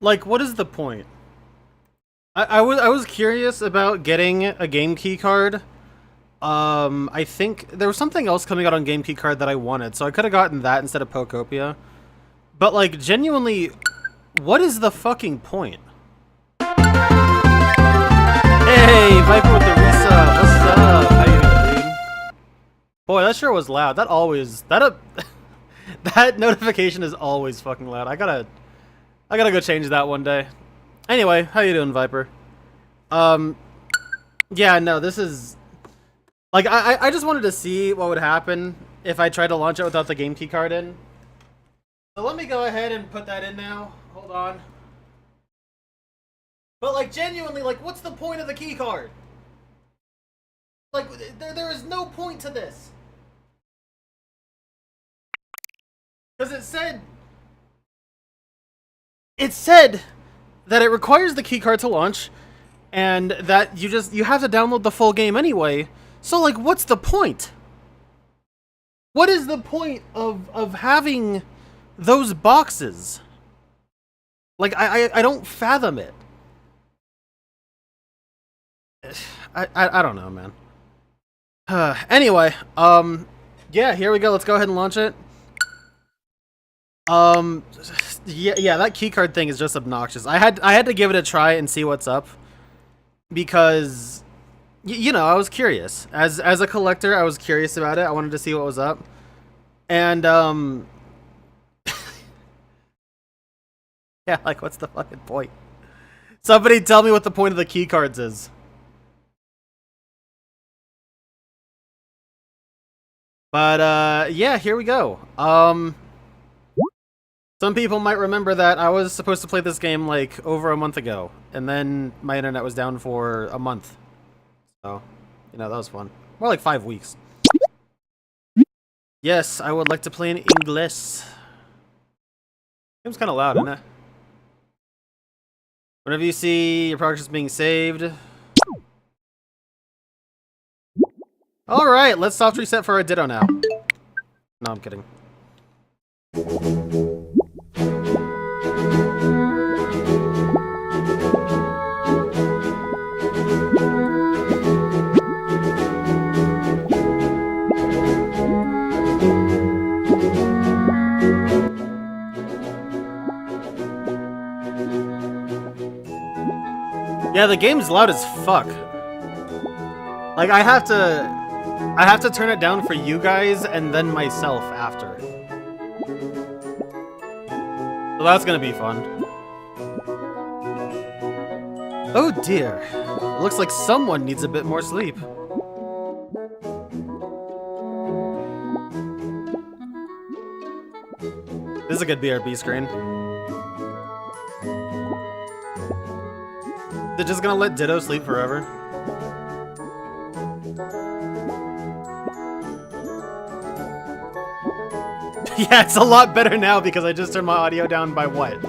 Like, what is the point? I was curious about getting a game key card. I think there was something else coming out on game key card that I wanted, so I could have gotten that instead of Pokopia. But like, genuinely, what is the fucking point? Hey, Viper with the resub. What's up? How you doing, dude? Boy, that sure was loud. That always that notification is always fucking loud. I gotta go change that one day. Anyway, how you doing, Viper? Yeah, no, this is like I just wanted to see what would happen if I tried to launch it without the game key card in. So let me go ahead and put that in now. Hold on. But like genuinely, like what's the point of the key card? Like there is no point to this. Because it said that it requires the keycard to launch, and that you have to download the full game anyway. So like, what's the point? What is the point of having those boxes? Like, I don't fathom it. I don't know, man. Anyway, yeah, here we go. Let's go ahead and launch it. Yeah, that keycard thing is just obnoxious. I had to give it a try and see what's up, because you know, I was curious. As a collector, I was curious about it. I wanted to see what was up. And yeah, like what's the fucking point? Somebody tell me what the point of the keycards is. But yeah, here we go. Some people might remember that I was supposed to play this game like over a month ago, and then my internet was down for a month. So, you know, that was fun. More like 5 weeks. Yes, I would like to play in English. Game's kind of loud, isn't it? Whenever you see your progress is being saved. Alright, let's soft reset for our Ditto now. No, I'm kidding. Yeah, the game's loud as fuck. Like, I have to turn it down for you guys and then myself after. So that's gonna be fun. Oh dear. Looks like someone needs a bit more sleep. This is a good BRB screen. They're just gonna let Ditto sleep forever. Yeah, it's a lot better now because I just turned my audio down by what?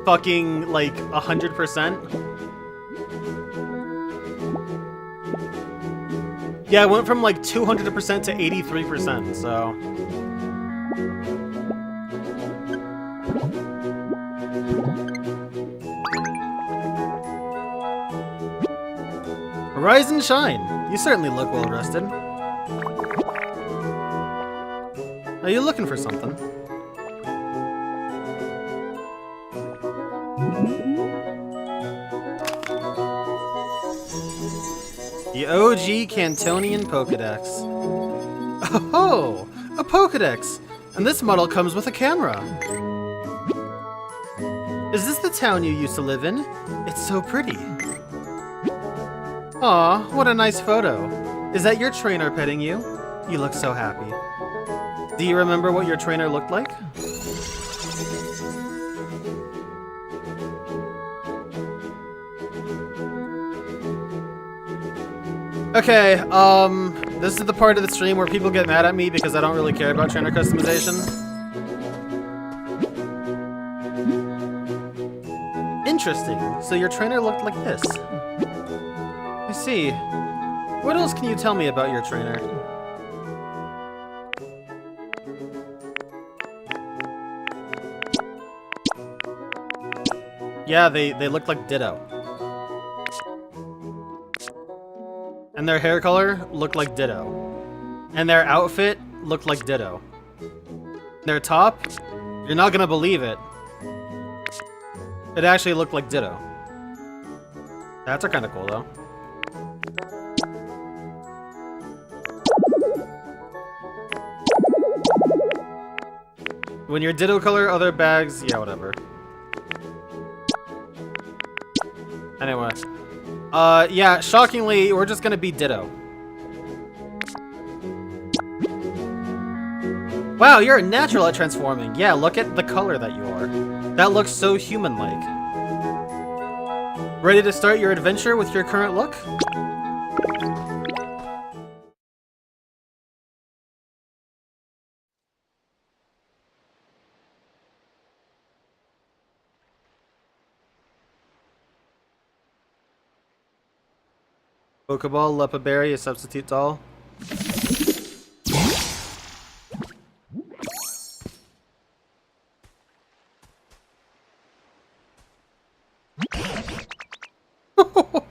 Fucking like 100%? Yeah, I went from like 200% to 83%, so. Rise and shine. You certainly look well rested. Are you looking for something? The OG Cantonian Pokedex. Oh, a Pokedex! And this model comes with a camera. Is this the town you used to live in? It's so pretty. Aw, what a nice photo. Is that your trainer petting you? You look so happy. Do you remember what your trainer looked like? Okay, this is the part of the stream where people get mad at me because I don't really care about trainer customization. Interesting. So your trainer looked like this. I see. What else can you tell me about your trainer? Yeah, they look like Ditto. And their hair color looked like Ditto. And their outfit looked like Ditto. Their top, you're not gonna believe it. It actually looked like Ditto. That's kind of cool though. When you're Ditto color, other bags, yeah, whatever. Anyway. Yeah, shockingly, we're just gonna be Ditto. Wow, you're a natural at transforming. Yeah, look at the color that you are. That looks so human-like. Ready to start your adventure with your current look? Pokeball, Lepa Berry, a substitute doll.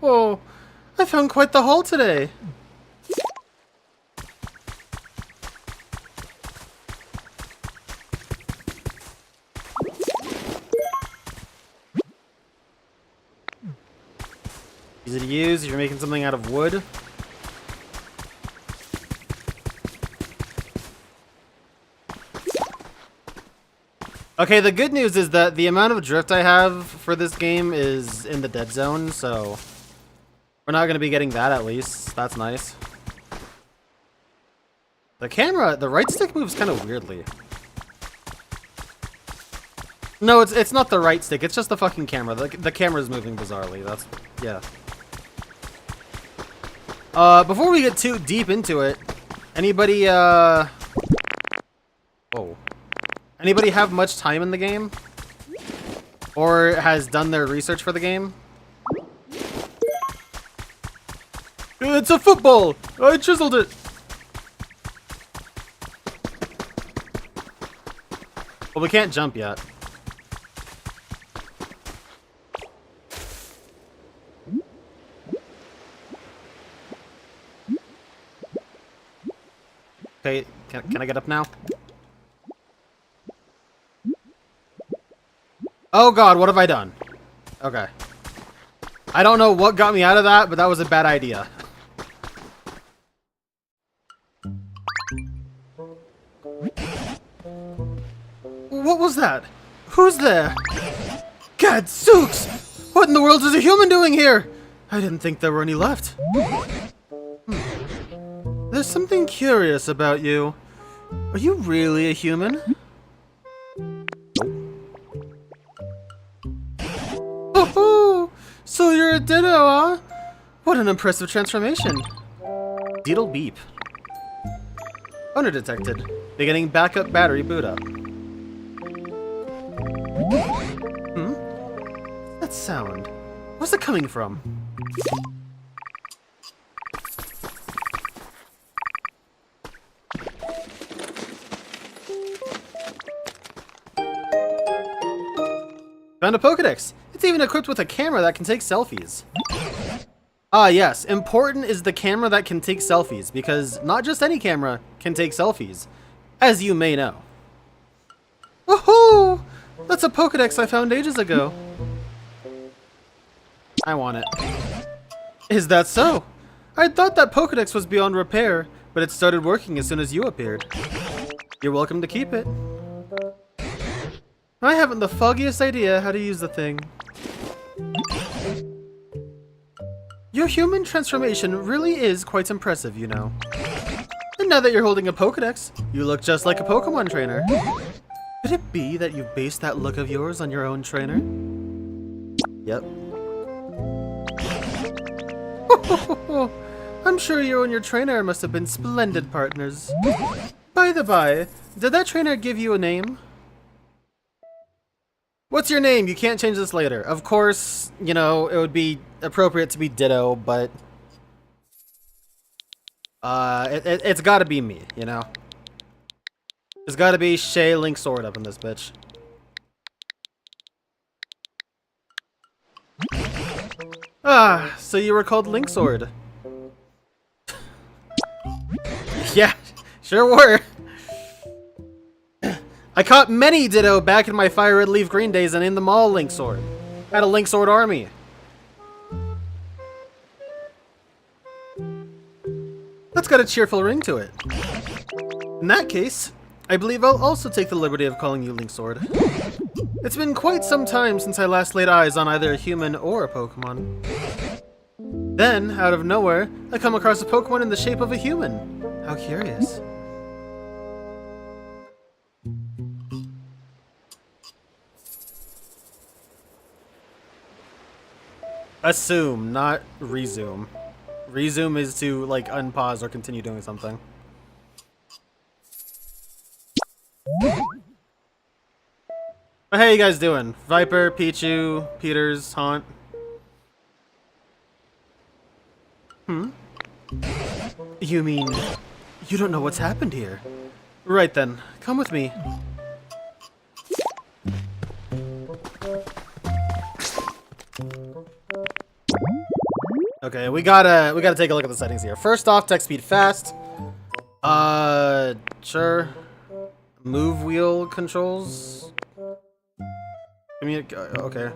Oh, I found quite the haul today. Easy to use if you're making something out of wood. Okay, the good news is that the amount of drift I have for this game is in the dead zone, so we're not going to be getting that at least. That's nice. The camera, the right stick moves kind of weirdly. No, it's not the right stick. It's just the fucking camera. The camera's moving bizarrely. That's, yeah. Before we get too deep into it, anybody, whoa. Anybody have much time in the game? Or has done their research for the game? It's a football! I chiseled it! Well, we can't jump yet. Okay, can I get up now? Oh god, what have I done? Okay. I don't know what got me out of that, but that was a bad idea. What was that? Who's there? Gadzooks! What in the world is a human doing here? I didn't think there were any left. There's something curious about you. Are you really a human? Oh, so you're a Ditto, huh? What an impressive transformation. Ditto beep. Owner detected. Beginning backup battery boot up. That sound. Where's it coming from? Found a Pokédex. It's even equipped with a camera that can take selfies. Ah, yes. Important is the camera that can take selfies, because not just any camera can take selfies, as you may know. Woohoo! That's a Pokédex I found ages ago. I want it. Is that so? I thought that Pokédex was beyond repair, but it started working as soon as you appeared. You're welcome to keep it. I haven't the foggiest idea how to use the thing. Your human transformation really is quite impressive, you know. And now that you're holding a Pokédex, you look just like a Pokemon trainer. Could it be that you've based that look of yours on your own trainer? Yep. I'm sure you and your trainer must have been splendid partners. By the by, did that trainer give you a name? What's your name? You can't change this later. Of course, you know, it would be appropriate to be Ditto, but it's gotta be me, you know? It's gotta be Shay Link Sword up in this bitch. Ah, so you were called Linksword. Yeah, sure were. I caught many Ditto back in my Fire Red Leaf Green days and in the mall Linksword. Had a Linksword army. That's got a cheerful ring to it. In that case, I believe I'll also take the liberty of calling you Linksword. It's been quite some time since I last laid eyes on either a human or a Pokemon. Then, out of nowhere, I come across a Pokemon in the shape of a human. How curious. Assume, not resume. Resume is to, like, unpause or continue doing something. But how you guys doing? Viper, Pichu, Peters, Haunt? You mean, you don't know what's happened here? Right then, come with me. Okay, we gotta take a look at the settings here. First off, text speed fast. Sure. Move wheel controls. Okay.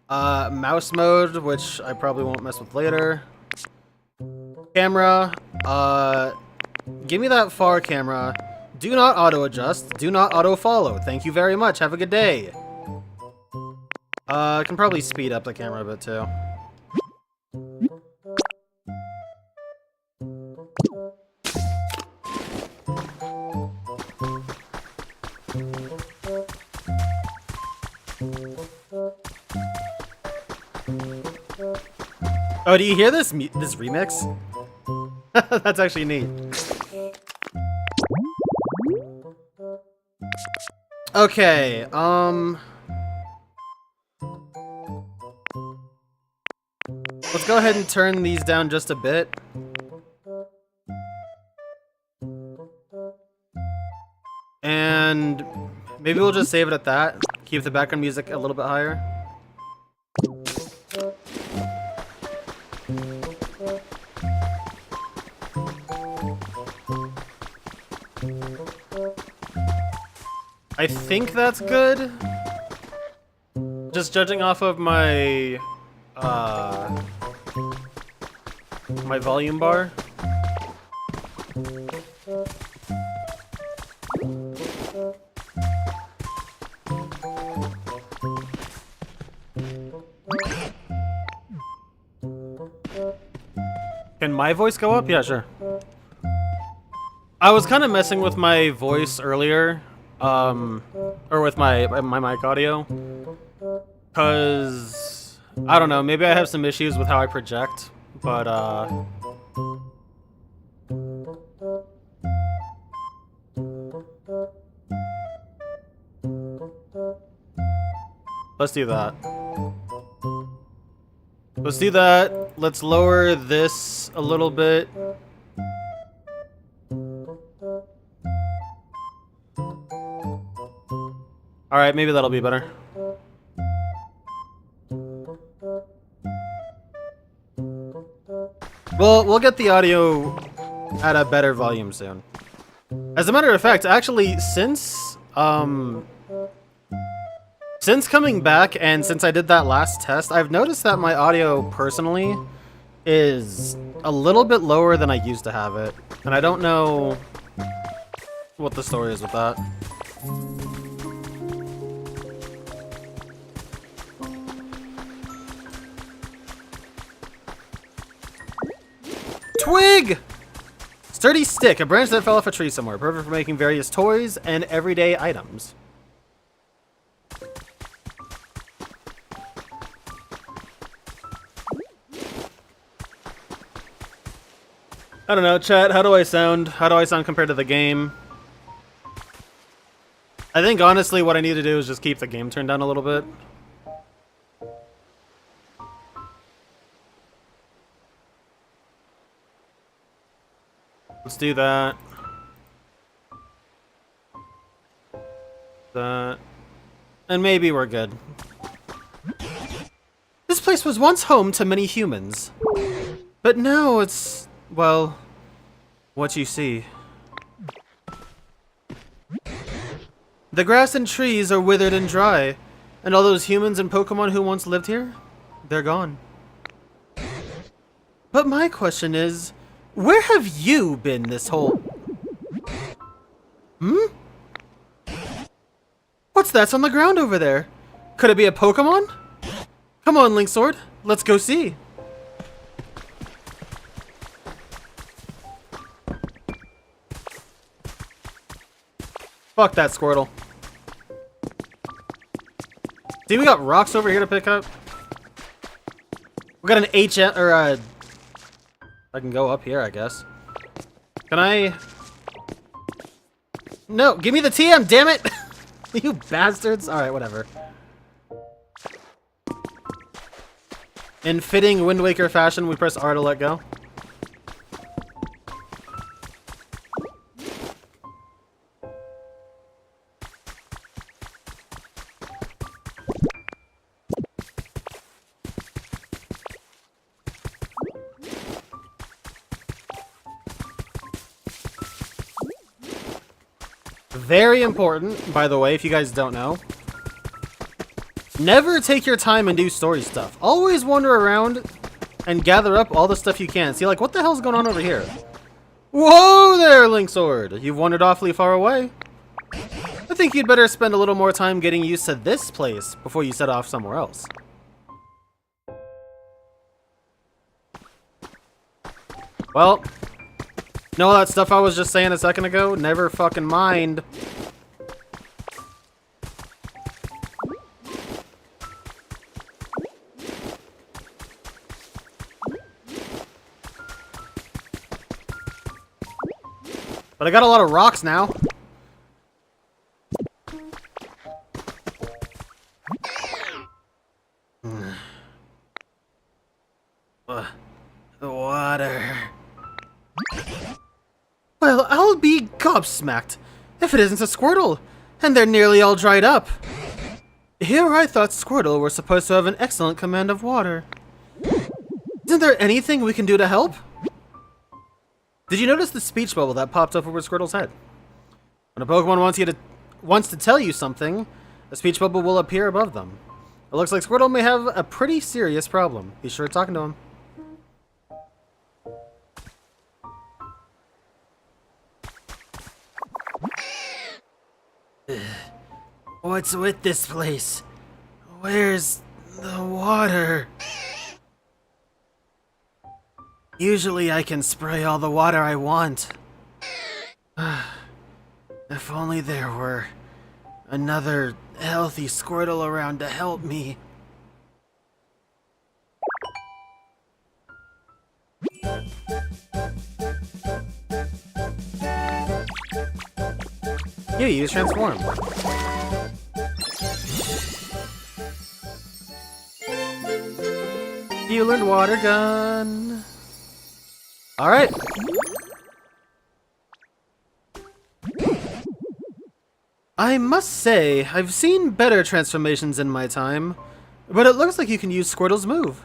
Mouse mode, which I probably won't mess with later. Camera. Give me that far camera. Do not auto adjust. Do not auto follow. Thank you very much. Have a good day. I can probably speed up the camera a bit too. Oh, do you hear this this remix? That's actually neat. Okay, let's go ahead and turn these down just a bit. And maybe we'll just save it at that. Keep the background music a little bit higher. I think that's good. Just judging off of my my volume bar. Can my voice go up? Yeah, sure. I was kind of messing with my voice earlier, or with my mic audio, cause I don't know. Maybe I have some issues with how I project, but let's do that. Let's do that. Let's lower this a little bit. Alright, maybe that'll be better. We'll get the audio at a better volume soon. As a matter of fact, actually, since coming back and since I did that last test, I've noticed that my audio personally is a little bit lower than I used to have it. And I don't know what the story is with that. Twig! Sturdy stick, a branch that fell off a tree somewhere, perfect for making various toys and everyday items. I don't know, chat, how do I sound? How do I sound compared to the game? I think honestly what I need to do is just keep the game turned down a little bit. Let's do that. That. And maybe we're good. This This place was once home to many humans. But now it's, well, what you see. The grass and trees are withered and dry, and all those humans and Pokemon who once lived here, they're gone. But my question is, where have you been this whole... What's that on the ground over there? Could it be a Pokemon? Come on, Link Sword, let's go see. Fuck that Squirtle. See, we got rocks over here to pick up. We got an HM, or I can go up here, I guess. Can I? No, give me the TM, damn it! You bastards! Alright, whatever. In fitting Wind Waker fashion, we press R to let go. Very important, by the way, if you guys don't know. Never take your time and do story stuff. Always wander around and gather up all the stuff you can. See, like, what the hell's going on over here? Whoa there, Link Sword! You've wandered awfully far away. I think you'd better spend a little more time getting used to this place before you set off somewhere else. Well, know all that stuff I was just saying a second ago? Never fucking mind. But I got a lot of rocks now. The water. Well, I'll be gobsmacked if it isn't a Squirtle, and they're nearly all dried up. Here I thought Squirtle were supposed to have an excellent command of water. Isn't there anything we can do to help? Did you notice the speech bubble that popped up over Squirtle's head? When a Pokemon wants to tell you something, a speech bubble will appear above them. It looks like Squirtle may have a pretty serious problem. Be sure talking to him. What's with this place? Where's the water? Usually I can spray all the water I want. If only there were another healthy Squirtle around to help me. You use Transform. You learned Water Gun. Alright. I must say, I've seen better transformations in my time, but it looks like you can use Squirtle's move.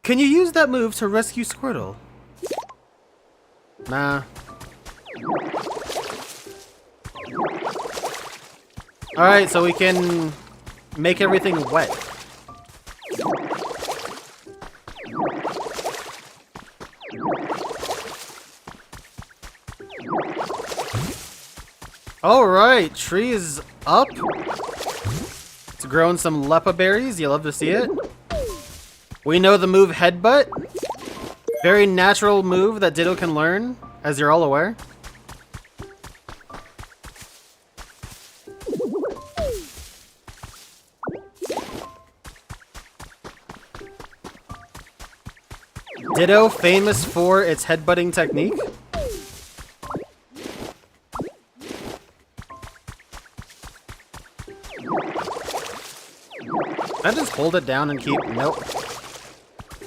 Can you use that move to rescue Squirtle? Nah. Alright, so we can make everything wet. Alright, tree is up. It's growing some Lepa berries. You love to see it. We know the move Headbutt. Very natural move that Ditto can learn, as you're all aware. Ditto, famous for its headbutting technique. Can I just hold it down and keep... Nope.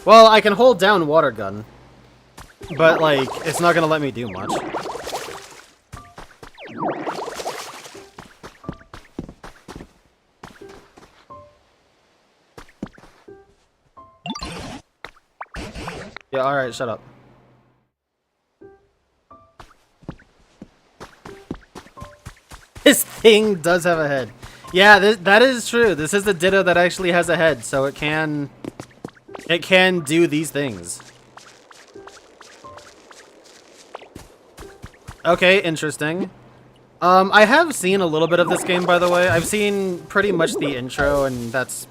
Well, I can hold down Water Gun. But, like, it's not gonna let me do much. Yeah, alright, shut up. This thing does have a head. Yeah, that is true. This is the Ditto that actually has a head, so it can do these things. Okay, interesting. I have seen a little bit of this game, by the way. I've seen pretty much the intro, and that's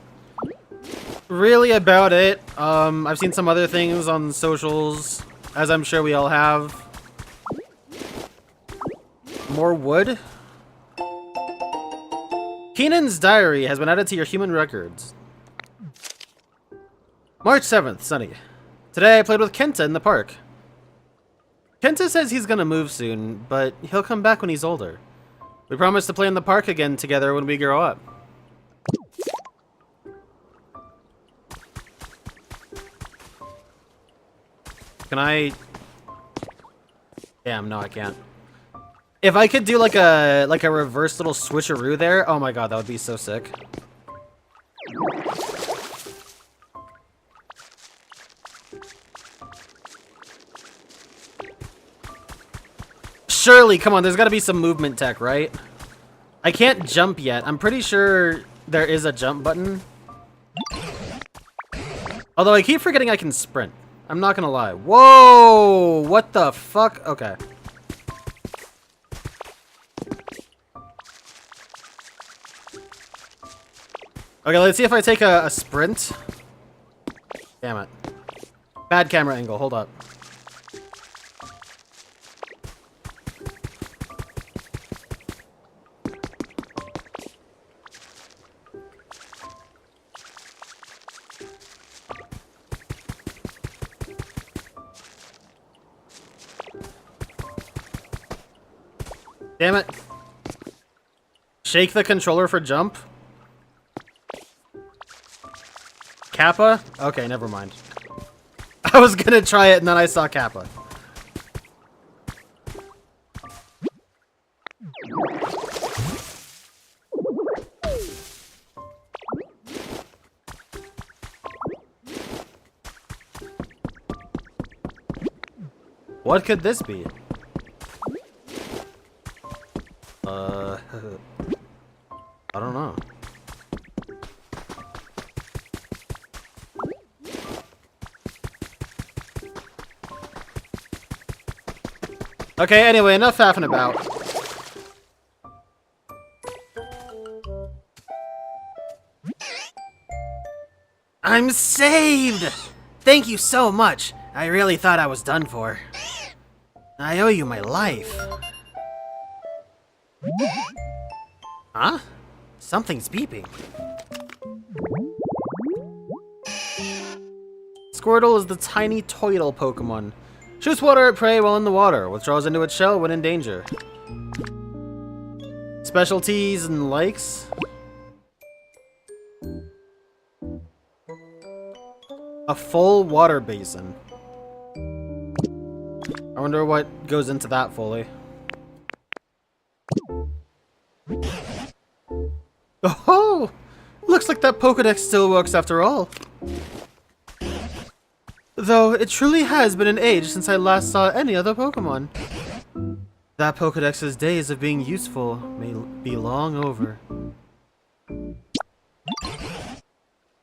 really about it. I've seen some other things on socials, as I'm sure we all have. More wood? Keenan's diary has been added to your human records. March 7th, sunny. Today I played with Kenta in the park. Kenta says he's gonna move soon, but he'll come back when he's older. We promise to play in the park again together when we grow up. Can I... Damn, no I can't. If I could do like a reverse little switcheroo there, oh my god, that would be so sick. Surely, come on, there's gotta be some movement tech, right? I can't jump yet. I'm pretty sure there is a jump button. Although I keep forgetting I can sprint. I'm not gonna lie. Whoa! What the fuck? Okay. Okay, let's see if I take a sprint. Damn it. Bad camera angle, hold up. Damn it. Shake the controller for jump. Kappa? Okay, never mind. I was gonna try it and then I saw Kappa. What could this be? I don't know. Okay, anyway, enough faffing about. I'm saved! Thank you so much. I really thought I was done for. I owe you my life. Huh? Something's beeping. Squirtle is the tiny Toidle Pokemon. Shoots water at prey while in the water. Withdraws into its shell when in danger. Specialties and likes. A full water basin. I wonder what goes into that fully. Oh! Looks like that Pokédex still works after all. Though it truly has been an age since I last saw any other Pokémon. That Pokédex's days of being useful may be long over.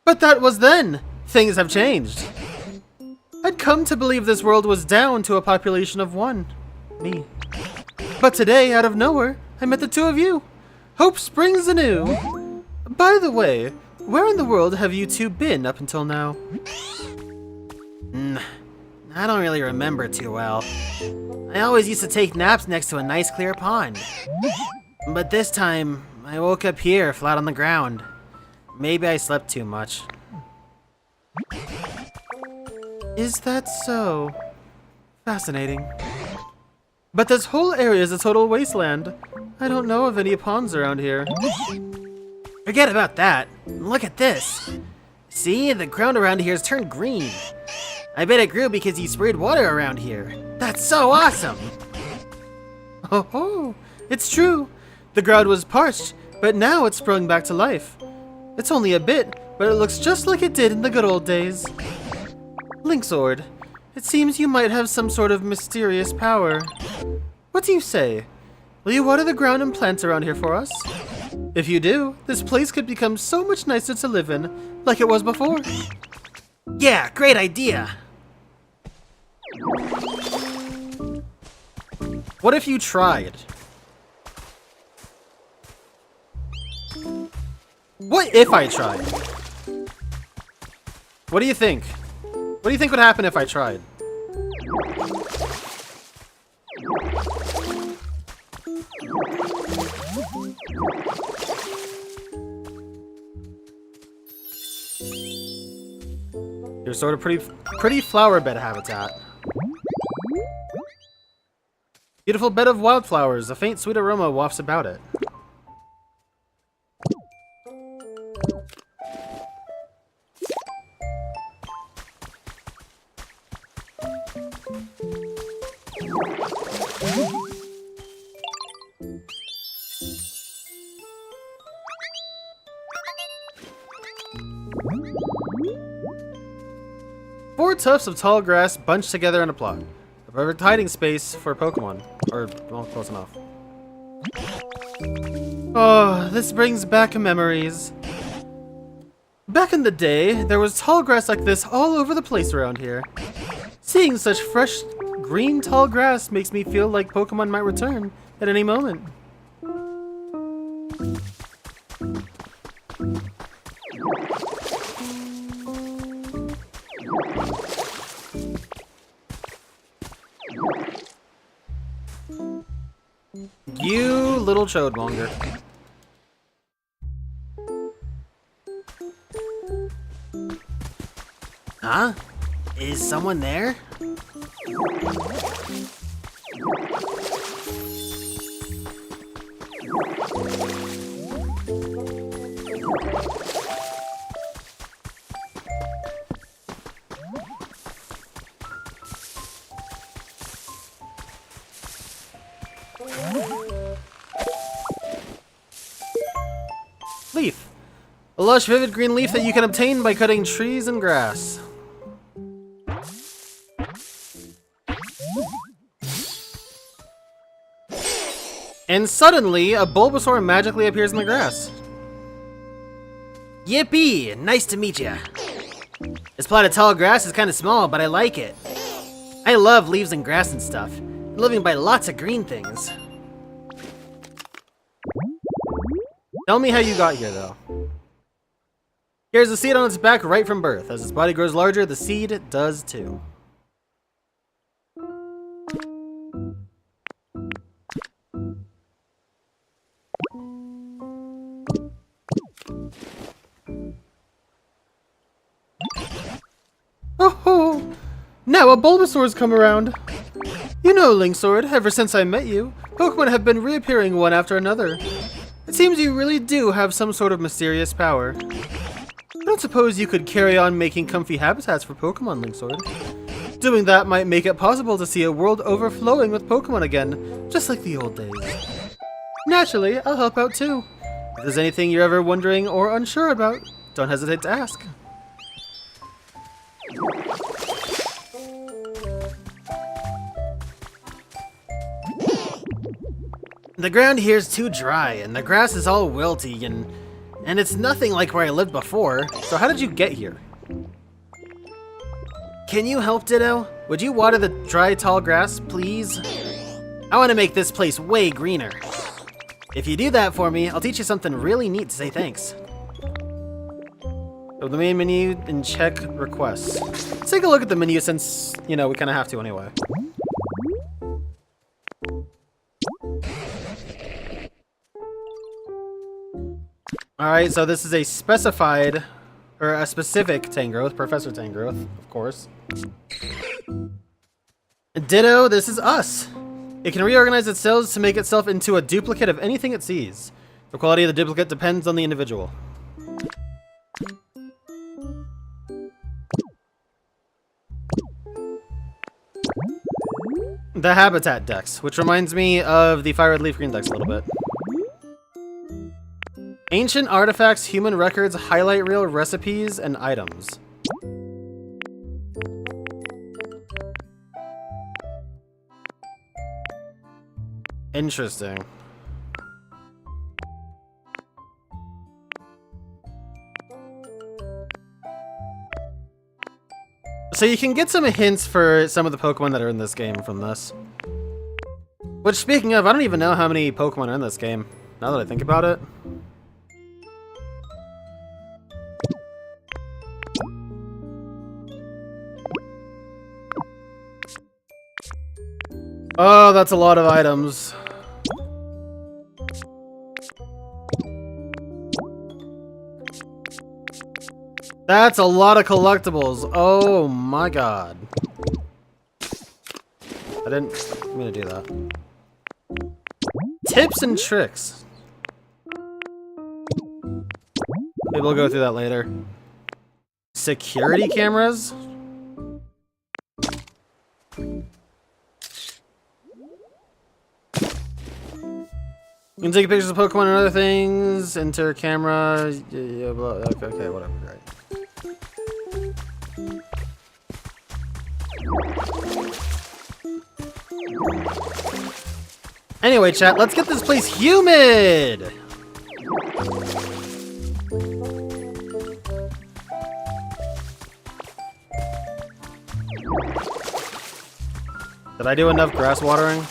But that was then! Things have changed. I'd come to believe this world was down to a population of one. Me. But today, out of nowhere, I met the two of you. Hope springs anew. By the way, where in the world have you two been up until now? I don't really remember too well. I always used to take naps next to a nice clear pond. But this time, I woke up here, flat on the ground. Maybe I slept too much. Is that so? Fascinating. But this whole area is a total wasteland. I don't know of any ponds around here. Forget about that. Look at this. See, the ground around here has turned green. I bet it grew because you sprayed water around here. That's so awesome! Oh, it's true. The ground was parched, but now it's sprung back to life. It's only a bit, but it looks just like it did in the good old days. Link Sword. It seems you might have some sort of mysterious power. What do you say? Will you water the ground and plants around here for us? If you do, this place could become so much nicer to live in, like it was before. Yeah, great idea! What if you tried? What if I tried? What do you think? What do you think would happen if I tried? You're sort of pretty flower bed habitat. Beautiful bed of wildflowers. A faint sweet aroma wafts about it. Four tufts of tall grass bunched together in a plot. A perfect hiding space for Pokemon. Or, well, close enough. Oh, this brings back memories. Back in the day, there was tall grass like this all over the place around here. Seeing such fresh, green tall grass makes me feel like Pokemon might return at any moment. You little Chodemonger. Huh? Is someone there? Leaf. A lush, vivid green leaf that you can obtain by cutting trees and grass. And suddenly, a Bulbasaur magically appears in the grass. Yippee! Nice to meet ya. This plot of tall grass is kinda small, but I like it. I love leaves and grass and stuff. I'm living by lots of green things. Tell me how you got here, though. Here's the seed on its back right from birth. As its body grows larger, the seed does too. Oh, now a Bulbasaur's come around. You know, Linksword, ever since I met you, Pokemon have been reappearing one after another. It seems you really do have some sort of mysterious power. I don't suppose you could carry on making comfy habitats for Pokemon, Linksword. Doing that might make it possible to see a world overflowing with Pokemon again, just like the old days. Naturally, I'll help out too. If there's anything you're ever wondering or unsure about, don't hesitate to ask. The ground here's too dry, and the grass is all wilty, and it's nothing like where I lived before. So how did you get here? Can you help, Ditto? Would you water the dry, tall grass, please? I want to make this place way greener. If you do that for me, I'll teach you something really neat to say thanks. Go to the main menu and check requests. Let's take a look at the menu since, you know, we kind of have to anyway. Alright, so this is a specified, or a specific Tangrowth, Professor Tangrowth, of course. Ditto, this is us. It can reorganize its cells to make itself into a duplicate of anything it sees. The quality of the duplicate depends on the individual. The Habitat Dex, which reminds me of the Fire Red Leaf Green Dex a little bit. Ancient artifacts, human records, highlight reel, recipes, and items. Interesting. So you can get some hints for some of the Pokemon that are in this game from this. Which, speaking of, I don't even know how many Pokemon are in this game, now that I think about it. Oh, that's a lot of items. That's a lot of collectibles. Oh my god. I didn't mean to do that. Tips and tricks. Maybe we'll go through that later. Security cameras? You can take pictures of Pokemon and other things, enter camera, yeah, blah, okay, whatever, right. Anyway, chat, let's get this place humid! Did I do enough grass watering?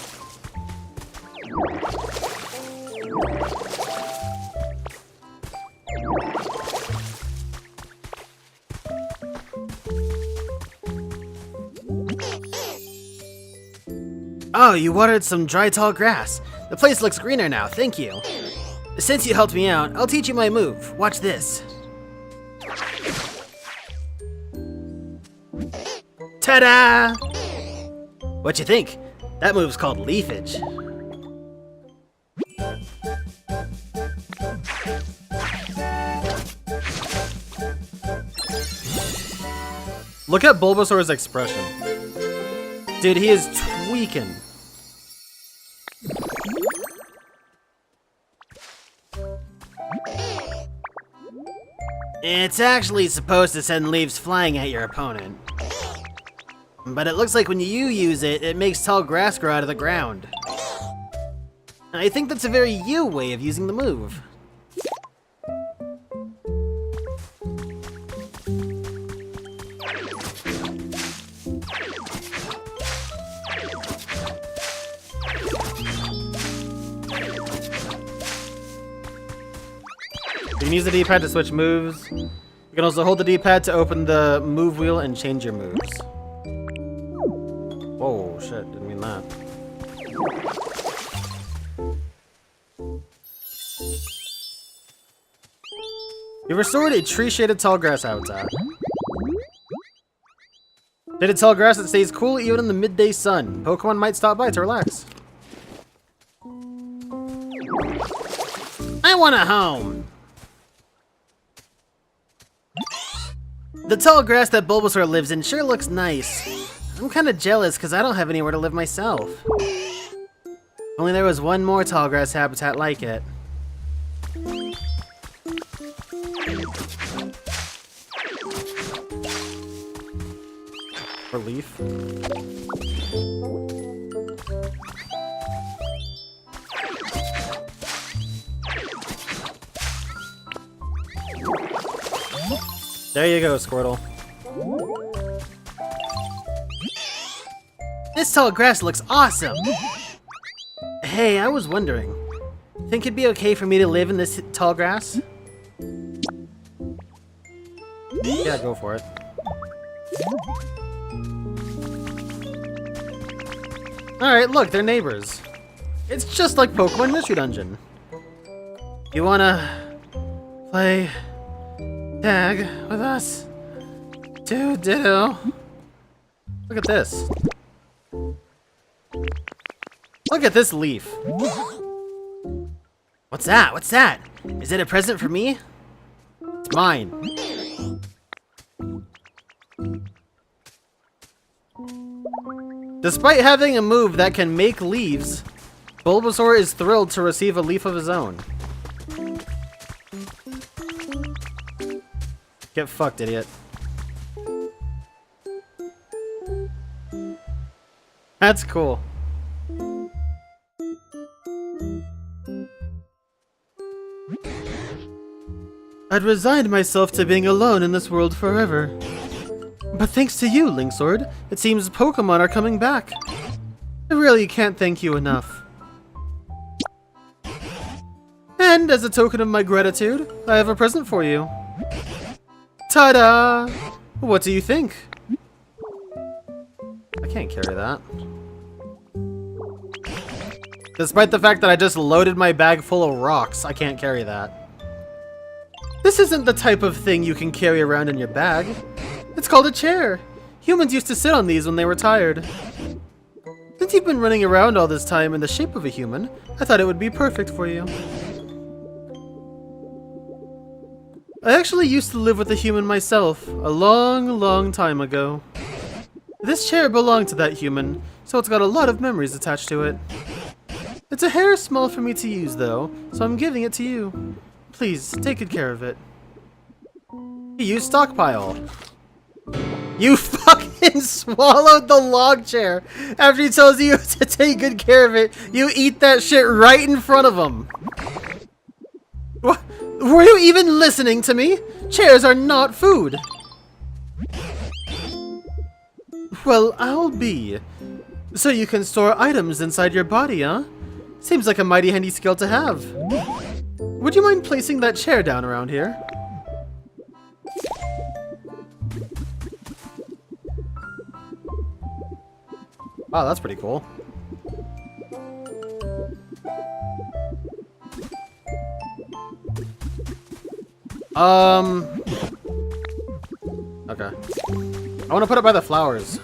Oh, you watered some dry tall grass. The place looks greener now, thank you. Since you helped me out, I'll teach you my move. Watch this. Ta-da! What you think? That move's called leafage. Look at Bulbasaur's expression. Dude, he is tweaking. It's actually supposed to send leaves flying at your opponent. But it looks like when you use it, it makes tall grass grow out of the ground. I think that's a very you way of using the move. You can use the D-pad to switch moves. You can also hold the D-pad to open the move wheel and change your moves. Whoa, shit, didn't mean that. You restored a tree-shaded tall grass habitat. Shaded tall grass that stays cool even in the midday sun. Pokemon might stop by to relax. I want a home! The tall grass that Bulbasaur lives in sure looks nice. I'm kinda jealous because I don't have anywhere to live myself. Only there was one more tall grass habitat like it. Relief. There you go, Squirtle. This tall grass looks awesome! Hey, I was wondering, think it'd be okay for me to live in this tall grass? Yeah, go for it. Alright, look, they're neighbors. It's just like Pokemon Mystery Dungeon. You wanna play tag with us? Ditto. Look at this. Look at this leaf. What's that? What's that? Is it a present for me? It's mine. Despite having a move that can make leaves, Bulbasaur is thrilled to receive a leaf of his own. Get fucked, idiot. That's cool. I'd resigned myself to being alone in this world forever. But thanks to you, Linksword, it seems Pokemon are coming back. I really can't thank you enough. And as a token of my gratitude, I have a present for you. Ta-da! What do you think? I can't carry that. Despite the fact that I just loaded my bag full of rocks, I can't carry that. This isn't the type of thing you can carry around in your bag. It's called a chair. Humans used to sit on these when they were tired. Since you've been running around all this time in the shape of a human, I thought it would be perfect for you. I actually used to live with a human myself, a long time ago. This chair belonged to that human, so it's got a lot of memories attached to it. It's a hair small for me to use though, so I'm giving it to you. Please, take good care of it. You stockpile. You fucking swallowed the log chair after he tells you to take good care of it. You eat that shit right in front of him. What? Were you even listening to me? Chairs are not food. Well, I'll be. So you can store items inside your body, huh? Seems like a mighty handy skill to have. Would you mind placing that chair down around here? Wow, that's pretty cool. Okay. I want to put it by the flowers.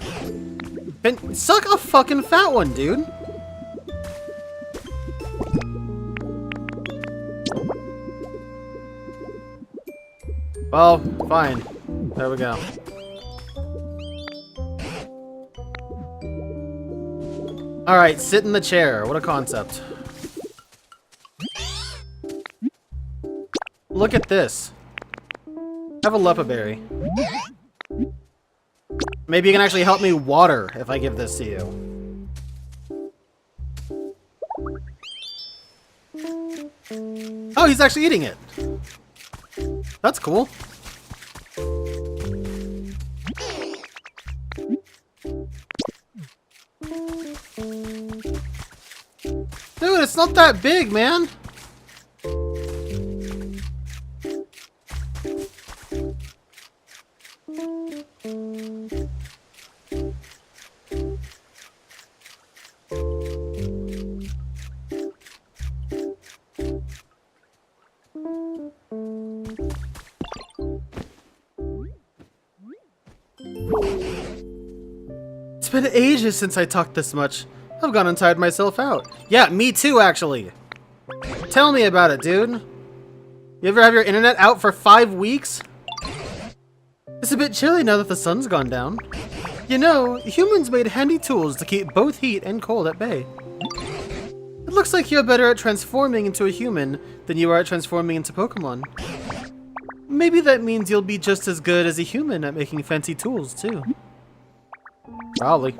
Suck a fucking fat one, dude. Well, fine. There we go. Alright, sit in the chair. What a concept. Look at this. Have a Leppa berry. Maybe you can actually help me water if I give this to you. Oh, he's actually eating it. That's cool. Dude, it's not that big, man. It's been ages since I talked this much. I've gone and tired myself out. Yeah, me too, actually. Tell me about it, dude. You ever have your internet out for 5 weeks? It's a bit chilly now that the sun's gone down. You know, humans made handy tools to keep both heat and cold at bay. It looks like you're better at transforming into a human than you are at transforming into Pokemon. Maybe that means you'll be just as good as a human at making fancy tools, too. Probably.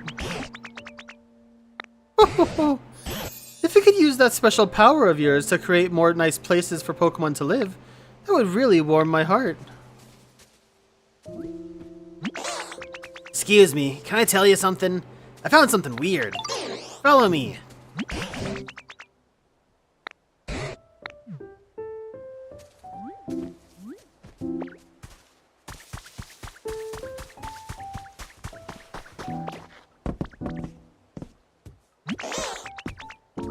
If you could use that special power of yours to create more nice places for Pokemon to live, that would really warm my heart. Excuse me, can I tell you something? I found something weird. Follow me.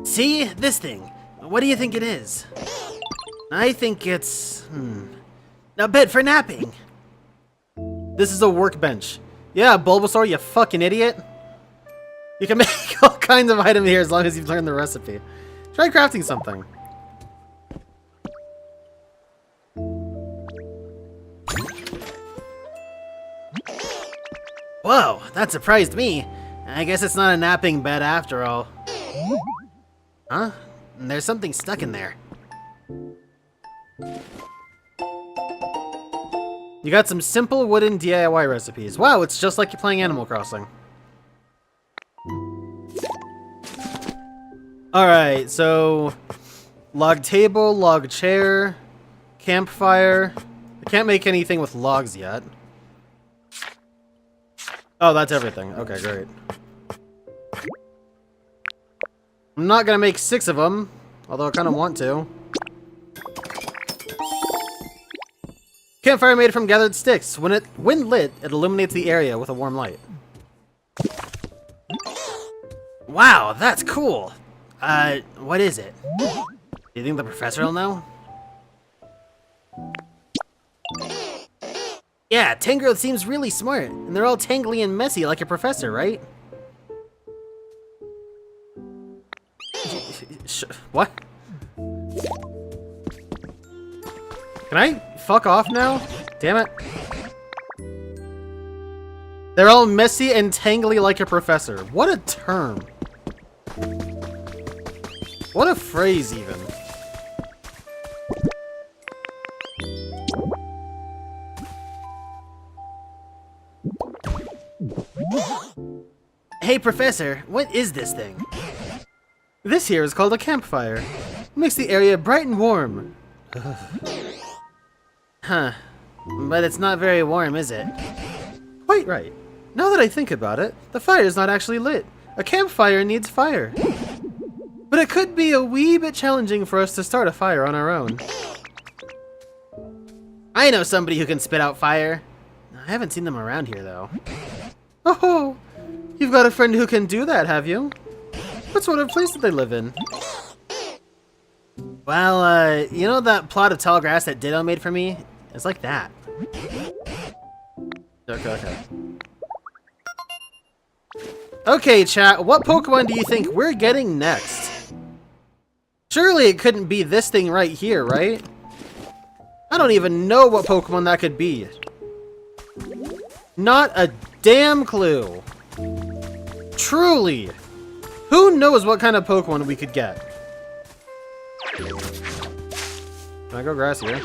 See? This thing. What do you think it is? I think it's... a bed for napping. This is a workbench. Yeah, Bulbasaur, you fucking idiot. You can make all kinds of items here as long as you've learned the recipe. Try crafting something. Whoa, that surprised me. I guess it's not a napping bed after all. Huh? There's something stuck in there. You got some simple wooden DIY recipes. Wow, it's just like you're playing Animal Crossing. Alright, so... log table, log chair, campfire, I can't make anything with logs yet. Oh, that's everything. Okay, great. I'm not gonna make 6 of them, although I kind of want to. Campfire made from gathered sticks. When lit, it illuminates the area with a warm light. Wow, that's cool. What is it? Do you think the professor will know? Yeah, Tangrowth seems really smart, and they're all tangly and messy like your professor, right? What? Can I fuck off now? Damn it. They're all messy and tangly like your professor. What a term. What a phrase, even. Hey, Professor, what is this thing? This here is called a campfire. It makes the area bright and warm. Huh. But it's not very warm, is it? Quite right. Now that I think about it, the fire is not actually lit. A campfire needs fire. But it could be a wee bit challenging for us to start a fire on our own. I know somebody who can spit out fire. I haven't seen them around here, though. Oh, you've got a friend who can do that, have you? What sort of place do they live in? Well, you know that plot of tall grass that Ditto made for me? It's like that. Okay. Okay, chat, what Pokemon do you think we're getting next? Surely it couldn't be this thing right here, right? I don't even know what Pokemon that could be. Not a damn clue. Truly. Who knows what kind of Pokemon we could get? Can I go grass here?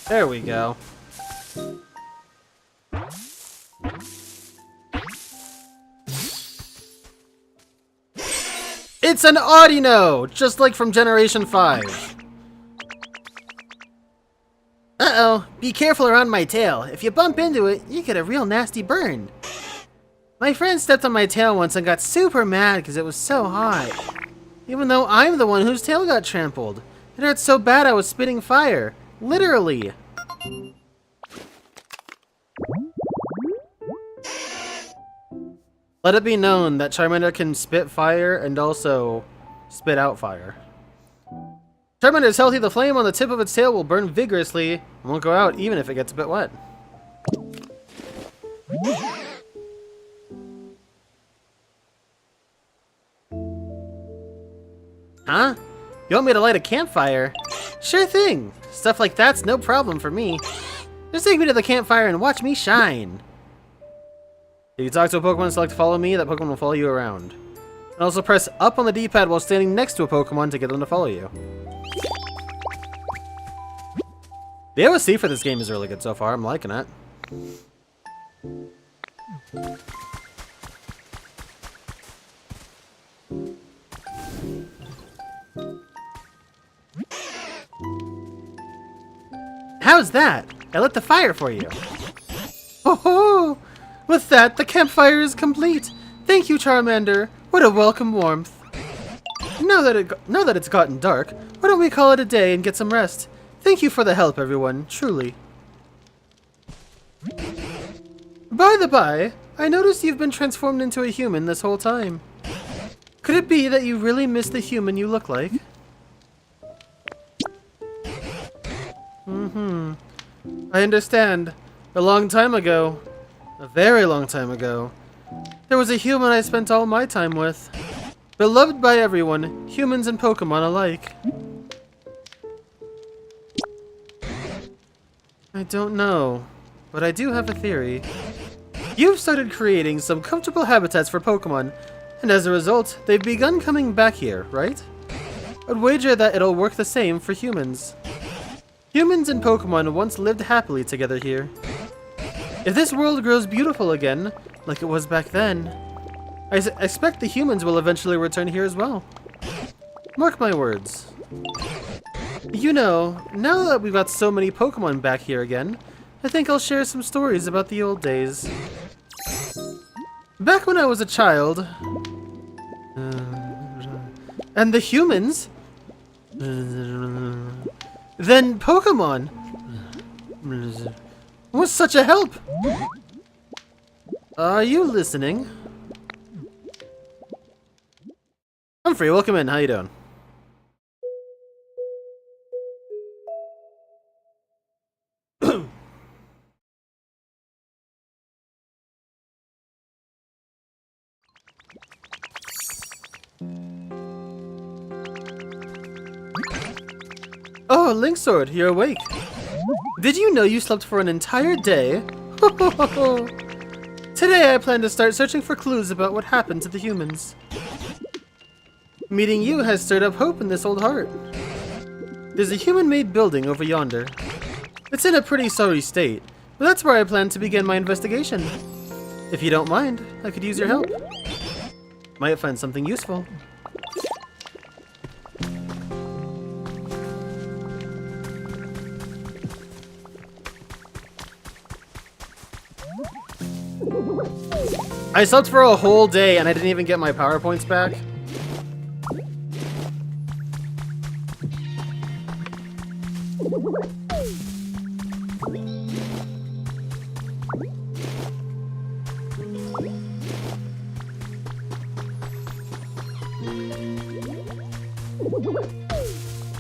There we go. It's an Audino! Just like from Generation 5. Uh-oh, be careful around my tail. If you bump into it, you get a real nasty burn. My friend stepped on my tail once and got super mad because it was so hot. Even though I'm the one whose tail got trampled. It hurt so bad I was spitting fire. Literally. Let it be known that Charmander can spit fire and also spit out fire. Charmander is healthy. The flame on the tip of its tail will burn vigorously and won't go out even if it gets a bit wet. Huh? You want me to light a campfire? Sure thing. Stuff like that's no problem for me. Just take me to the campfire and watch me shine. If you talk to a Pokemon and select follow me, that Pokemon will follow you around. And also press up on the D-pad while standing next to a Pokemon to get them to follow you. The OSC for this game is really good so far. I'm liking it. How's that? I lit the fire for you. Oh, with that, the campfire is complete. Thank you, Charmander. What a welcome warmth. Now that it's gotten dark, why don't we call it a day and get some rest? Thank you for the help, everyone. Truly. By the by, I noticed you've been transformed into a human this whole time. Could it be that you really miss the human you look like? I understand. A long time ago, a very long time ago, there was a human I spent all my time with. Beloved by everyone, humans and Pokemon alike. I don't know, but I do have a theory. You've started creating some comfortable habitats for Pokemon, And as a result, they've begun coming back here, right? I'd wager that it'll work the same for humans. Humans and Pokemon once lived happily together here. If this world grows beautiful again, like it was back then, I expect the humans will eventually return here as well. Mark my words. You know, now that we've got so many Pokemon back here again, I think I'll share some stories about the old days. Back when I was a child... and the humans... then Pokemon... was such a help! Are you listening? Humphrey, welcome in. How you doing? Oh, Linksword, you're awake. Did you know you slept for an entire day? Today I plan to start searching for clues about what happened to the humans. Meeting you has stirred up hope in this old heart. There's a human-made building over yonder. It's in a pretty sorry state, but that's where I plan to begin my investigation. If you don't mind, I could use your help. Might find something useful. I slept for a whole day and I didn't even get my PowerPoints back.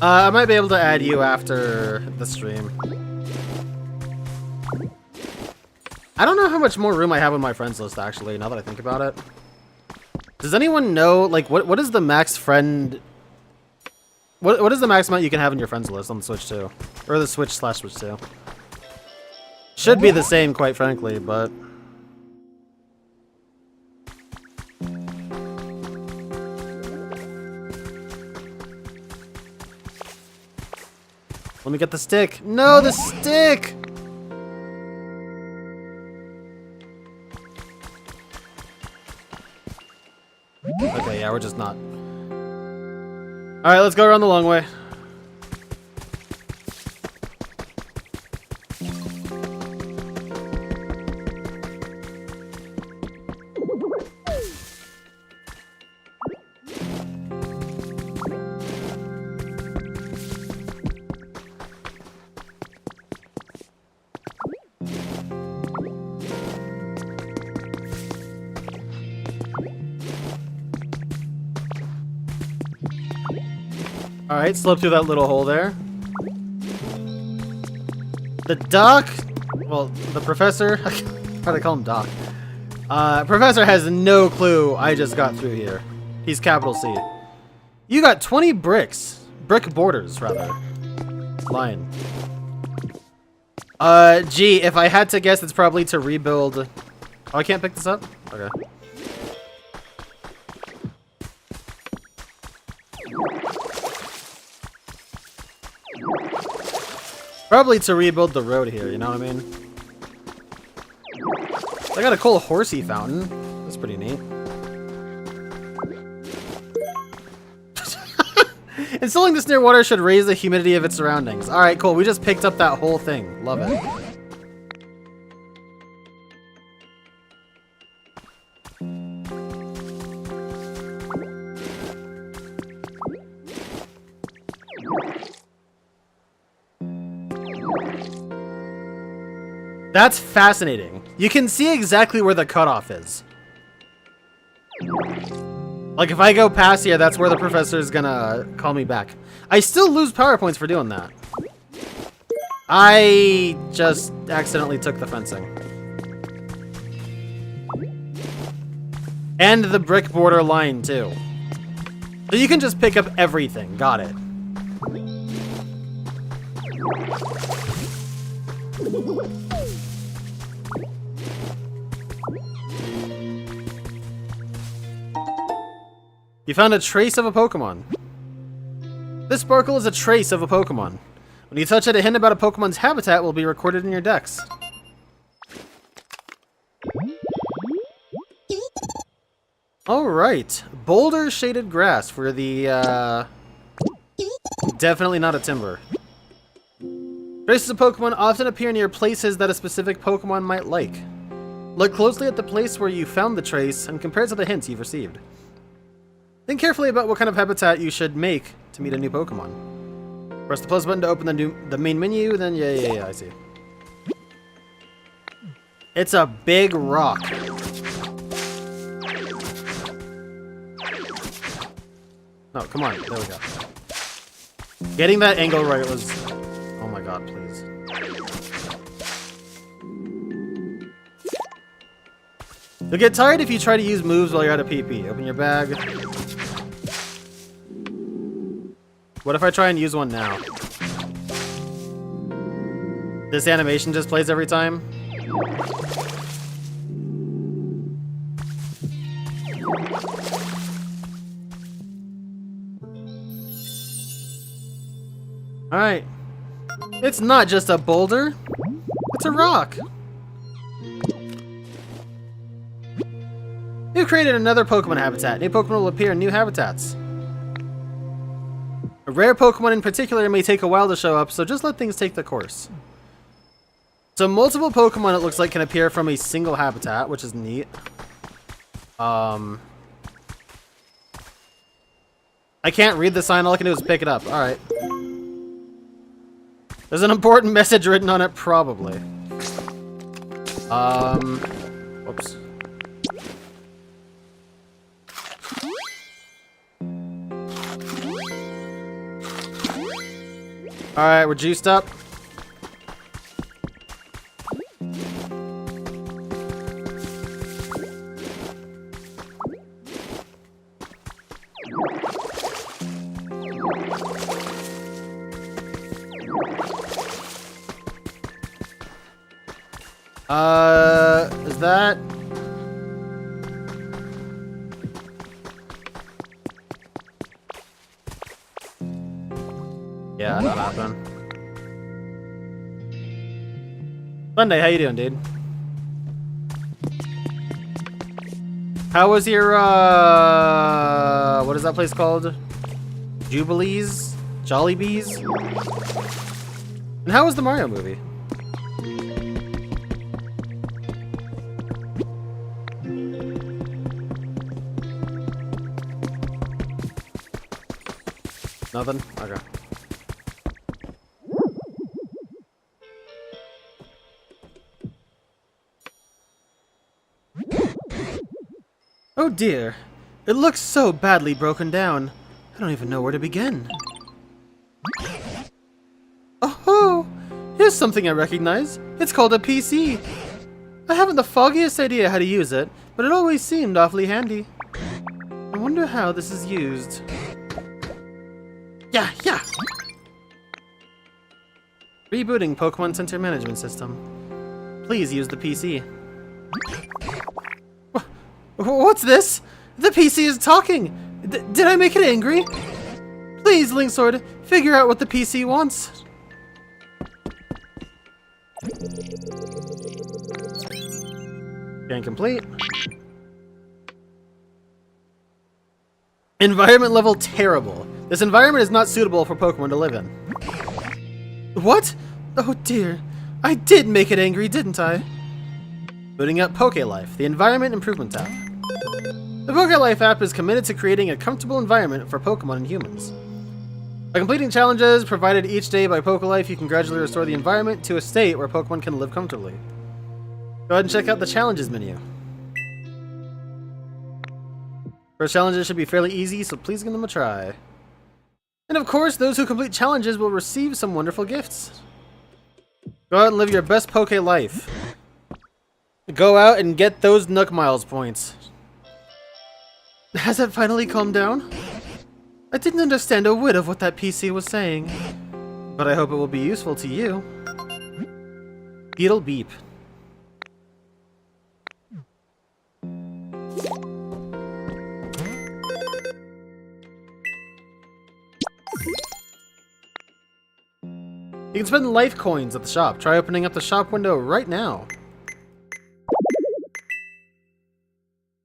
I might be able to add you after the stream. I don't know how much more room I have on my friends list, actually, now that I think about it. Does anyone know, like, what is the max friend... What is the max amount you can have in your friends list on the Switch 2? Or the Switch/Switch 2? Should be the same, quite frankly, but... Let me get the stick. No, the stick! Okay, yeah, we're just not. Alright, let's go around the long way. Alright, slip through that little hole there. The doc... Well, the professor... How do I call him Doc? Professor has no clue I just got through here. He's capital C. You got 20 bricks. Brick borders, rather. Lion. Gee, if I had to guess, it's probably to rebuild... Oh, I can't pick this up? Okay. Probably to rebuild the road here, you know what I mean? I got a cool horsey fountain. That's pretty neat. Installing this near water should raise the humidity of its surroundings. Alright, cool. We just picked up that whole thing. Love it. That's fascinating. You can see exactly where the cutoff is. Like, if I go past here, that's where the professor is gonna call me back. I still lose power points for doing that. I just accidentally took the fencing. And the brick border line, too. So you can just pick up everything. Got it. You found a trace of a Pokemon. This sparkle is a trace of a Pokemon. When you touch it, a hint about a Pokemon's habitat will be recorded in your dex. Alright. Boulder shaded grass for the, definitely not a timber. Traces of Pokemon often appear near places that a specific Pokemon might like. Look closely at the place where you found the trace and compare it to the hints you've received. Think carefully about what kind of habitat you should make to meet a new Pokemon. Press the plus button to open the main menu, then yeah, I see. It's a big rock. Oh, come on. There we go. Getting that angle right was... Oh my god, please. You'll get tired if you try to use moves while you're at a PP. Open your bag. What if I try and use one now? This animation just plays every time? Alright. It's not just a boulder. It's a rock. You've created another Pokemon habitat. New Pokemon will appear in new habitats. A rare Pokemon in particular may take a while to show up, so just let things take the course. So multiple Pokemon, it looks like, can appear from a single habitat, which is neat. I can't read the sign, all I can do is pick it up. Alright. There's an important message written on it, probably. Whoops. Alright, we're juiced up. Is that... Yeah, that happened. Sunday, how you doing, dude? How was your, what is that place called? Jubilees? Jollibees? And how was the Mario movie? Nothing? Okay. Oh dear. It looks so badly broken down. I don't even know where to begin. Oh, here's something I recognize. It's called a PC. I haven't the foggiest idea how to use it, but it always seemed awfully handy. I wonder how this is used. Yeah. Rebooting Pokemon Center Management System. Please use the PC. What's this? The PC is talking! Did I make it angry? Please, Linksword, figure out what the PC wants. Scan complete. Environment level terrible. This environment is not suitable for Pokemon to live in. What? Oh dear. I did make it angry, didn't I? Booting up PokéLife, the Environment Improvement app. The PokéLife app is committed to creating a comfortable environment for Pokemon and humans. By completing challenges provided each day by PokéLife, you can gradually restore the environment to a state where Pokemon can live comfortably. Go ahead and check out the challenges menu. First challenges should be fairly easy, so please give them a try. And of course, those who complete challenges will receive some wonderful gifts. Go out and live your best Poke life. Go out and get those Nook Miles points. Has it finally calmed down? I didn't understand a whit of what that PC was saying, but I hope it will be useful to you. Beetle Beep. You can spend life coins at the shop. Try opening up the shop window right now.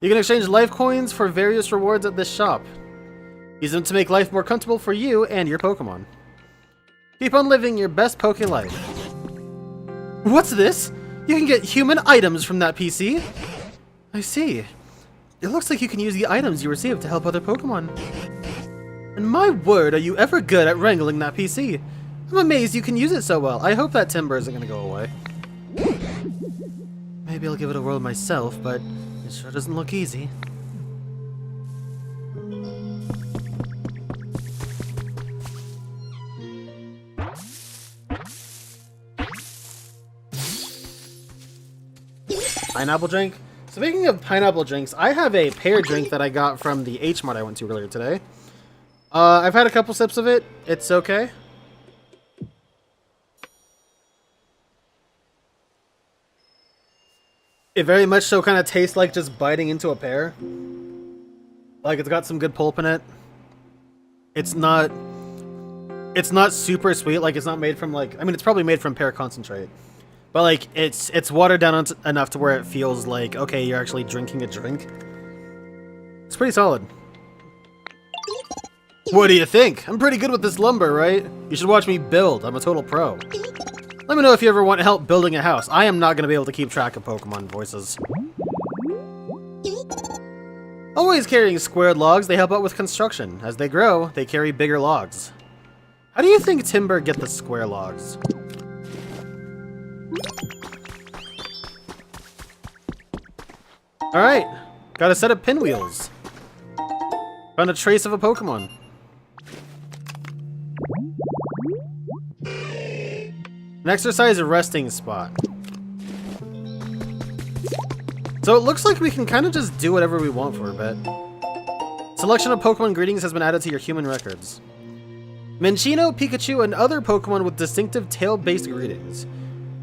You can exchange life coins for various rewards at this shop. Use them to make life more comfortable for you and your Pokemon. Keep on living your best Poke life. What's this? You can get human items from that PC? I see. It looks like you can use the items you receive to help other Pokemon. And my word, are you ever good at wrangling that PC? I'm amazed you can use it so well. I hope that timber isn't gonna go away. Maybe I'll give it a whirl myself, but it sure doesn't look easy. Pineapple drink? Speaking of pineapple drinks, I have a pear drink that I got from the H Mart I went to earlier today. I've had a couple sips of it. It's okay. It very much so kind of tastes like just biting into a pear. Like, it's got some good pulp in it. It's not super sweet. Like, it's not made from, like, I mean, it's probably made from pear concentrate. But, like, it's watered down enough to where it feels like, okay, you're actually drinking a drink. It's pretty solid. What do you think? I'm pretty good with this lumber, right? You should watch me build. I'm a total pro. Let me know if you ever want help building a house. I am not going to be able to keep track of Pokemon voices. Always carrying squared logs, they help out with construction. As they grow, they carry bigger logs. How do you think timber get the square logs? Alright, got a set of pinwheels. Found a trace of a Pokemon. An exercise resting spot. So it looks like we can kind of just do whatever we want for a bit. Selection of Pokemon greetings has been added to your human records. Minccino, Pikachu, and other Pokemon with distinctive tail-based greetings.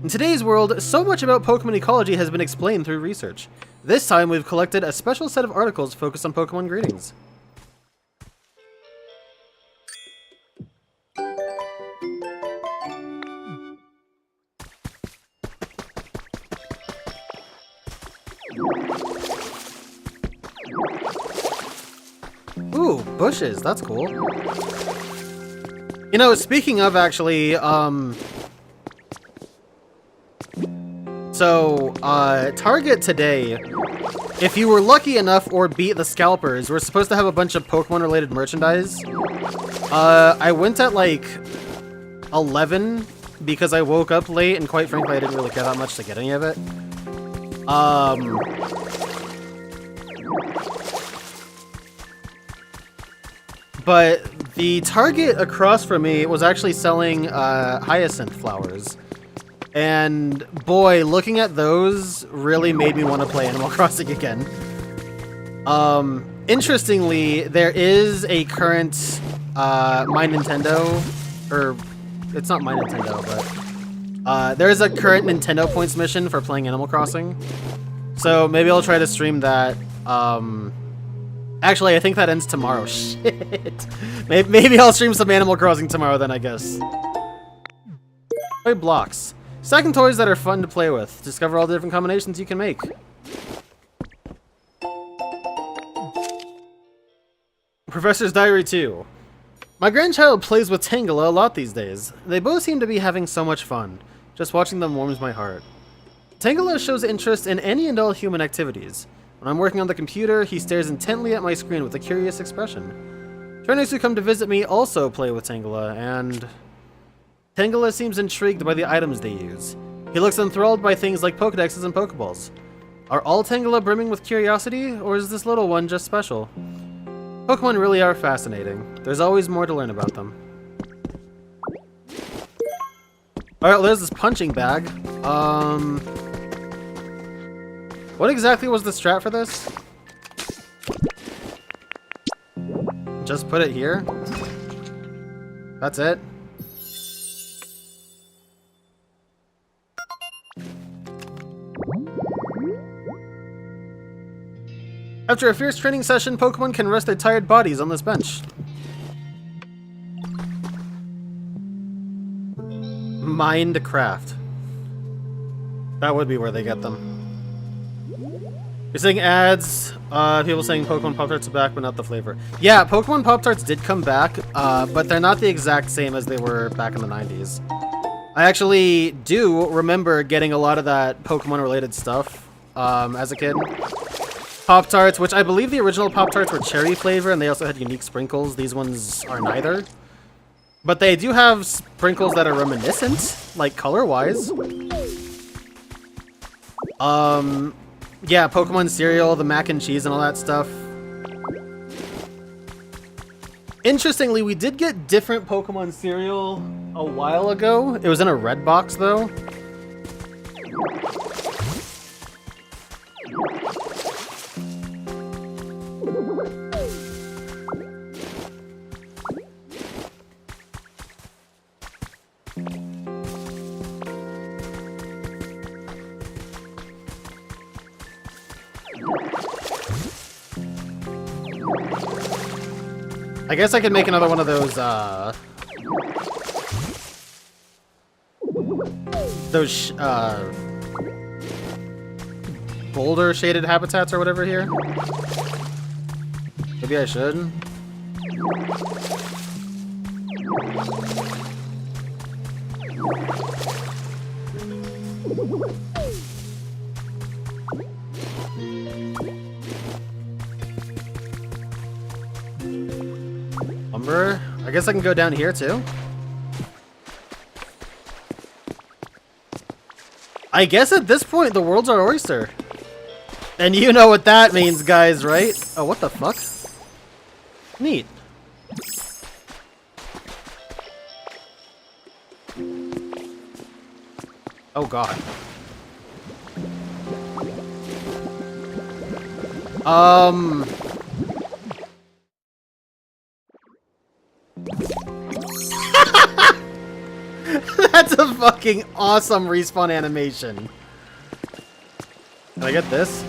In today's world, so much about Pokemon ecology has been explained through research. This time, we've collected a special set of articles focused on Pokemon greetings. Ooh, bushes, that's cool. You know, speaking of actually, Target today, if you were lucky enough or beat the scalpers, we're supposed to have a bunch of Pokemon-related merchandise. I went at, like, 11 because I woke up late, and quite frankly, I didn't really care that much to get any of it. But the Target across from me was actually selling hyacinth flowers. And boy, looking at those really made me want to play Animal Crossing again. Interestingly, there is a current My Nintendo, or it's not My Nintendo, but there is a current Nintendo points mission for playing Animal Crossing. So maybe I'll try to stream that. Actually, I think that ends tomorrow. Shit. Maybe I'll stream some Animal Crossing tomorrow then, I guess. Play blocks. Stacking toys that are fun to play with. Discover all the different combinations you can make. Professor's Diary 2. My grandchild plays with Tangela a lot these days. They both seem to be having so much fun. Just watching them warms my heart. Tangela shows interest in any and all human activities. When I'm working on the computer, he stares intently at my screen with a curious expression. Trainers who come to visit me also play with Tangela, and Tangela seems intrigued by the items they use. He looks enthralled by things like Pokedexes and Pokeballs. Are all Tangela brimming with curiosity, or is this little one just special? Pokemon really are fascinating. There's always more to learn about them. Alright, well, there's this punching bag. What exactly was the strat for this? Just put it here? That's it? After a fierce training session, Pokemon can rest their tired bodies on this bench. Minecraft. That would be where they get them. You're saying ads, people saying Pokemon Pop-Tarts are back, but not the flavor. Yeah, Pokemon Pop-Tarts did come back, but they're not the exact same as they were back in the 90s. I actually do remember getting a lot of that Pokemon-related stuff as a kid. Pop-Tarts, which I believe the original Pop-Tarts were cherry flavor, and they also had unique sprinkles. These ones are neither. But they do have sprinkles that are reminiscent, like color-wise. Yeah, Pokemon cereal, the mac and cheese and all that stuff. Interestingly, we did get different Pokemon cereal a while ago. It was in a red box, though. I guess I could make another one of those boulder shaded habitats or whatever here. Maybe I should. Lumber. I guess I can go down here too. I guess at this point the world's our oyster. And you know what that means, guys, right? Oh, what the fuck? Neat. Oh god. That's a fucking awesome respawn animation. Can I get this?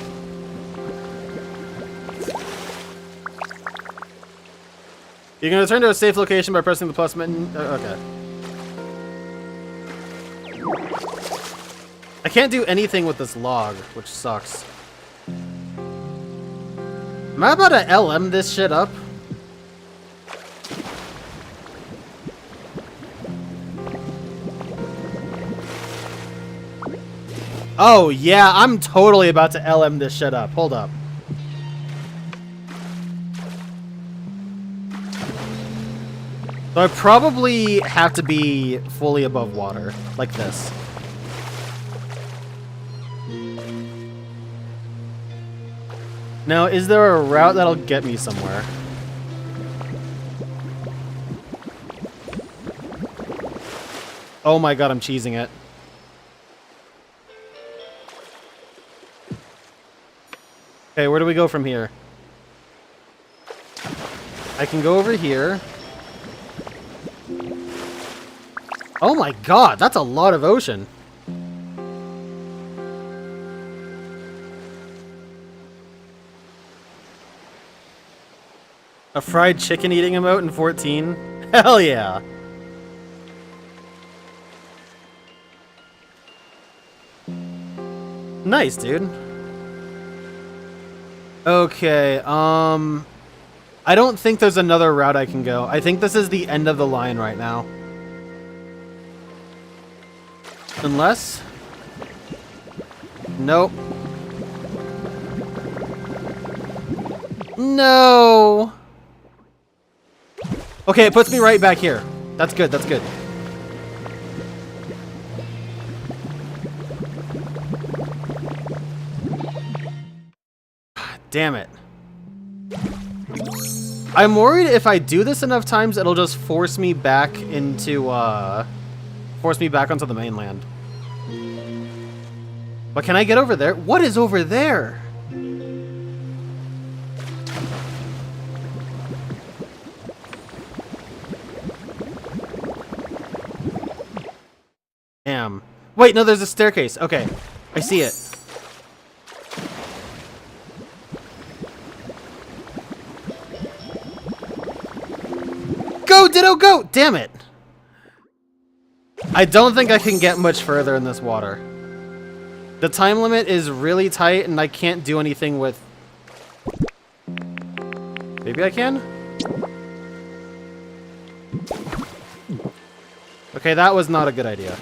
You can return to a safe location by pressing the plus button. Okay. I can't do anything with this log, which sucks. Am I about to LM this shit up? Oh, yeah, I'm totally about to LM this shit up. Hold up. So I probably have to be fully above water, like this. Now, is there a route that'll get me somewhere? Oh my god, I'm cheesing it. Okay, where do we go from here? I can go over here. Oh my god, that's a lot of ocean. A fried chicken eating emote in 14? Hell yeah. Nice, dude. Okay, I don't think there's another route I can go. I think this is the end of the line right now. Unless... Nope. No! Okay, it puts me right back here. That's good, that's good. Damn it. I'm worried if I do this enough times, it'll just force me back into, force me back onto the mainland. But can I get over there? What is over there? Damn. Wait, no, there's a staircase. Okay, I see it. Go, Ditto, go! Damn it! I don't think I can get much further in this water. The time limit is really tight, and I can't do anything with... Maybe I can? Okay, that was not a good idea.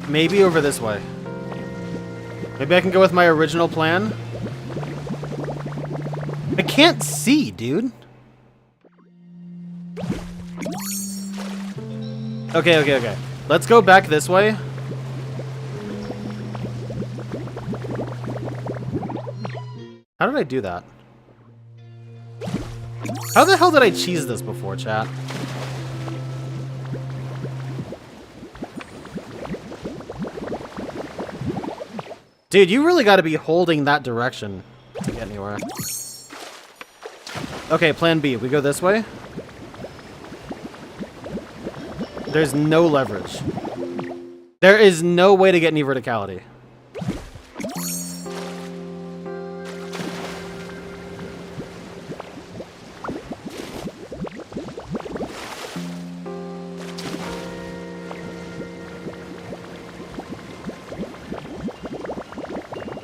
Maybe over this way. Maybe I can go with my original plan. I can't see, dude. Okay. Let's go back this way. How did I do that? How the hell did I cheese this before, chat? Dude, you really gotta be holding that direction to get anywhere. Okay, plan B. We go this way. There's no leverage. There is no way to get any verticality.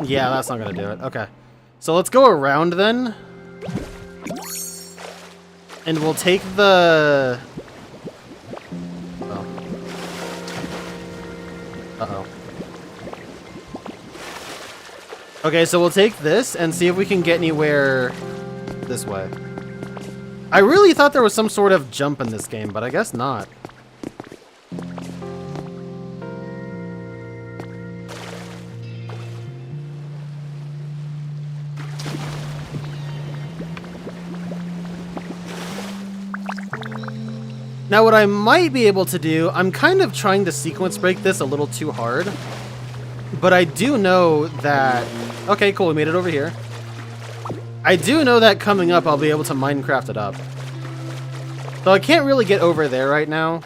Yeah, that's not gonna do it. Okay. So let's go around then. And we'll take the... Oh. Uh-oh. Okay, so we'll take this and see if we can get anywhere this way. I really thought there was some sort of jump in this game, but I guess not. Now what I might be able to do, I'm kind of trying to sequence break this a little too hard. But I do know that... Okay, cool, we made it over here. I do know that coming up I'll be able to Minecraft it up. So I can't really get over there right now,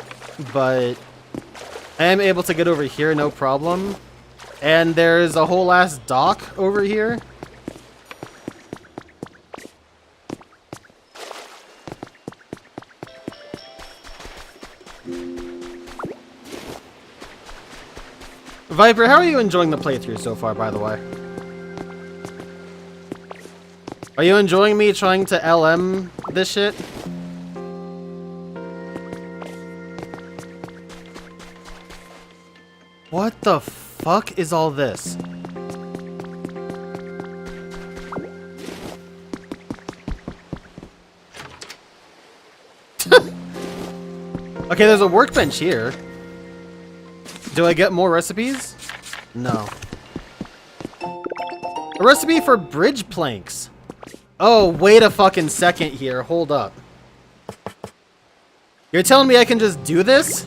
but I am able to get over here, no problem. And there's a whole ass dock over here. Viper, how are you enjoying the playthrough so far, by the way? Are you enjoying me trying to LM this shit? What the fuck is all this? Okay, there's a workbench here. Do I get more recipes? No. A recipe for bridge planks. Oh, wait a fucking second here. Hold up. You're telling me I can just do this?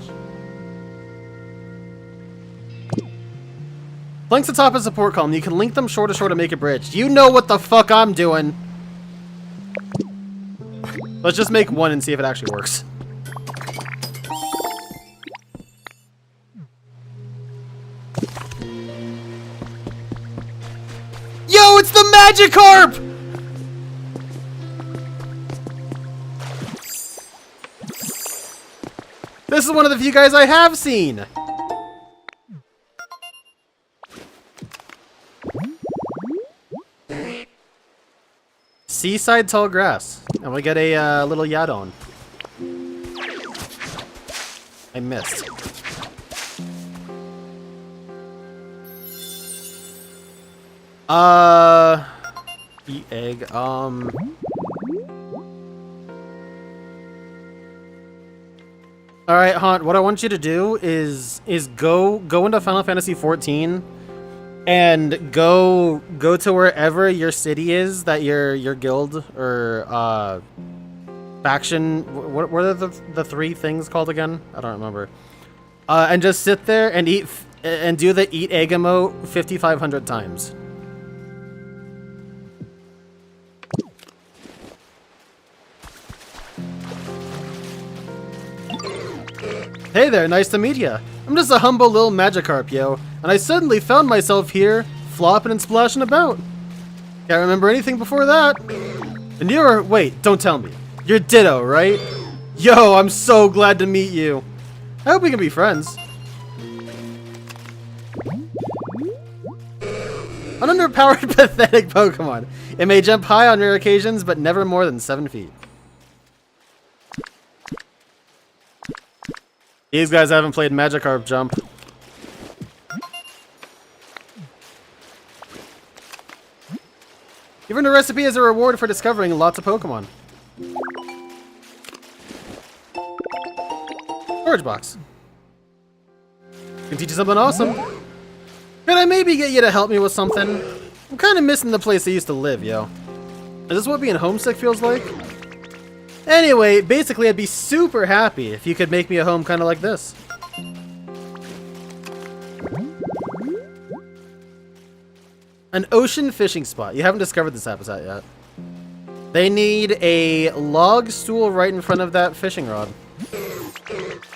Planks atop a support column. You can link them shore to shore to make a bridge. You know what the fuck I'm doing. Let's just make one and see if it actually works. Yo, it's the Magikarp! This is one of the few guys I have seen. Seaside tall grass. And we get a little Yadon. I missed. Eat egg. Alright, Haunt, what I want you to do is go into Final Fantasy 14 and go to wherever your city is that your guild or faction, what are the three things called again? I don't remember. And just sit there and eat and do the eat egg emote 5,500 times. Hey there, nice to meet ya. I'm just a humble little Magikarp, yo, and I suddenly found myself here, flopping and splashing about. Can't remember anything before that. And you're... wait, don't tell me. You're Ditto, right? Yo, I'm so glad to meet you. I hope we can be friends. An underpowered, pathetic Pokemon. It may jump high on rare occasions, but never more than 7 feet. These guys haven't played Magikarp Jump. Given a recipe as a reward for discovering lots of Pokemon. Storage box. Can teach you something awesome. Could I maybe get you to help me with something? I'm kind of missing the place I used to live, yo. Is this what being homesick feels like? Anyway, basically I'd be super happy if you could make me a home kind of like this. An ocean fishing spot. You haven't discovered this habitat yet. They need a log stool right in front of that fishing rod.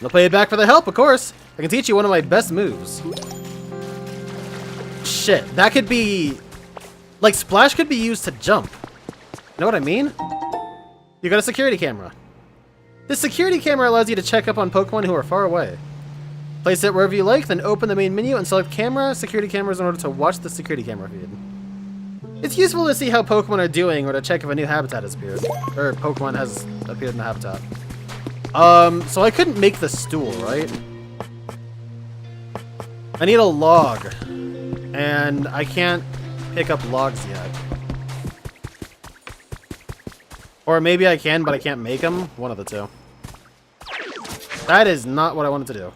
I'll pay you back for the help, of course. I can teach you one of my best moves. Shit, that could be... like, Splash could be used to jump. You know what I mean? You got a security camera. This security camera allows you to check up on Pokemon who are far away. Place it wherever you like, then open the main menu and select security cameras in order to watch the security camera feed. It's useful to see how Pokemon are doing or to check if a new habitat has appeared. Or Pokemon has appeared in the habitat. So I couldn't make the stool, right? I need a log. And I can't pick up logs yet. Or maybe I can, but I can't make them. One of the two. That is not what I wanted to do.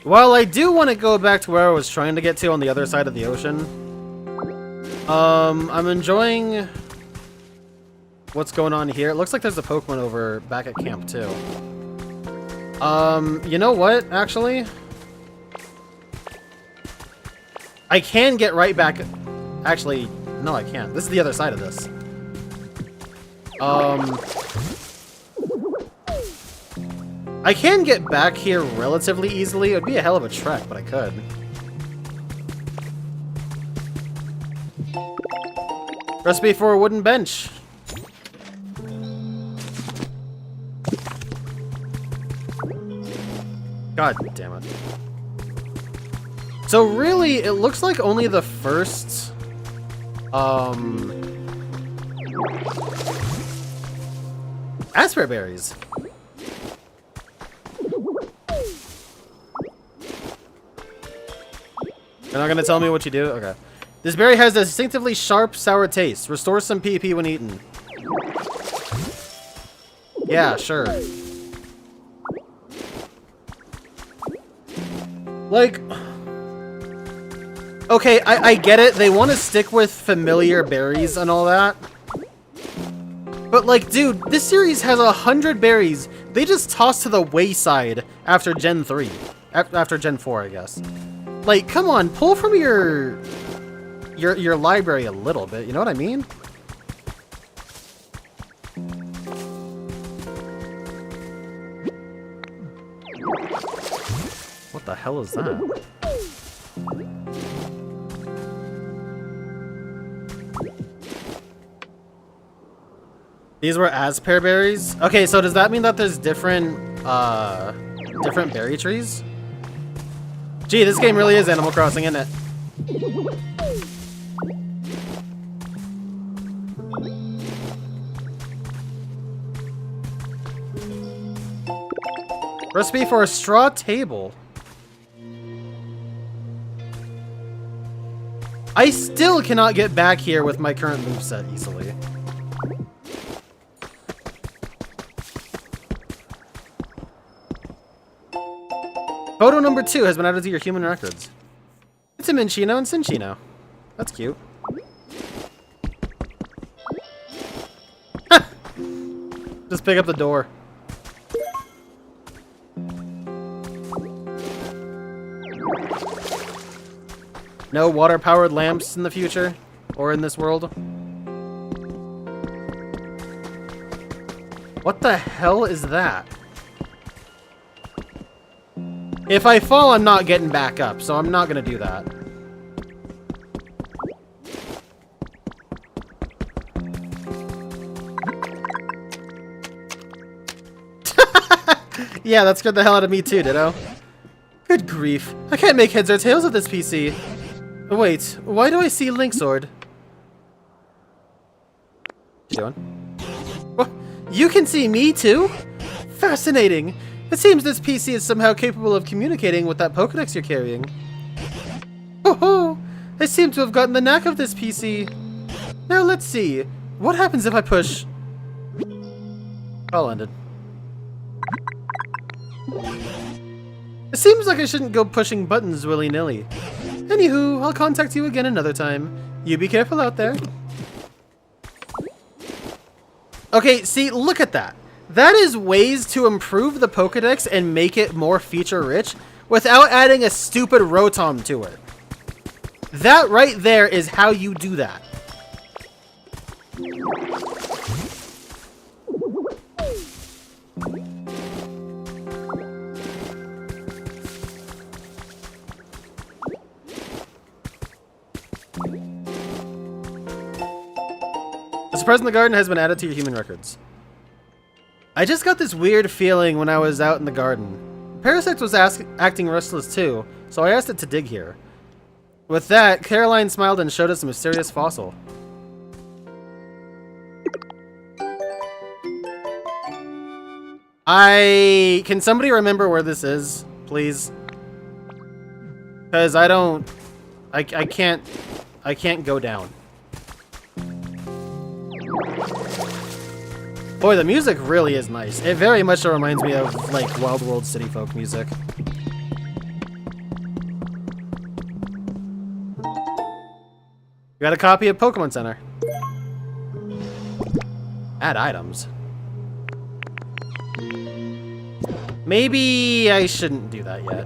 While I do want to go back to where I was trying to get to on the other side of the ocean, I'm enjoying what's going on here. It looks like there's a Pokemon over back at camp too. You know what, actually? I can get right back... Actually, no I can't. This is the other side of this. I can get back here relatively easily. It would be a hell of a trek, but I could. Recipe for a wooden bench. God damn it. So really, it looks like only the first... Asper berries. You're not gonna tell me what you do? Okay. This berry has a distinctively sharp, sour taste. Restores some PP when eaten. Yeah, sure. Like... Okay, I get it. They want to stick with familiar berries and all that. But like, dude, this series has 100 berries. They just tossed to the wayside after Gen 3. After Gen 4, I guess. Like, come on, pull from your library a little bit, you know what I mean? What the hell is that? These were Asper berries? Okay, so does that mean that there's different berry trees? Gee, this game really is Animal Crossing, isn't it? Recipe for a straw table. I still cannot get back here with my current moveset easily. Photo number 2 has been added to your human records. It's a Minchino and Cinchino. That's cute. Just pick up the door. No water-powered lamps in the future? Or in this world? What the hell is that? If I fall, I'm not getting back up, so I'm not gonna do that. Yeah, that scared the hell out of me too, ditto. Good grief. I can't make heads or tails of this PC. Wait, why do I see Link Sword? What you doing? What? You can see me too? Fascinating. It seems this PC is somehow capable of communicating with that Pokédex you're carrying. Oh ho! I seem to have gotten the knack of this PC. Now let's see. What happens if I push... All ended. It seems like I shouldn't go pushing buttons willy-nilly. Anywho, I'll contact you again another time. You be careful out there. Okay, see, look at that. That is ways to improve the Pokédex and make it more feature-rich without adding a stupid Rotom to it. That right there is how you do that. The surprise in the garden has been added to your human records. I just got this weird feeling when I was out in the garden. Parasect was acting restless too, so I asked it to dig here. With that, Caroline smiled and showed us a mysterious fossil. Can somebody remember where this is, please? Because I can't go down. Boy, the music really is nice. It very much reminds me of, like, Wild World City Folk music. You got a copy of Pokemon Center. Add items. Maybe I shouldn't do that yet.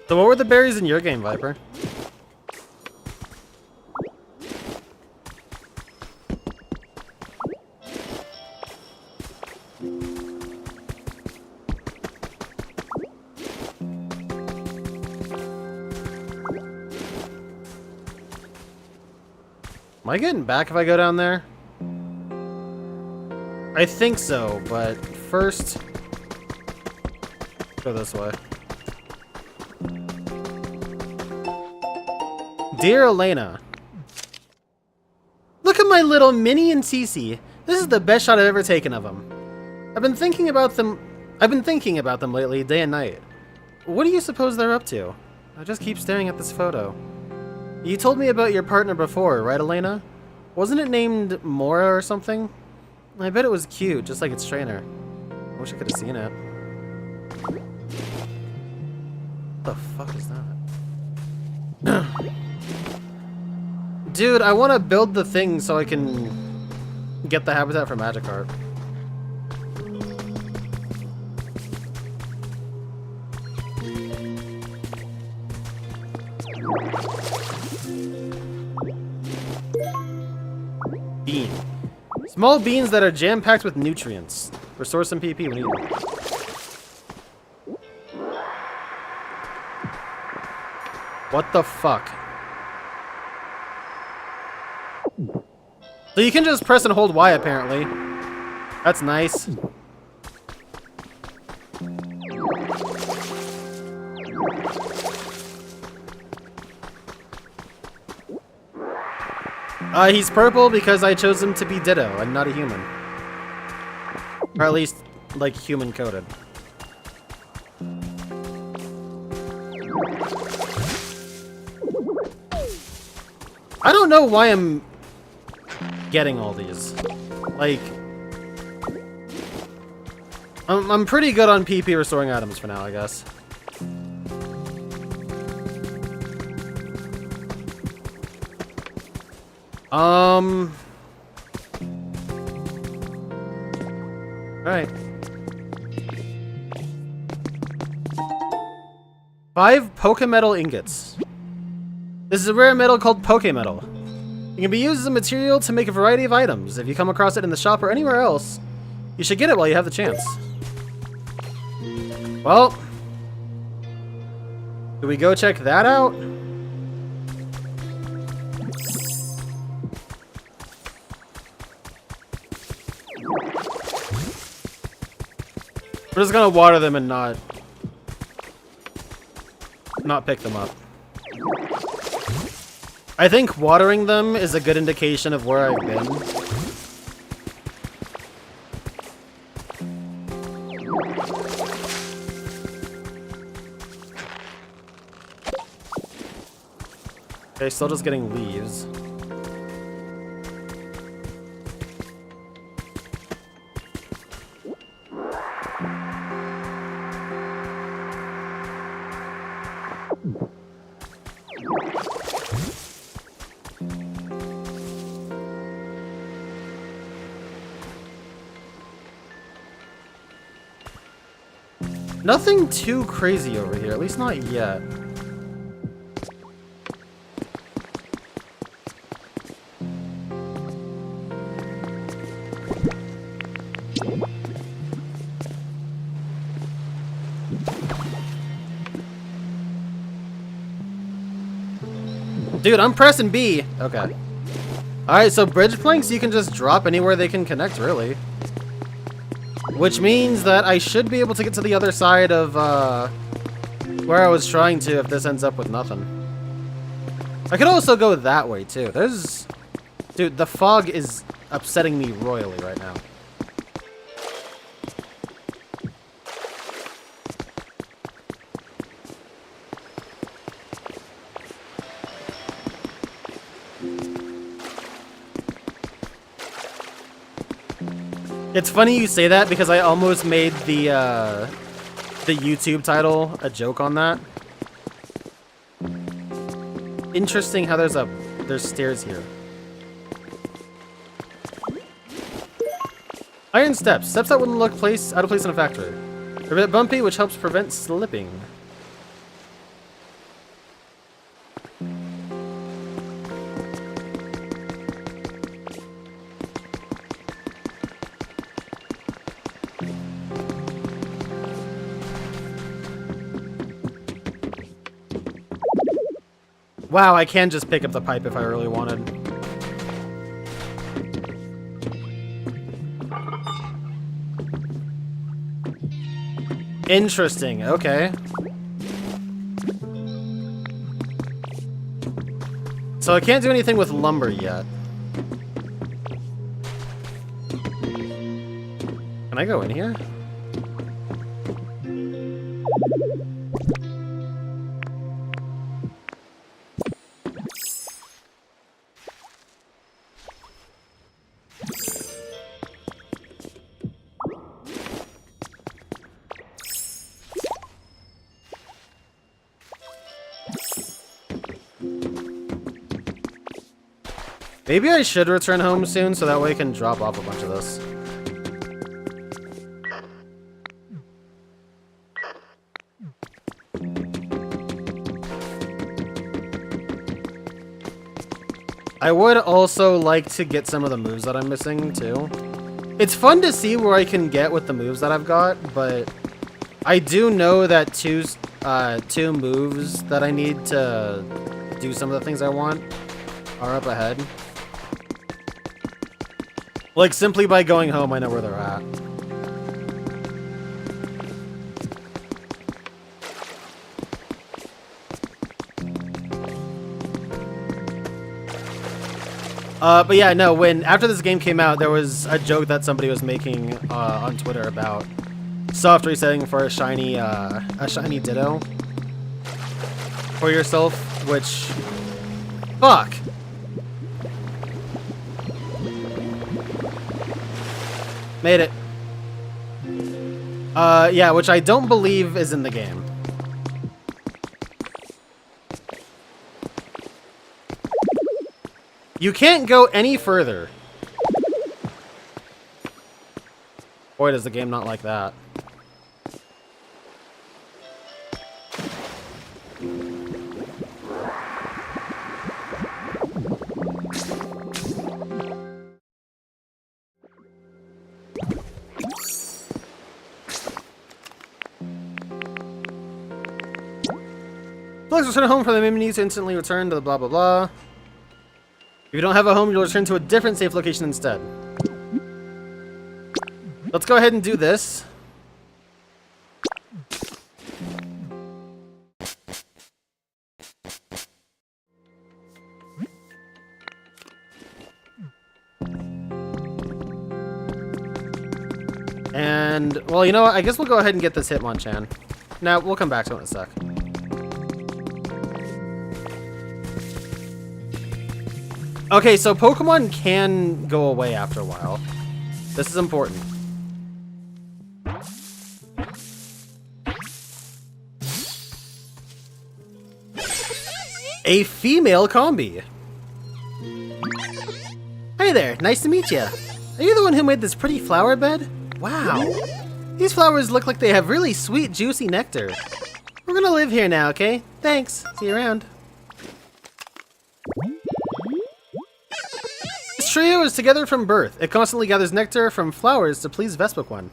So what were the berries in your game, Viper? Am I getting back if I go down there? I think so, but first, go this way. Dear Elena, look at my little Minnie and Cece. This is the best shot I've ever taken of them. I've been thinking about them lately, day and night. What do you suppose they're up to? I just keep staring at this photo. You told me about your partner before, right, Elena? Wasn't it named Mora or something? I bet it was cute, just like its trainer. I wish I could have seen it. What the fuck is that? Dude, I want to build the thing so I can get the habitat for Magikarp. Bean. Small beans that are jam-packed with nutrients. Restore some PP when eaten. What the fuck? So you can just press and hold Y, apparently. That's nice. He's purple because I chose him to be Ditto and not a human. Or at least, like, human-coded. I don't know why I'm getting all these. Like, I'm pretty good on PP restoring items for now, I guess. Alright. 5 Pokemetal ingots. This is a rare metal called Pokemetal. It can be used as a material to make a variety of items. If you come across it in the shop or anywhere else, you should get it while you have the chance. Well, do we go check that out? We're just gonna water them and not pick them up. I think watering them is a good indication of where I've been. Okay, still just getting leaves. Nothing too crazy over here, at least not yet. Dude, I'm pressing B. Okay. Alright, so bridge planks you can just drop anywhere they can connect, really. Which means that I should be able to get to the other side of where I was trying to if this ends up with nothing. I could also go that way, too. There's... Dude, the fog is upsetting me royally right now. It's funny you say that because I almost made the YouTube title a joke on that. Interesting how there's stairs here. Iron steps. Steps that wouldn't look out of place in a factory. They're a bit bumpy, which helps prevent slipping. Wow, I can just pick up the pipe if I really wanted. Interesting, okay. So I can't do anything with lumber yet. Can I go in here? Maybe I should return home soon so that way I can drop off a bunch of this. I would also like to get some of the moves that I'm missing too. It's fun to see where I can get with the moves that I've got, but I do know that two moves that I need to do some of the things I want are up ahead. Like, simply by going home, I know where they're at. But yeah, no, after this game came out, there was a joke that somebody was making on Twitter about soft resetting for a shiny Ditto for yourself, which... Fuck! Made it. Yeah, which I don't believe is in the game. You can't go any further. Boy, does the game not like that. Please return home for the menu to instantly return to the blah blah blah. If you don't have a home, you'll return to a different safe location instead. Let's go ahead and do this. And, well, you know what? I guess we'll go ahead and get this Hitmonchan. Now, we'll come back to it in a sec. Okay, so Pokemon can go away after a while. This is important. A female combi. Hey there, nice to meet you. Are you the one who made this pretty flower bed? Wow. These flowers look like they have really sweet, juicy nectar. We're gonna live here now, okay? Thanks. See you around. This trio is together from birth. It constantly gathers nectar from flowers to please Vespiquen.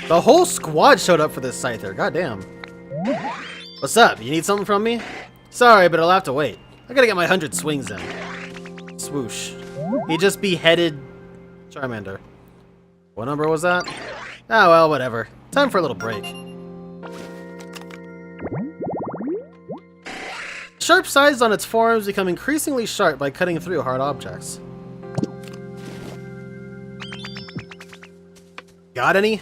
The whole squad showed up for this Scyther, goddamn. What's up? You need something from me? Sorry, but I'll have to wait. I gotta get my 100 swings in. Swoosh. He just beheaded Charmander. What number was that? Ah, well, whatever. Time for a little break. Sharp sides on its forearms become increasingly sharp by cutting through hard objects. Got any?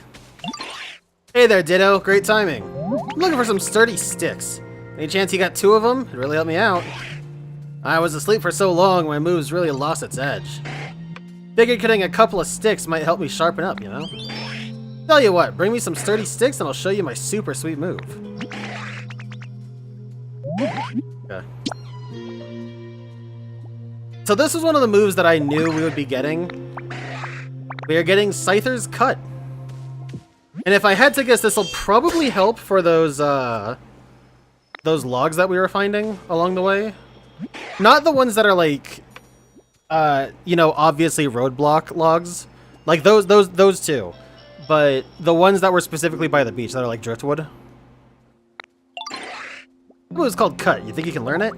Hey there, Ditto. Great timing. I'm looking for some sturdy sticks. Any chance you got 2 of them? It'd really help me out. I was asleep for so long, my moves really lost its edge. Figured cutting a couple of sticks might help me sharpen up, you know? Tell you what, bring me some sturdy sticks and I'll show you my super sweet move. Okay. So this was one of the moves that I knew we would be getting. We are getting Scyther's Cut. And if I had to guess, this will probably help for those logs that we were finding along the way. Not the ones that are like, you know, obviously roadblock logs. Like those two. But the ones that were specifically by the beach that are like driftwood. It was called Cut. You think you can learn it?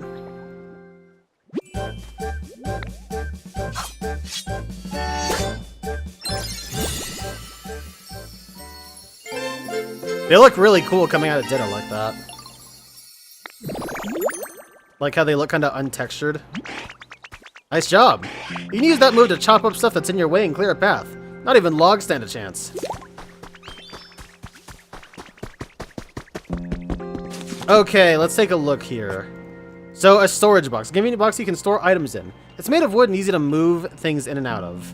They look really cool coming out of Ditto like that. Like how they look kind of untextured. Nice job. You can use that move to chop up stuff that's in your way and clear a path. Not even logs stand a chance. Okay, let's take a look here. So, a storage box. A convenient box you can store items in. It's made of wood and easy to move things in and out of.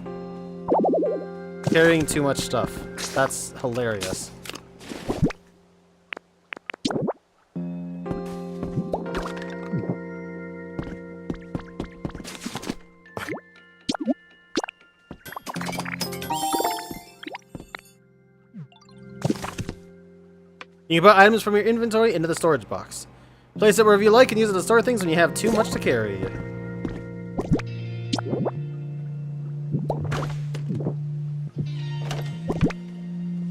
Carrying too much stuff. That's hilarious. You can put items from your inventory into the storage box. Place it wherever you like and use it to store things when you have too much to carry.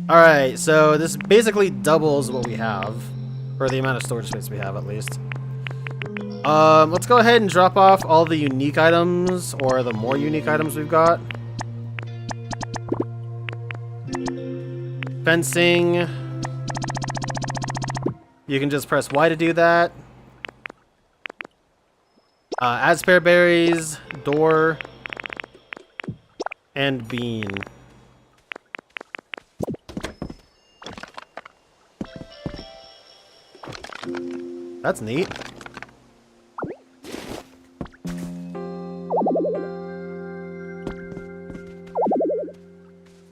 Alright, so this basically doubles what we have. Or the amount of storage space we have, at least. Let's go ahead and drop off all the unique items, or the more unique items we've got. Fencing. You can just press Y to do that. Aspear berries, door, and bean. That's neat.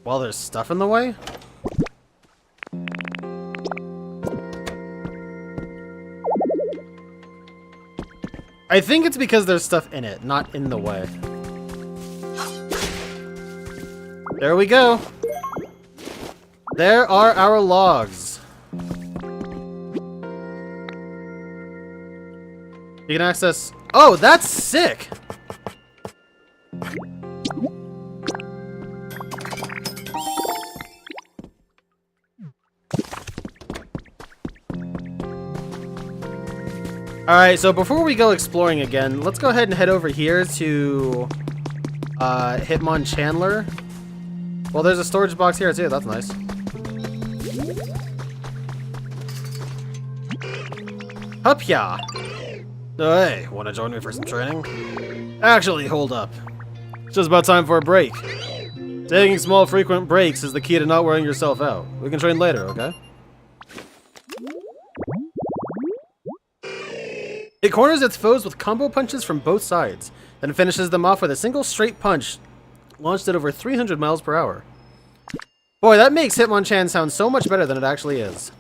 Well, there's stuff in the way? I think it's because there's stuff in it, not in the way. There we go. There are our logs. You can access... Oh, that's sick! Alright, so before we go exploring again, let's go ahead and head over here to Hitmonchandler. Well, there's a storage box here too, that's nice. Pokopia! Oh, hey, wanna join me for some training? Actually, hold up. It's just about time for a break. Taking small, frequent breaks is the key to not wearing yourself out. We can train later, okay? It corners its foes with combo punches from both sides, then finishes them off with a single straight punch launched at over 300 miles per hour. Boy, that makes Hitmonchan sound so much better than it actually is.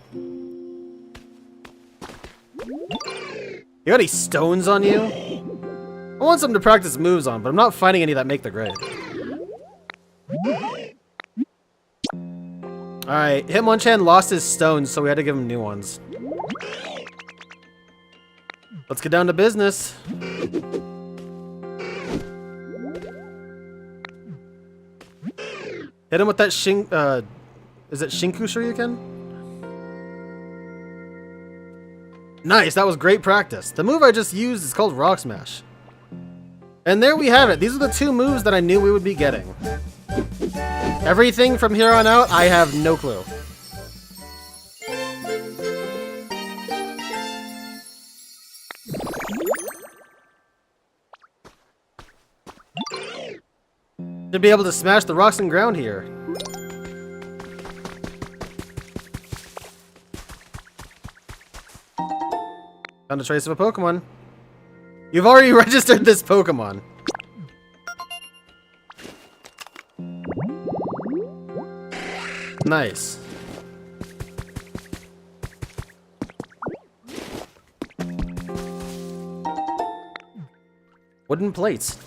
You got any stones on you? I want some to practice moves on, but I'm not finding any that make the grade. Alright, Hitmonchan lost his stones, so we had to give him new ones. Let's get down to business. Hit him with that is it Shinku Shoryuken? Nice, that was great practice. The move I just used is called Rock Smash. And there we have it. These are the two moves that I knew we would be getting. Everything from here on out, I have no clue. To be able to smash the rocks and ground here. Found a trace of a Pokemon. You've already registered this Pokemon. Nice. Wooden plates.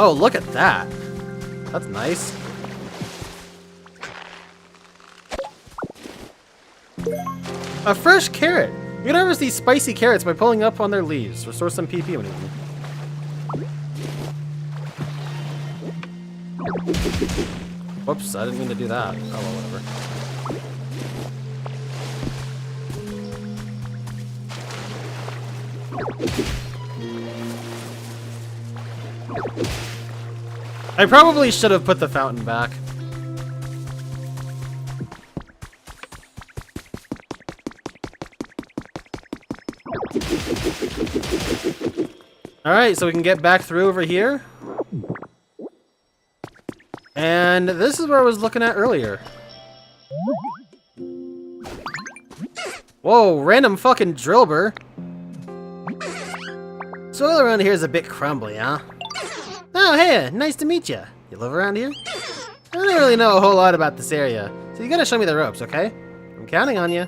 Oh, look at that. That's nice. A fresh carrot. You can harvest these spicy carrots by pulling up on their leaves. Restore some PP when eaten. Whoops, I didn't mean to do that. Oh, well, whatever. I probably should have put the fountain back. Alright, so we can get back through over here. And this is where I was looking at earlier. Whoa, random fucking drillbur. Soil around here is a bit crumbly, huh? Oh, hey, nice to meet you. You live around here? I don't really know a whole lot about this area, so you gotta show me the ropes, okay? I'm counting on you.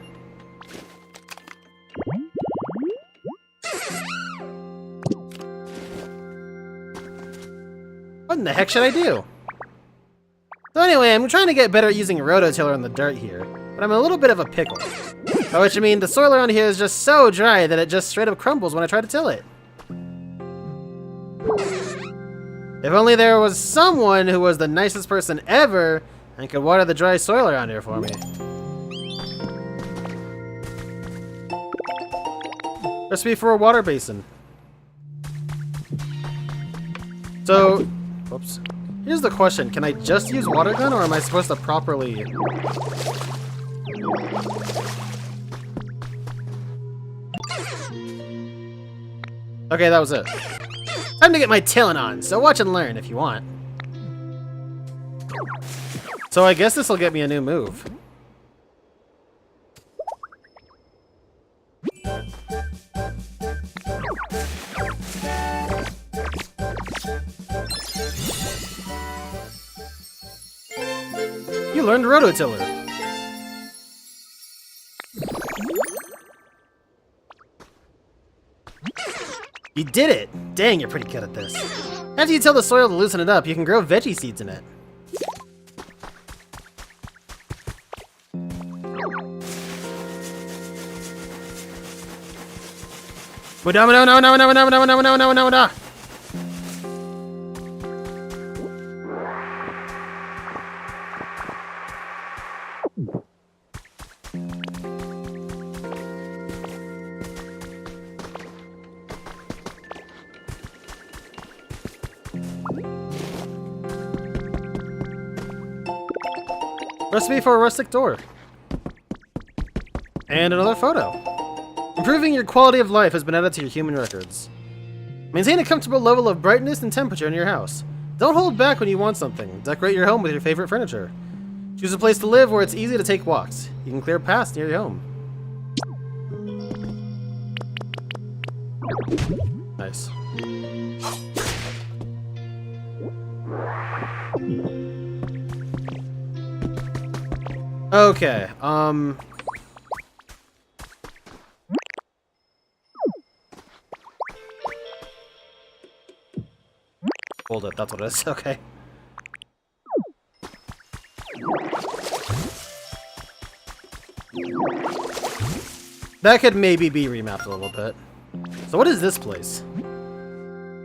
What in the heck should I do? So anyway, I'm trying to get better at using a rototiller on the dirt here, but I'm in a little bit of a pickle. By which I mean the soil around here is just so dry that it just straight up crumbles when I try to till it. If only there was someone who was the nicest person ever and could water the dry soil around here for me. Recipe for a water basin. So, whoops. Here's the question. Can I just use water gun or am I supposed to properly... Okay, that was it. Time to get my tilling on, so watch and learn if you want. So I guess this will get me a new move. You learned Rototiller. You did it! Dang, you're pretty good at this. After you tell the soil to loosen it up, you can grow veggie seeds in it. No. Recipe for a rustic door. And another photo. Improving your quality of life has been added to your human records. Maintain a comfortable level of brightness and temperature in your house. Don't hold back when you want something. Decorate your home with your favorite furniture. Choose a place to live where it's easy to take walks. You can clear paths near your home. Nice. Okay, hold it, that's what it is, okay. That could maybe be remapped a little bit. So what is this place?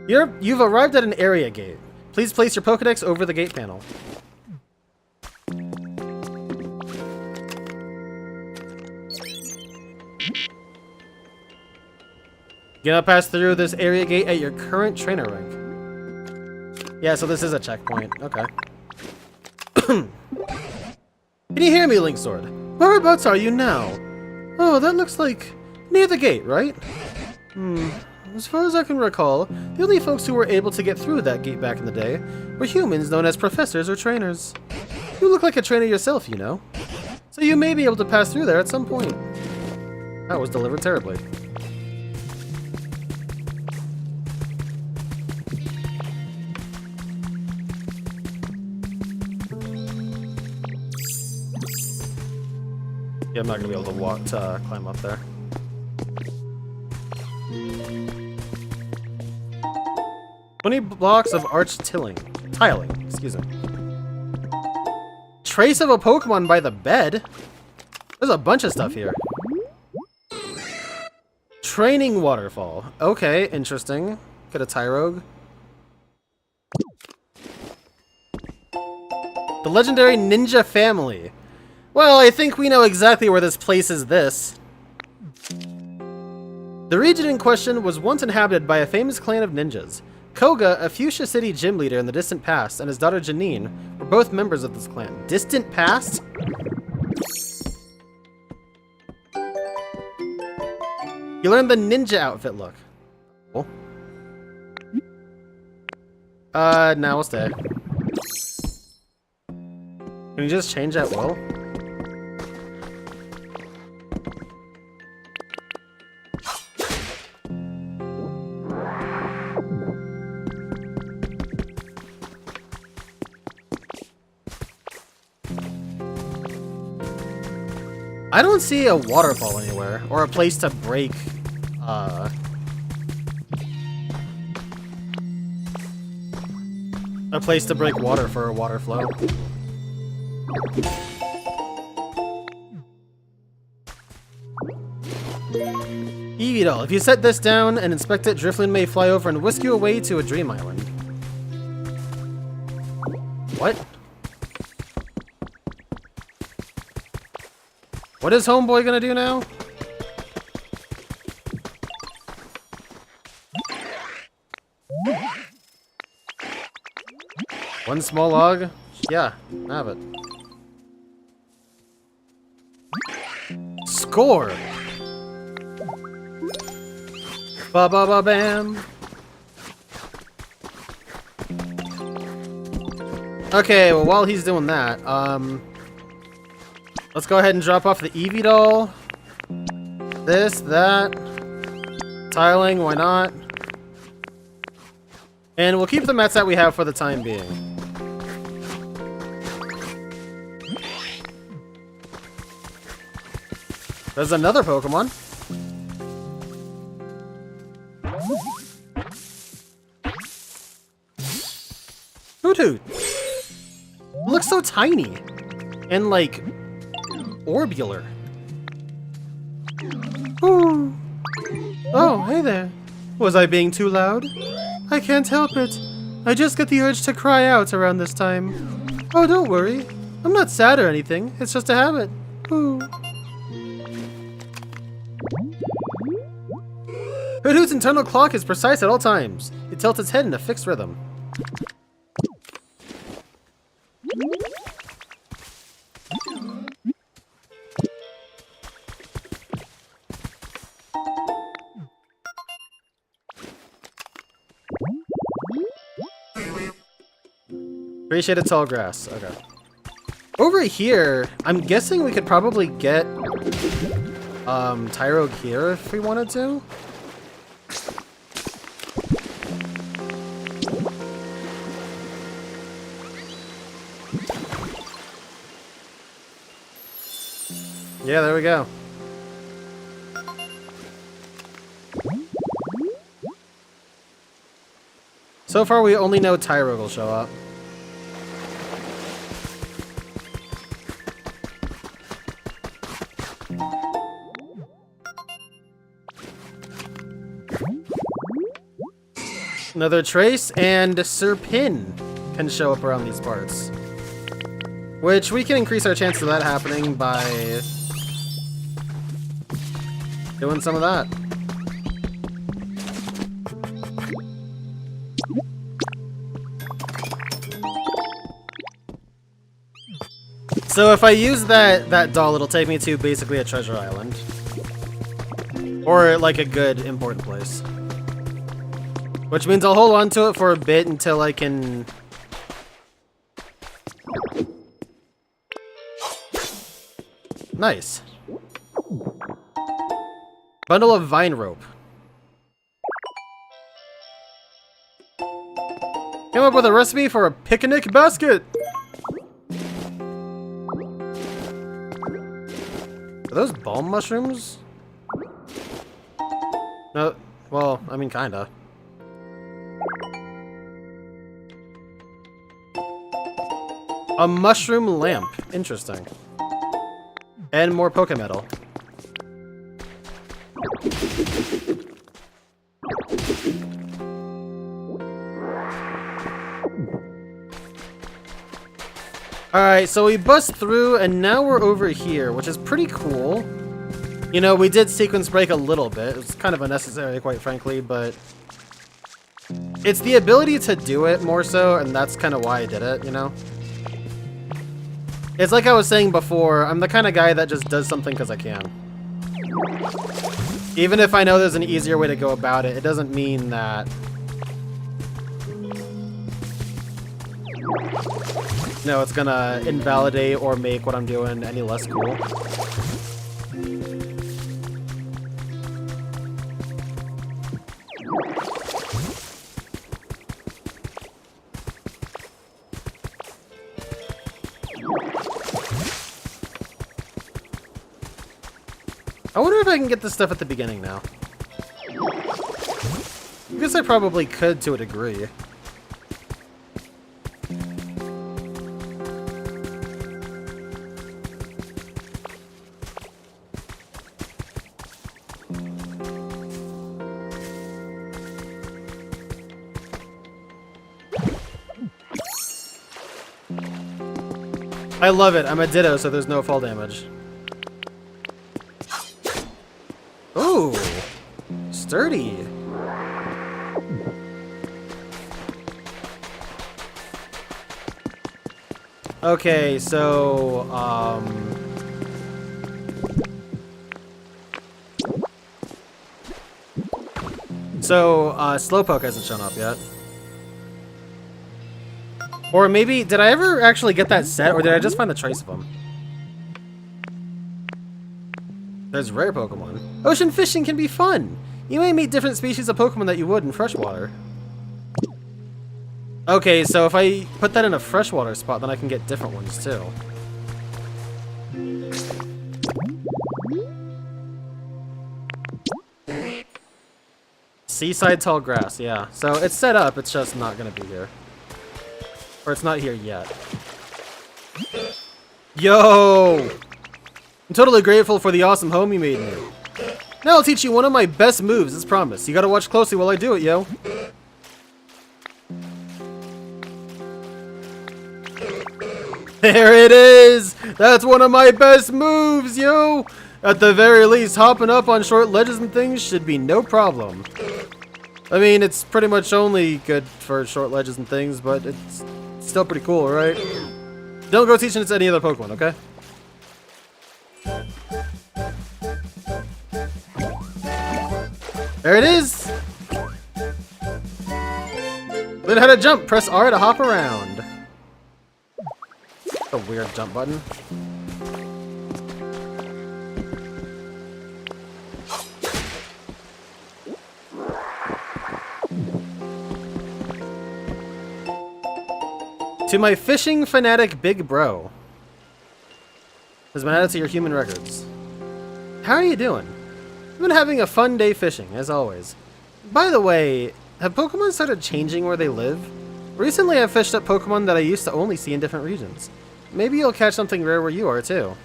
You've arrived at an area gate. Please place your Pokédex over the gate panel. You gotta pass through this area gate at your current trainer rank. Yeah, so this is a checkpoint. Okay. Can you hear me, Link Sword? Whereabouts are you now? Oh, that looks like near the gate, right? As far as I can recall, the only folks who were able to get through that gate back in the day were humans known as professors or trainers. You look like a trainer yourself, you know. So you may be able to pass through there at some point. That was delivered terribly. Yeah, I'm not gonna be able to walk to climb up there. "20 blocks of arch tiling, excuse me. Trace of a Pokemon by the bed? There's a bunch of stuff here. Training waterfall. Okay, interesting. Get a Tyrogue. The legendary ninja family. Well, I think we know exactly where this place is this. The region in question was once inhabited by a famous clan of ninjas. Koga, a Fuchsia City gym leader in the distant past, and his daughter Janine were both members of this clan. Distant past? You learned the ninja outfit look. Cool. Now we'll stay. Can you just change at will? I don't see a waterfall anywhere, or a place to break, a place to break water for a water flow. Eevee, if you set this down and inspect it, Drifloon may fly over and whisk you away to a dream island. What? What is Homeboy gonna do now? One small log? Yeah, have it. Score! Ba-ba-ba-bam! Okay, well, while he's doing that, let's go ahead and drop off the Eevee doll. This, that. Tiling, why not? And we'll keep the mats that we have for the time being. There's another Pokemon. Hoot. Looks so tiny. And like orbular. Ooh. Oh, hey there. Was I being too loud? I can't help it. I just get the urge to cry out around this time. Oh, don't worry. I'm not sad or anything. It's just a habit. Ooh. Hoot's internal clock is precise at all times. It tilts its head in a fixed rhythm. Appreciate a tall grass. Okay. Over here, I'm guessing we could probably get Tyrogue here if we wanted to. Yeah, there we go. So far, we only know Tyrogue will show up. Another Trace and Serpin can show up around these parts. Which we can increase our chance of that happening by doing some of that. So if I use that doll, it'll take me to basically a treasure island. Or like a good important place. Which means I'll hold on to it for a bit until I can... Nice. Bundle of vine rope. Came up with a recipe for a picnic basket! Are those balm mushrooms? No, well, I mean, kinda. A mushroom lamp. Interesting. And more Pokemetal. Alright, so we bust through, and now we're over here, which is pretty cool. You know, we did sequence break a little bit. It was kind of unnecessary, quite frankly, but... It's the ability to do it more so, and that's kind of why I did it, you know? It's like I was saying before, I'm the kind of guy that just does something because I can. Even if I know there's an easier way to go about it, it doesn't mean that... No, it's gonna invalidate or make what I'm doing any less cool. I wonder if I can get this stuff at the beginning now. I guess I probably could to a degree. I love it. I'm a Ditto, so there's no fall damage. Ooh, sturdy. Okay, so, Slowpoke hasn't shown up yet. Or maybe, did I ever actually get that set, or did I just find the trace of them? There's rare Pokemon. Ocean fishing can be fun! You may meet different species of Pokemon that you would in freshwater. Okay, so if I put that in a freshwater spot, then I can get different ones too. Seaside tall grass, yeah. So it's set up, it's just not gonna be here. Or it's not here yet. Yo! I'm totally grateful for the awesome home you made me. Now I'll teach you one of my best moves, as promised. You gotta watch closely while I do it, yo. There it is! That's one of my best moves, yo! At the very least, hopping up on short ledges and things should be no problem. I mean, it's pretty much only good for short ledges and things, but it's still pretty cool, right? Don't go teaching it to any other Pokemon, okay? There it is! Learn how to jump. Press R to hop around. A weird jump button. To my fishing fanatic big bro. Has been added to your human records. How are you doing? I've been having a fun day fishing, as always. By the way, have Pokemon started changing where they live? Recently I've fished up Pokemon that I used to only see in different regions. Maybe you'll catch something rare where you are, too.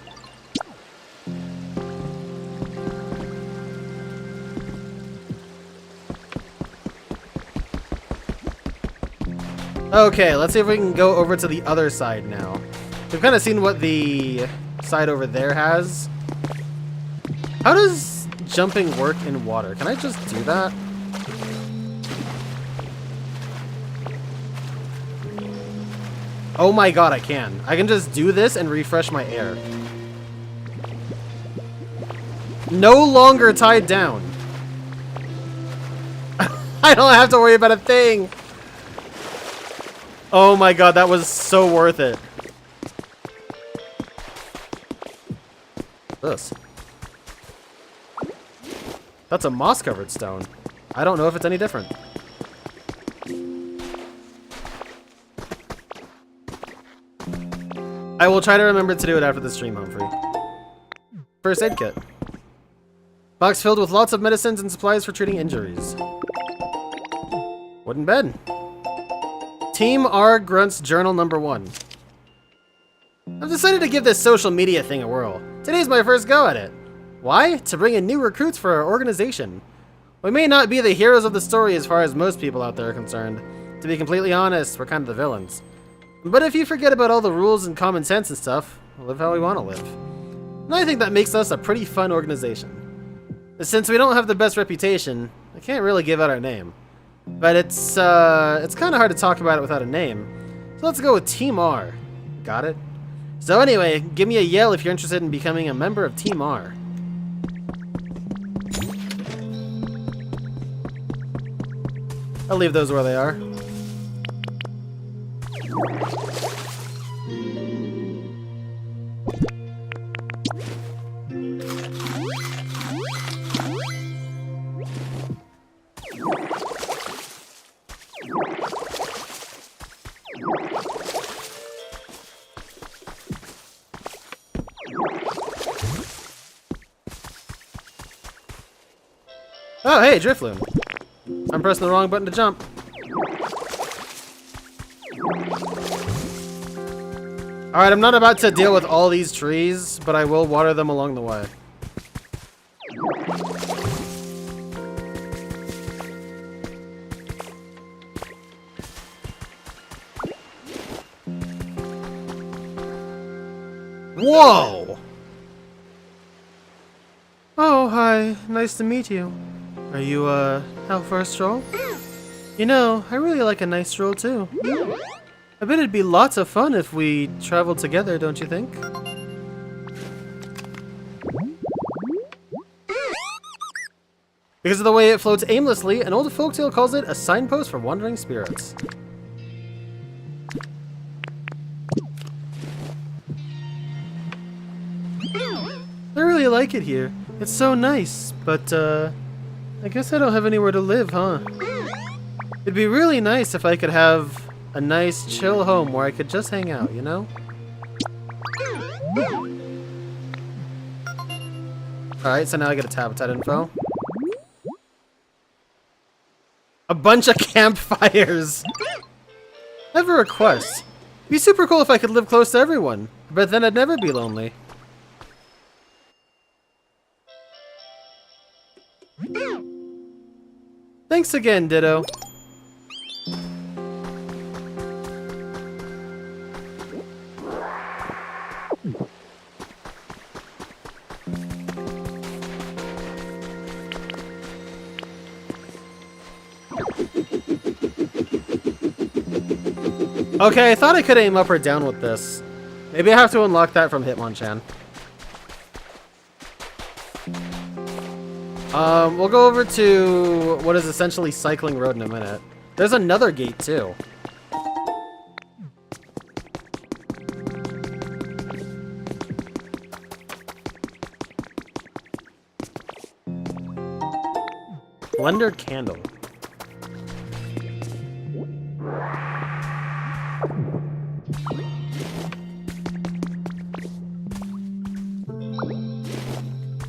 Okay, let's see if we can go over to the other side now. We've kind of seen what the side over there has. How does jumping work in water? Can I just do that? Oh my god, I can. I can just do this and refresh my air. No longer tied down. I don't have to worry about a thing. Oh my god, that was so worth it. This. That's a moss-covered stone. I don't know if it's any different. I will try to remember to do it after the stream, Humphrey. First aid kit. Box filled with lots of medicines and supplies for treating injuries. Wooden bed. Team R Grunts Journal number 1. I've decided to give this social media thing a whirl. Today's my first go at it. Why? To bring in new recruits for our organization. We may not be the heroes of the story as far as most people out there are concerned. To be completely honest, we're kind of the villains. But if you forget about all the rules and common sense and stuff, we'll live how we want to live. And I think that makes us a pretty fun organization. Since we don't have the best reputation, I can't really give out our name. But it's kind of hard to talk about it without a name. So let's go with Team R. Got it? So anyway, give me a yell if you're interested in becoming a member of Team R. I'll leave those where they are. Oh, hey, Drifloon. I'm pressing the wrong button to jump. Alright, I'm not about to deal with all these trees, but I will water them along the way. Whoa! Oh, hi. Nice to meet you. Are you, out for a stroll? You know, I really like a nice stroll, too. I bet it'd be lots of fun if we traveled together, don't you think? Because of the way it floats aimlessly, an old folktale calls it a signpost for wandering spirits. I really like it here. It's so nice, but, I guess I don't have anywhere to live, huh? It'd be really nice if I could have A nice, chill home where I could just hang out, you know? Alright, so now I get a habitat info. A bunch of campfires! I have a request. It'd be super cool if I could live close to everyone, but then I'd never be lonely. Thanks again, Ditto. Okay, I thought I could aim up or down with this. Maybe I have to unlock that from Hitmonchan. We'll go over to what is essentially Cycling Road in a minute. There's another gate too. Blender Candle.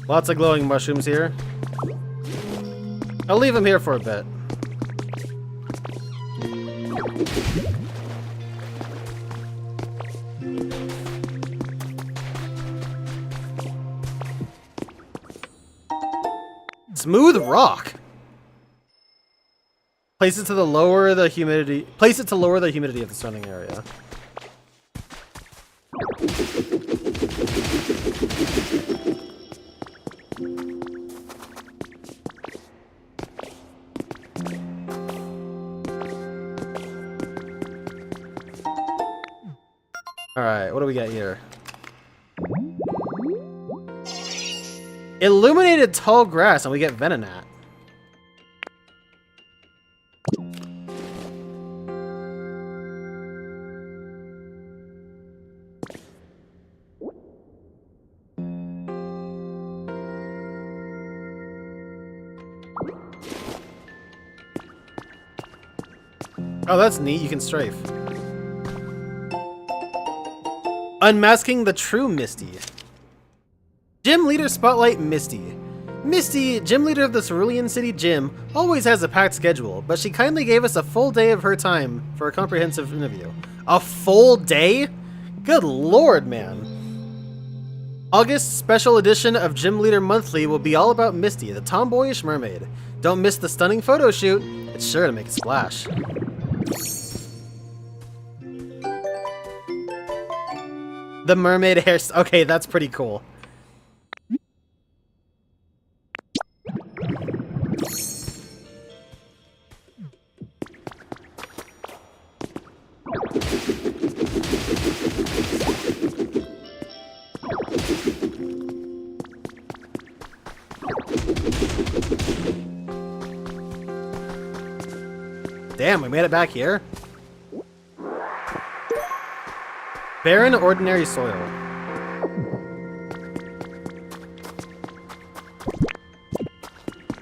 Lots of glowing mushrooms here. I'll leave them here for a bit. Smooth rock. Place it to lower the humidity of the surrounding area. Alright, what do we got here? Illuminated tall grass, and we get Venonat. Oh, that's neat. You can strafe. Unmasking the true Misty. Gym Leader Spotlight Misty. Misty, gym leader of the Cerulean City Gym, always has a packed schedule, but she kindly gave us a full day of her time for a comprehensive interview. A full day? Good lord, man. August's special edition of Gym Leader Monthly will be all about Misty, the tomboyish mermaid. Don't miss the stunning photo shoot. It's sure to make a splash. The mermaid hair. Okay, that's pretty cool. Damn, we made it back here. Barren, ordinary soil.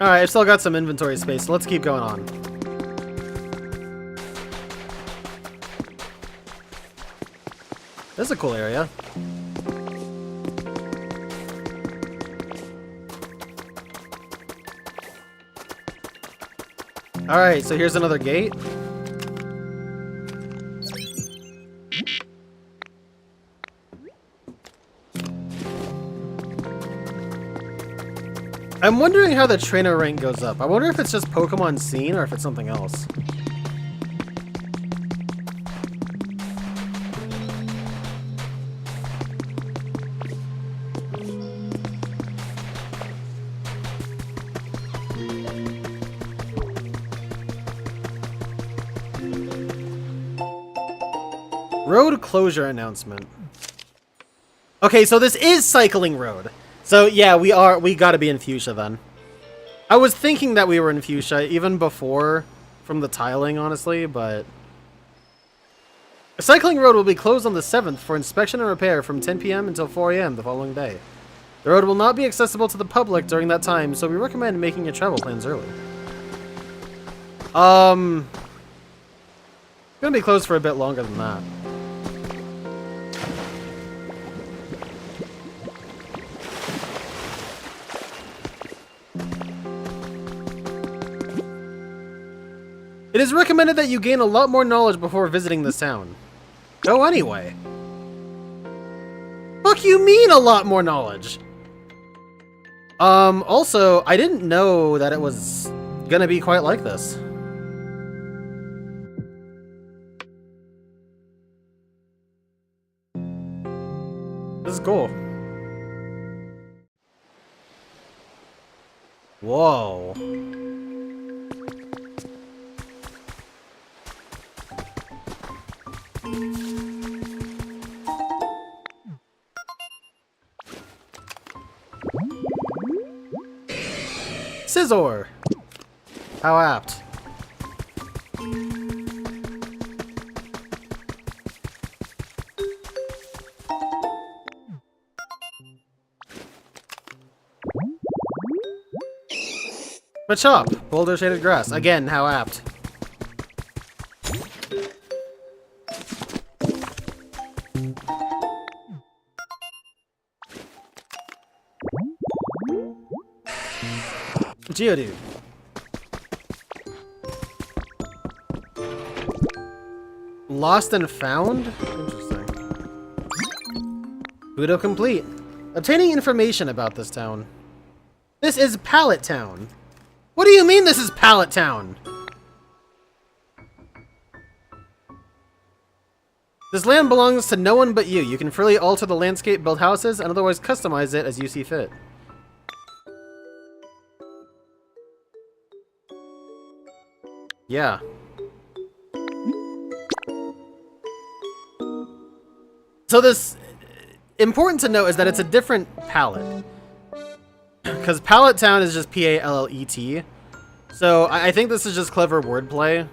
Alright, I've still got some inventory space, so let's keep going on. This is a cool area. Alright, so here's another gate. I'm wondering how the trainer rank goes up. I wonder if it's just Pokemon seen or if it's something else. Road closure announcement. Okay, so this is Cycling Road. So yeah, we gotta be in Fuchsia then. I was thinking that we were in Fuchsia even before from the tiling, honestly, but... Cycling Road will be closed on the 7th for inspection and repair from 10 PM until 4 AM the following day. The road will not be accessible to the public during that time, so we recommend making your travel plans early. Gonna be closed for a bit longer than that. It is recommended that you gain a lot more knowledge before visiting this town. Go anyway. Fuck you mean a lot more knowledge? Also, I didn't know that it was gonna be quite like this. This is cool. Whoa. Scizor! How apt. Machop! Boulder shaded grass. Again, how apt. Geodude. Lost and found? Interesting. Budo complete. Obtaining information about this town. This is Pallet Town. What do you mean this is Pallet Town? This land belongs to no one but you. You can freely alter the landscape, build houses, and otherwise customize it as you see fit. Yeah. So this, important to note is that it's a different palette. Because Pallet Town is just P-A-L-L-E-T. So I think this is just clever wordplay.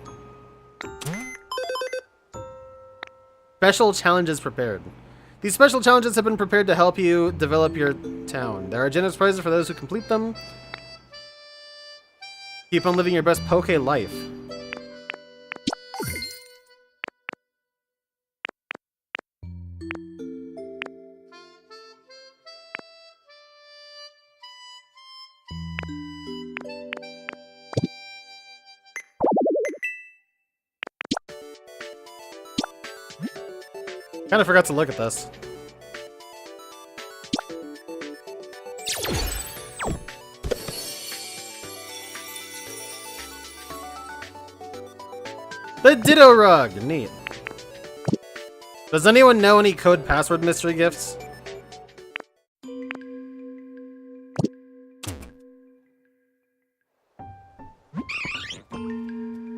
Special challenges prepared. These special challenges have been prepared to help you develop your town. There are generous prizes for those who complete them. Keep on living your best Poke life. Kinda forgot to look at this. The Ditto Rug! Neat. Does anyone know any code password mystery gifts?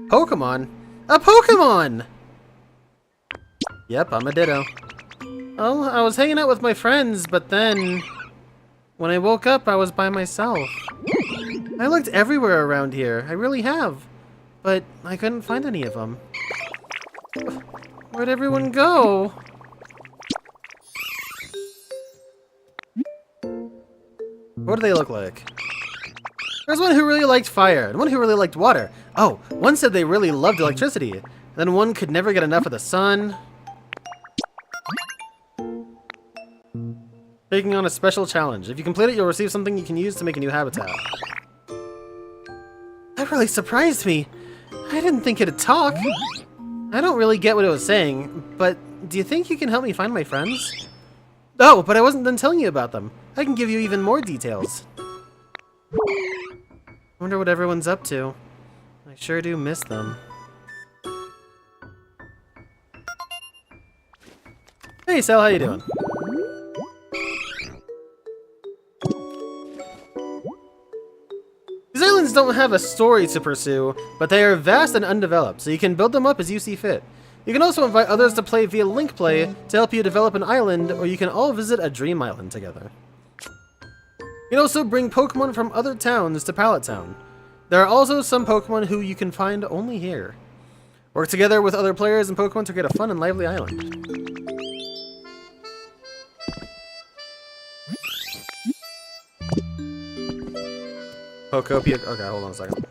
Pokemon? A Pokemon! Yep, I'm a Ditto. Well, I was hanging out with my friends, but then... when I woke up, I was by myself. I looked everywhere around here. I really have. But I couldn't find any of them. Where'd everyone go? What do they look like? There's one who really liked fire, and one who really liked water. Oh, one said they really loved electricity. And then one could never get enough of the sun. Taking on a special challenge. If you complete it, you'll receive something you can use to make a new habitat. That really surprised me. I didn't think it'd talk. I don't really get what it was saying, but do you think you can help me find my friends? Oh, but I wasn't done telling you about them. I can give you even more details. Wonder what everyone's up to. I sure do miss them. Hey, Sal, how you doing? These islands don't have a story to pursue, but they are vast and undeveloped, so you can build them up as you see fit. You can also invite others to play via link play to help you develop an island, or you can all visit a dream island together. You can also bring Pokemon from other towns to Pallet Town. There are also some Pokemon who you can find only here. Work together with other players and Pokemon to create a fun and lively island. Pokopia. Okay, hold on a second.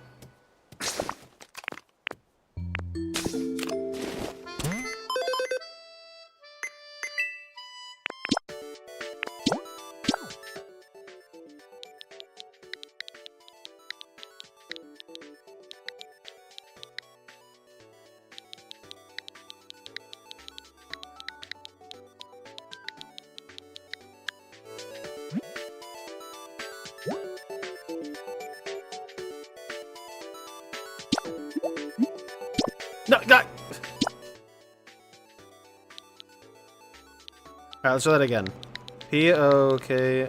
No, God. Alright, let's try that again. P-O-K-O-P.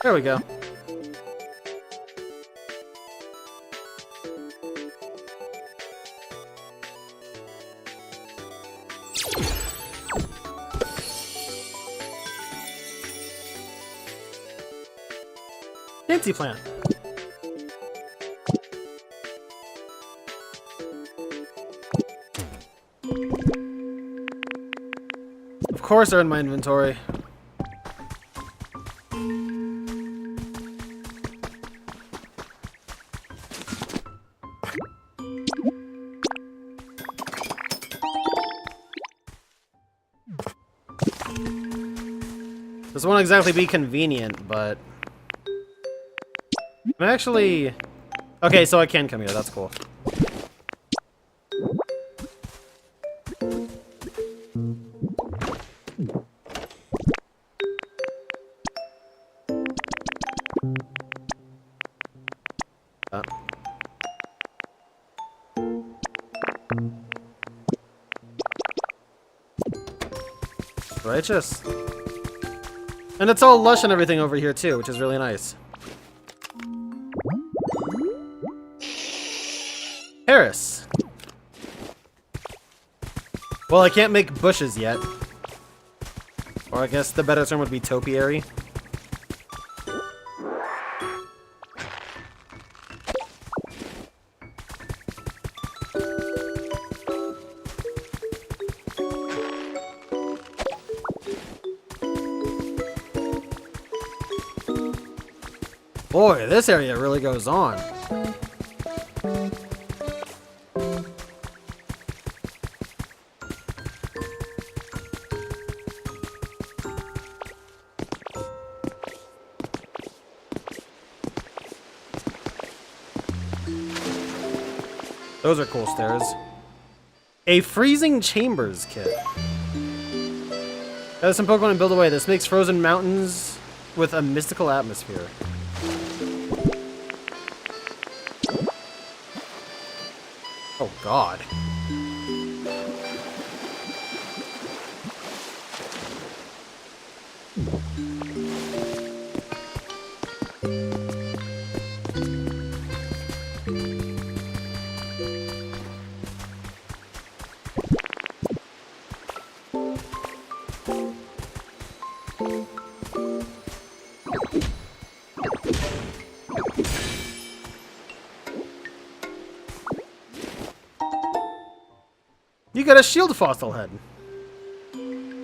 There we go. Fancy plant. Of course they're in my inventory. This won't exactly be convenient, but... I'm actually... Okay, so I can come here, that's cool. Righteous. And it's all lush and everything over here too, which is really nice. Harris. Well, I can't make bushes yet. Or I guess the better term would be topiary. Boy, this area really goes on. Those are cool stairs. A freezing chambers kit. Gather some Pokemon and build away. This makes frozen mountains with a mystical atmosphere. Oh God. You got a shield fossil head.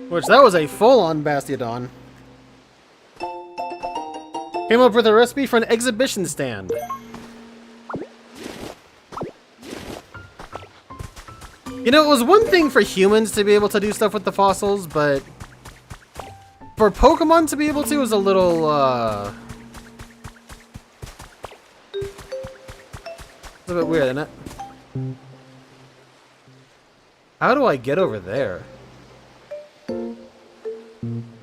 Which, that was a full-on Bastiodon. Came up with a recipe for an exhibition stand. You know, it was one thing for humans to be able to do stuff with the fossils, but... for Pokemon to be able to is a little, it's a bit weird, isn't it? How do I get over there?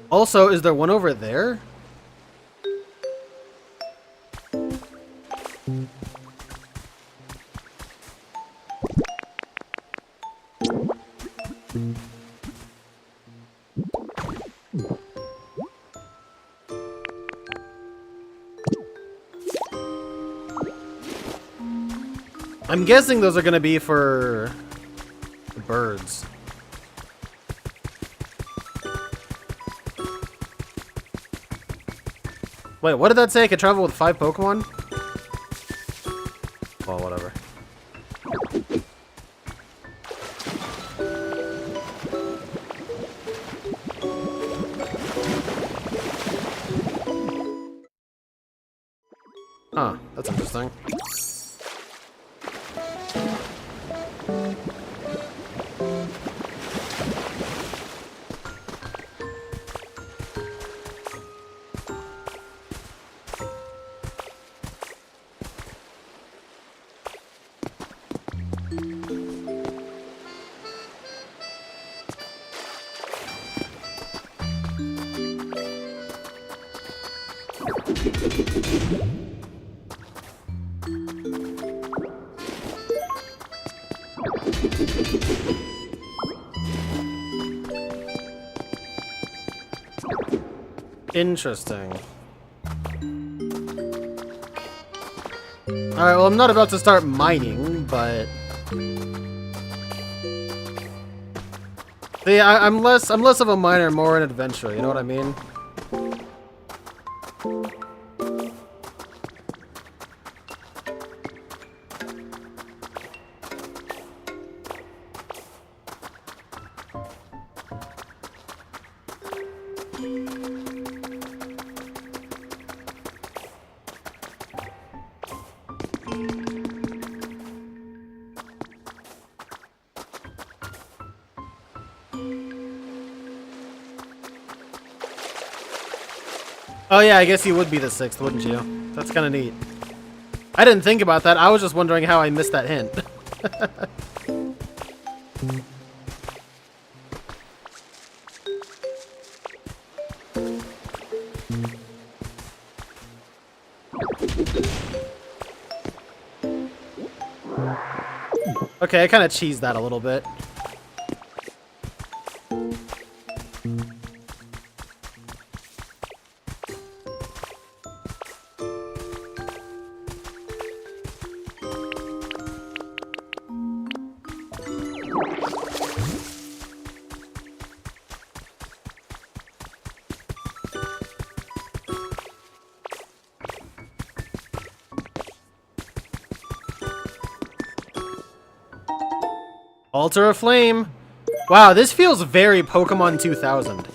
Also, is there one over there? I'm guessing those are going to be for the birds. Wait, what did that say? I could travel with 5 Pokemon? Well, whatever. Huh, that's interesting. Interesting. Alright, well, I'm not about to start mining, but... See, I'm less of a miner, more an adventurer, you know what I mean? Oh yeah, I guess you would be the 6th, wouldn't you? That's kind of neat. I didn't think about that. I was just wondering how I missed that hint. Okay, I kind of cheesed that a little bit. Altar of Flame. Wow, this feels very Pokemon 2000.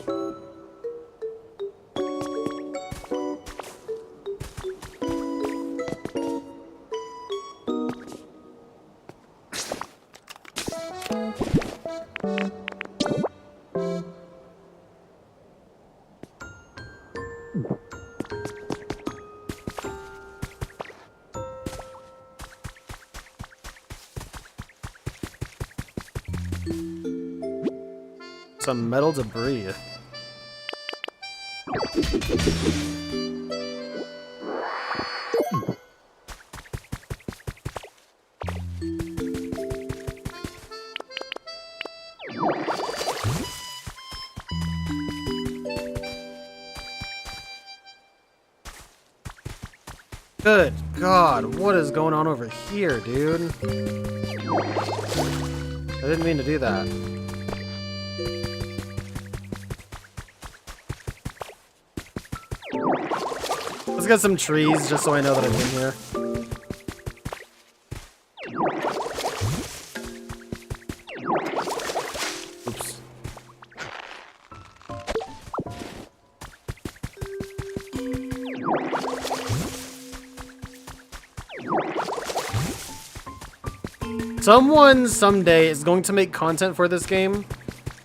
Some metal debris. Good God, what is going on over here, dude? I didn't mean to do that. Let's get some trees just so I know that I'm in here. Oops. Someone someday is going to make content for this game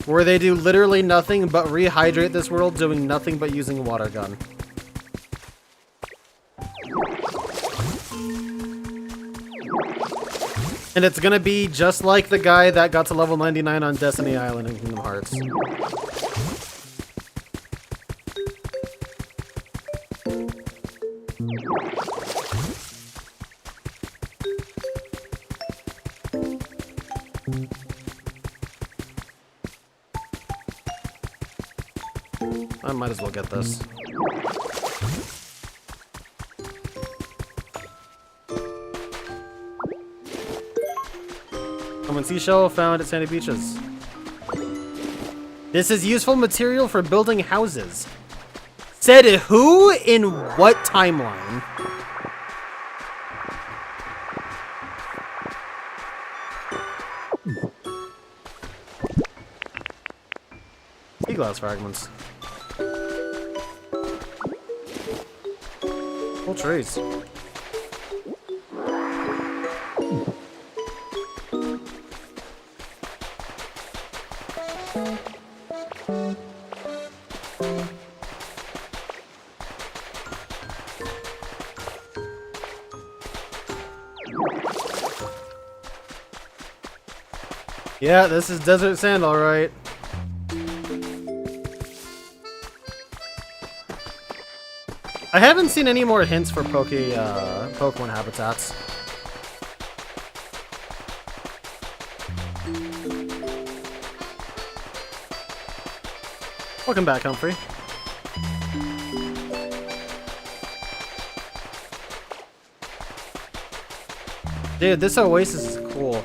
where they do literally nothing but rehydrate this world, doing nothing but using water gun. And it's gonna be just like the guy that got to level 99 on Destiny Island in Kingdom Hearts. I might as well get this. Common seashell found at sandy beaches. This is useful material for building houses. Said who in what timeline? Sea glass fragments. Whole trees. Yeah, this is desert sand, all right. I haven't seen any more hints for Pokemon habitats. Welcome back, Humphrey. Dude, this oasis is cool.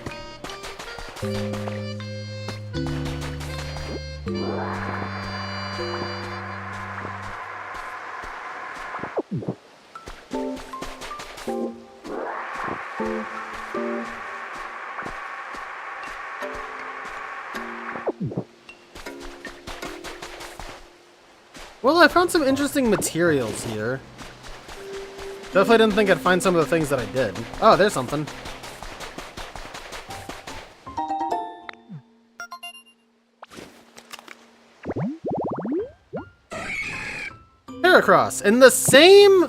Well, I found some interesting materials here. Definitely didn't think I'd find some of the things that I did. Oh, there's something. Heracross. In the same...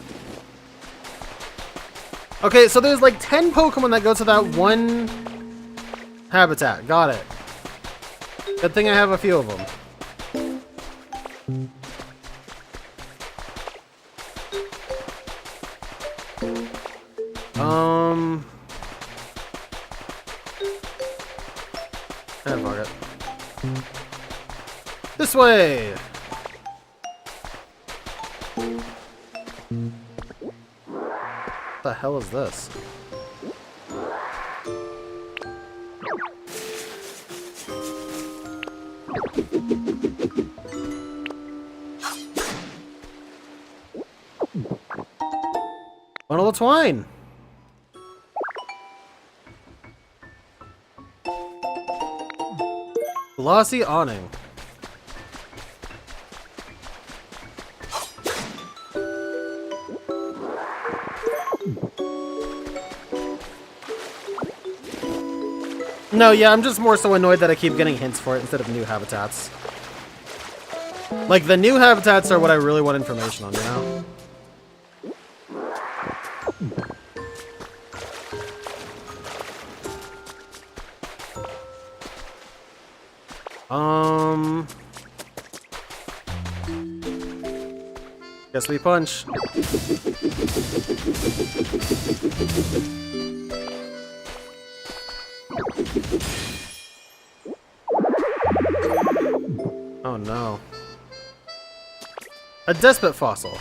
Okay, so there's like 10 Pokemon that go to that one habitat. Got it. Good thing I have a few of them. Fuck it. This way! What the hell is this? Bundle of twine! Glossy awning. No, yeah, I'm just more so annoyed that I keep getting hints for it instead of new habitats. Like, the new habitats are what I really want information on, you know? Guess we punch. Oh no. A Despot fossil.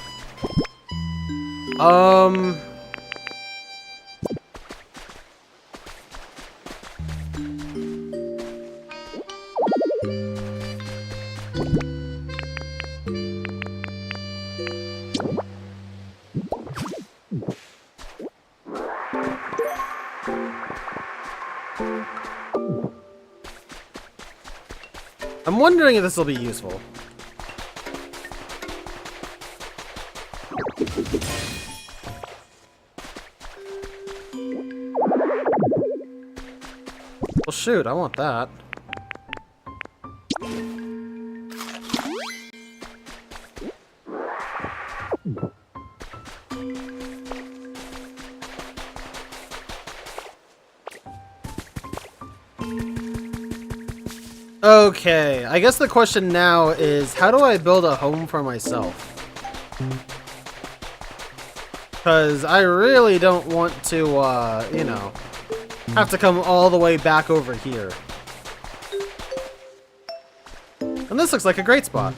I'm wondering if this will be useful. Well, shoot, I want that. Okay, I guess the question now is, how do I build a home for myself? Because I really don't want to, you know, have to come all the way back over here. And this looks like a great spot.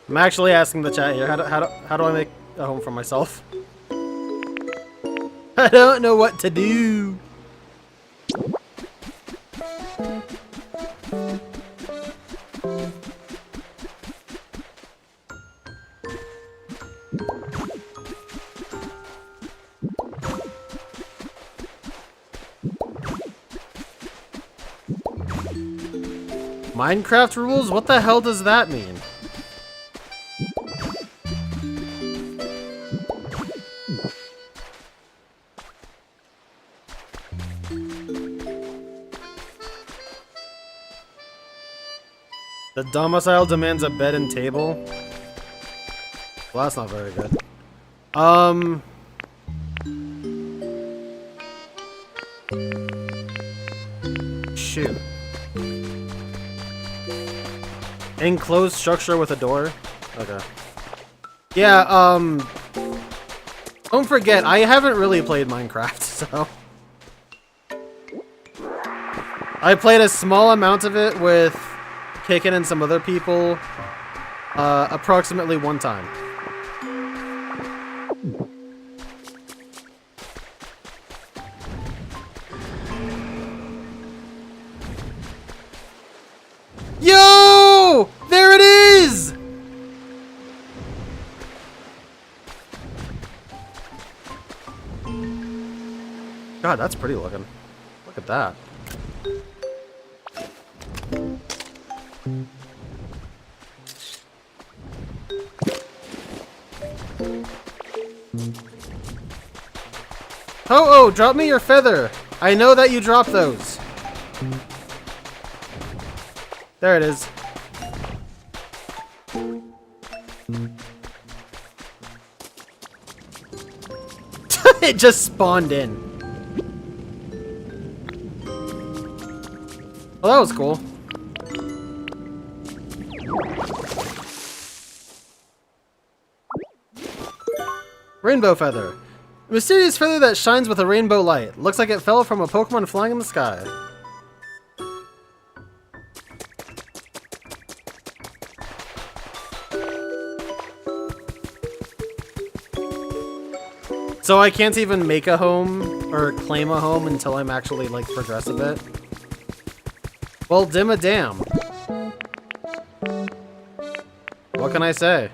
I'm actually asking the chat here, how do I make a home for myself? I don't know what to do. Minecraft rules? What the hell does that mean? The domicile demands a bed and table. Well, that's not very good. Shoot. Enclosed structure with a door? Okay. Yeah, don't forget, I haven't really played Minecraft, so... I played a small amount of it with Kickin' and some other people, approximately one time. Yo! There it is! God, that's pretty looking. Look at that. Oh, drop me your feather. I know that you drop those. There it is. It just spawned in. Well, that was cool. Rainbow feather. A mysterious feather that shines with a rainbow light. Looks like it fell from a Pokemon flying in the sky. So I can't even make a home or claim a home until I'm actually like progress a bit. Well, dim a damn. What can I say?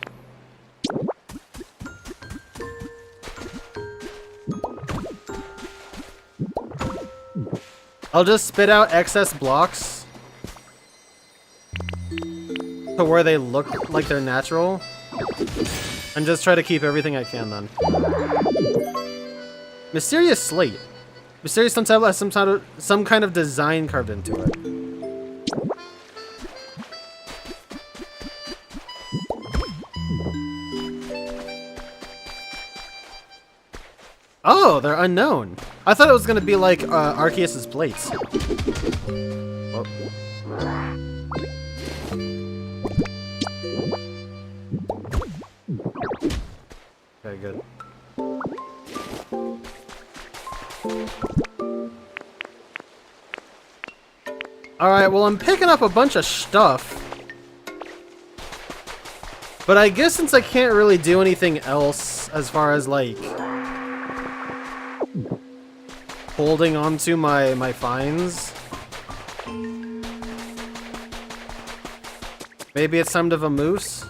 I'll just spit out excess blocks to where they look like they're natural and just try to keep everything I can then. Mysterious slate. Mysterious stone has some kind of design carved into it. Oh, they're unknown. I thought it was gonna be like Arceus's plates. Oh. Okay, good. Alright, well I'm picking up a bunch of stuff. But I guess since I can't really do anything else as far as like holding onto my finds, maybe it's time to vamoose.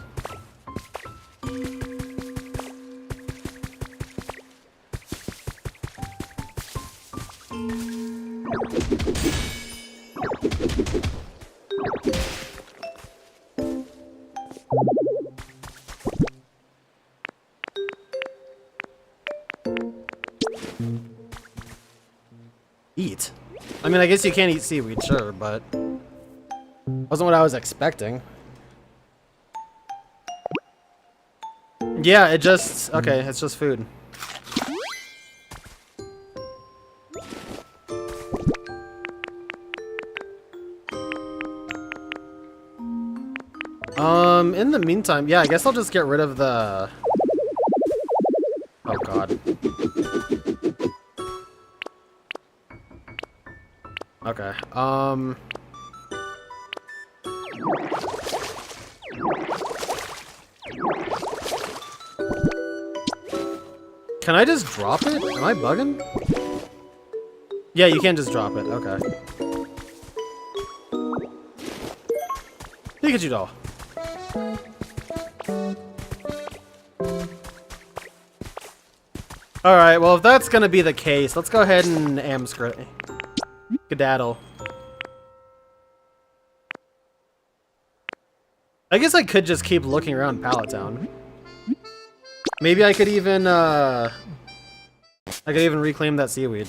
Eat? I mean, I guess you can't eat seaweed, sure, but wasn't what I was expecting. Yeah, it just... okay, it's just food. In the meantime, yeah, I guess I'll just get rid of the... oh, God. Okay, can I just drop it? Am I bugging? Yeah, you can just drop it. Okay. Pikachu doll. Alright, well if that's gonna be the case, let's go ahead and skedaddle. I guess I could just keep looking around Pallet Town. Maybe I could even reclaim that seaweed.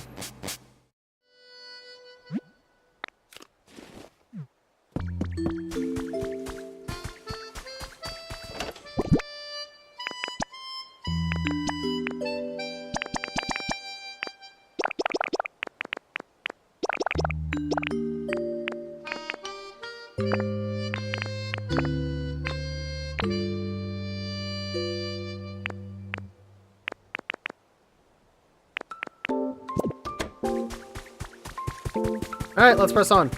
Alright, let's press on.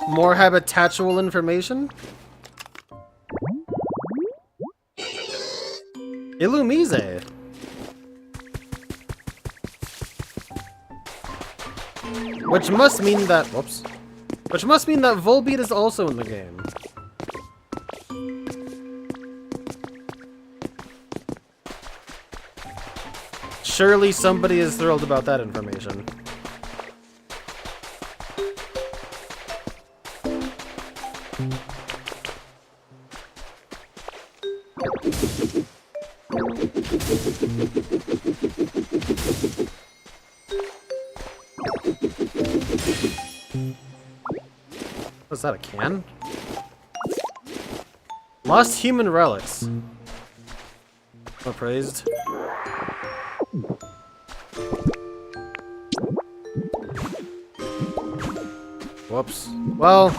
More habitatual information? Illumise. Which must mean that... Whoops. Which must mean that Volbeat is also in the game. Surely somebody is thrilled about that information. What's that, a can? Lost human relics. Well praised. Whoops. Well,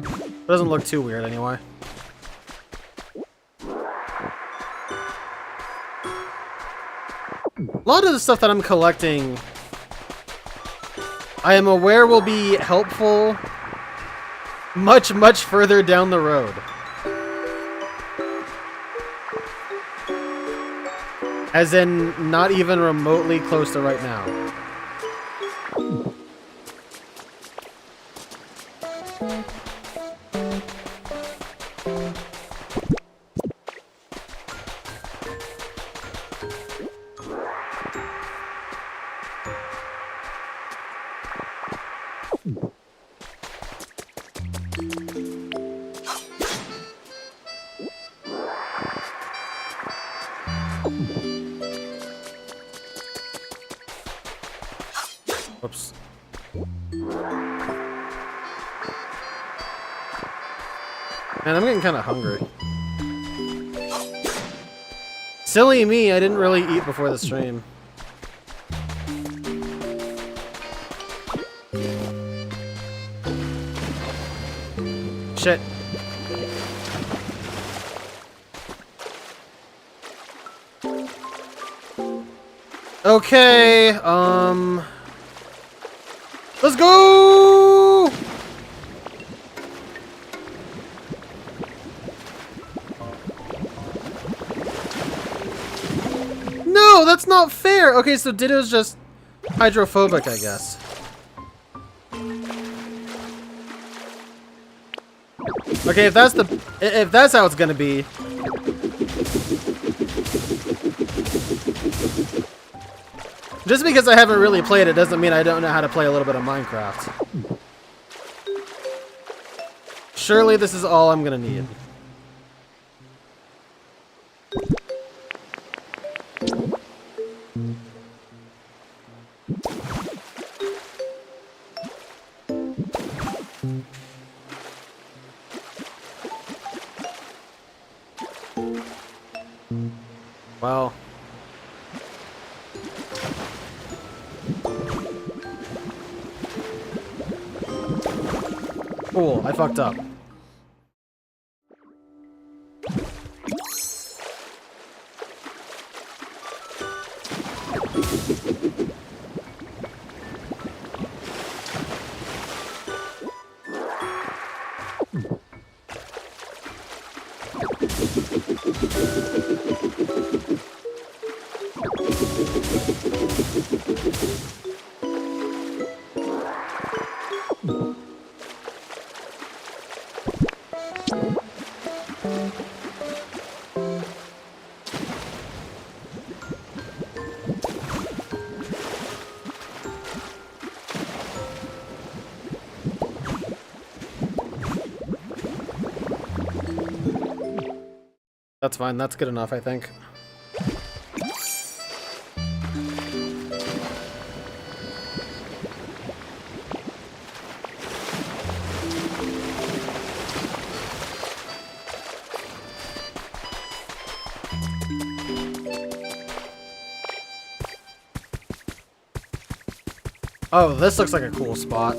it doesn't look too weird anyway. A lot of the stuff that I'm collecting, I am aware will be helpful much, much further down the road. As in, not even remotely close to right now. Whoops. Man, I'm getting kind of hungry. Silly me, I didn't really eat before the stream. Shit. Okay, let's go! No, that's not fair! Okay, so Ditto's just hydrophobic, I guess. Okay, if that's how it's gonna be. Just because I haven't really played it doesn't mean I don't know how to play a little bit of Minecraft. Surely this is all I'm gonna need. Well. Cool, I fucked up. That's fine. That's good enough, I think. Oh, this looks like a cool spot.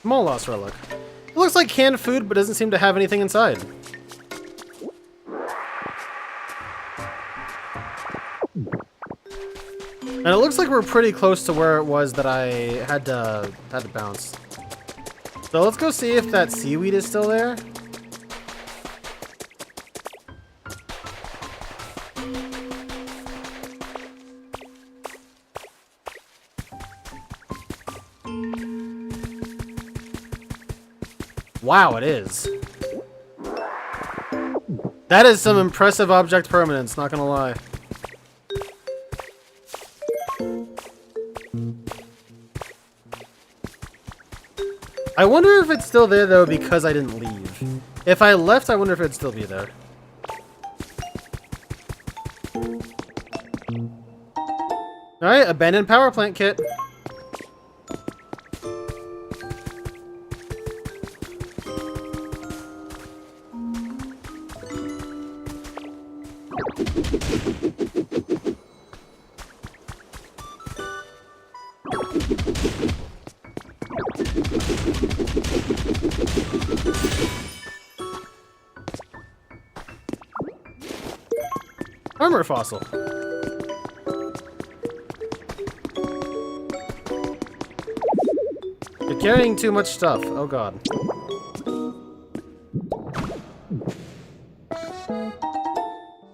Small lost relic. It looks like canned food, but doesn't seem to have anything inside. And it looks like we're pretty close to where it was that I had to bounce. So let's go see if that seaweed is still there. Wow, it is. That is some impressive object permanence, not gonna lie. I wonder if it's still there, though, because I didn't leave. If I left, I wonder if it'd still be there. Alright, abandoned power plant kit. Armor fossil. You're carrying too much stuff. Oh god.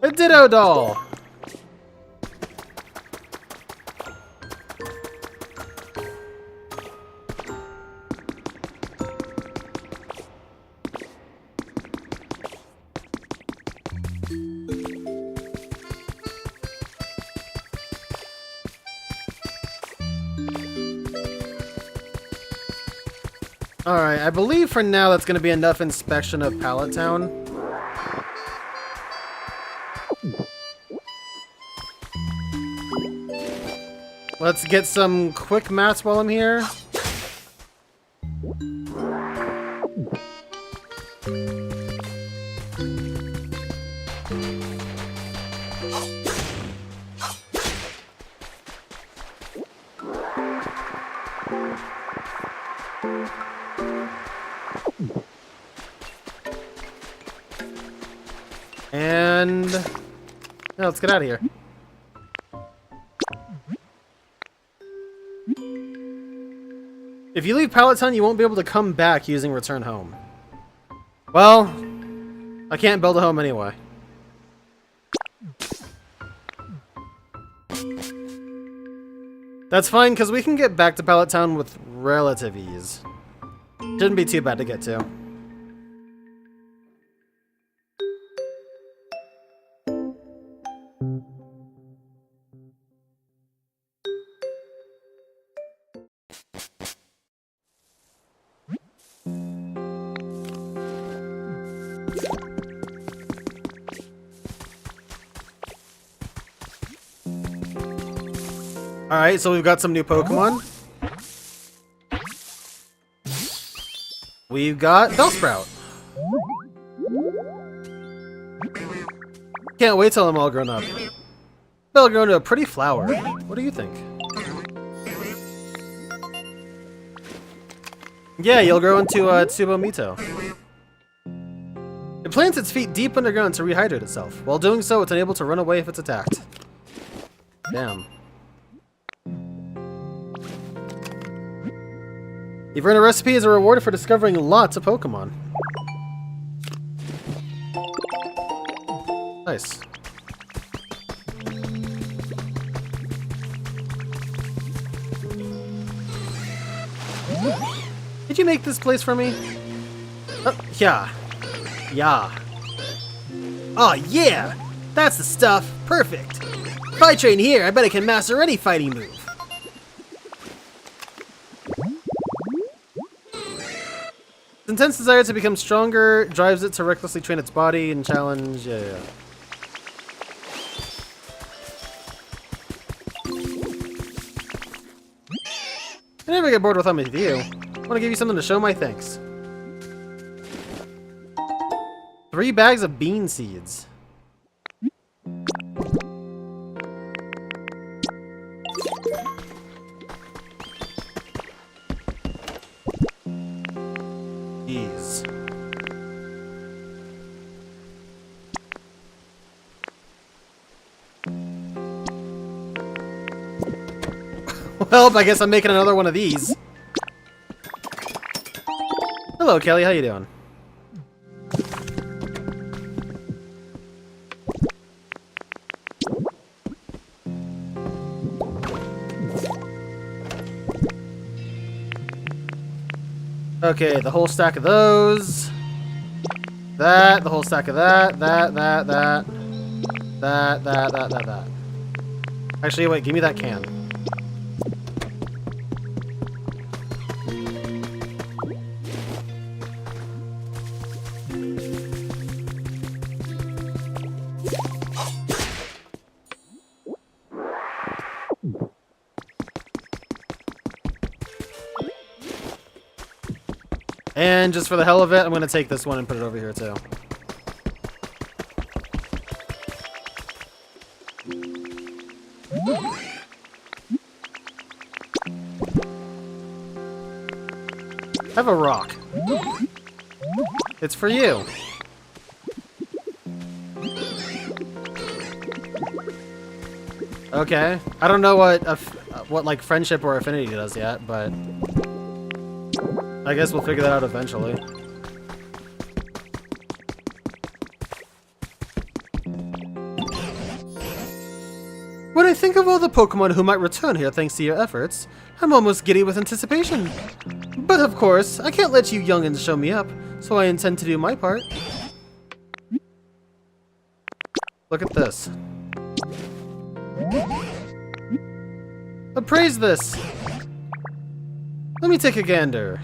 A Ditto doll! Alright, I believe for now that's going to be enough inspection of Pallet Town. Let's get some quick maths while I'm here. And yeah, let's get out of here. If you leave Pallet Town, you won't be able to come back using Return Home. Well, I can't build a home anyway. That's fine, because we can get back to Pallet Town with relative ease. Shouldn't be too bad to get to. Alright, so we've got some new Pokemon. We've got Bellsprout. Can't wait till I'm all grown up. Bell grown to a pretty flower. What do you think? Yeah, you'll grow into Tsubomito. It plants its feet deep underground to rehydrate itself. While doing so, it's unable to run away if it's attacked. Damn. You've earned a recipe as a reward for discovering lots of Pokemon. Nice. Did you make this place for me? Yeah. Yeah. Aw, yeah! That's the stuff! Perfect! If I train here, I bet I can master any fighting move. Its intense desire to become stronger drives it to recklessly train its body and challenge. Yeah. I never get bored with with you. I want to give you something to show my thanks. 3 bags of bean seeds. Jeez. Well, I guess I'm making another one of these. Hello, Kelly. How you doing? Okay, the whole stack of those. That, the whole stack of that. That. Actually, wait, give me that can. And just for the hell of it, I'm going to take this one and put it over here too. Have a rock. It's for you. Okay. I don't know what like friendship or affinity does yet, but I guess we'll figure that out eventually. When I think of all the Pokemon who might return here thanks to your efforts, I'm almost giddy with anticipation. But of course, I can't let you youngins show me up, so I intend to do my part. Look at this. Appraise this! Let me take a gander.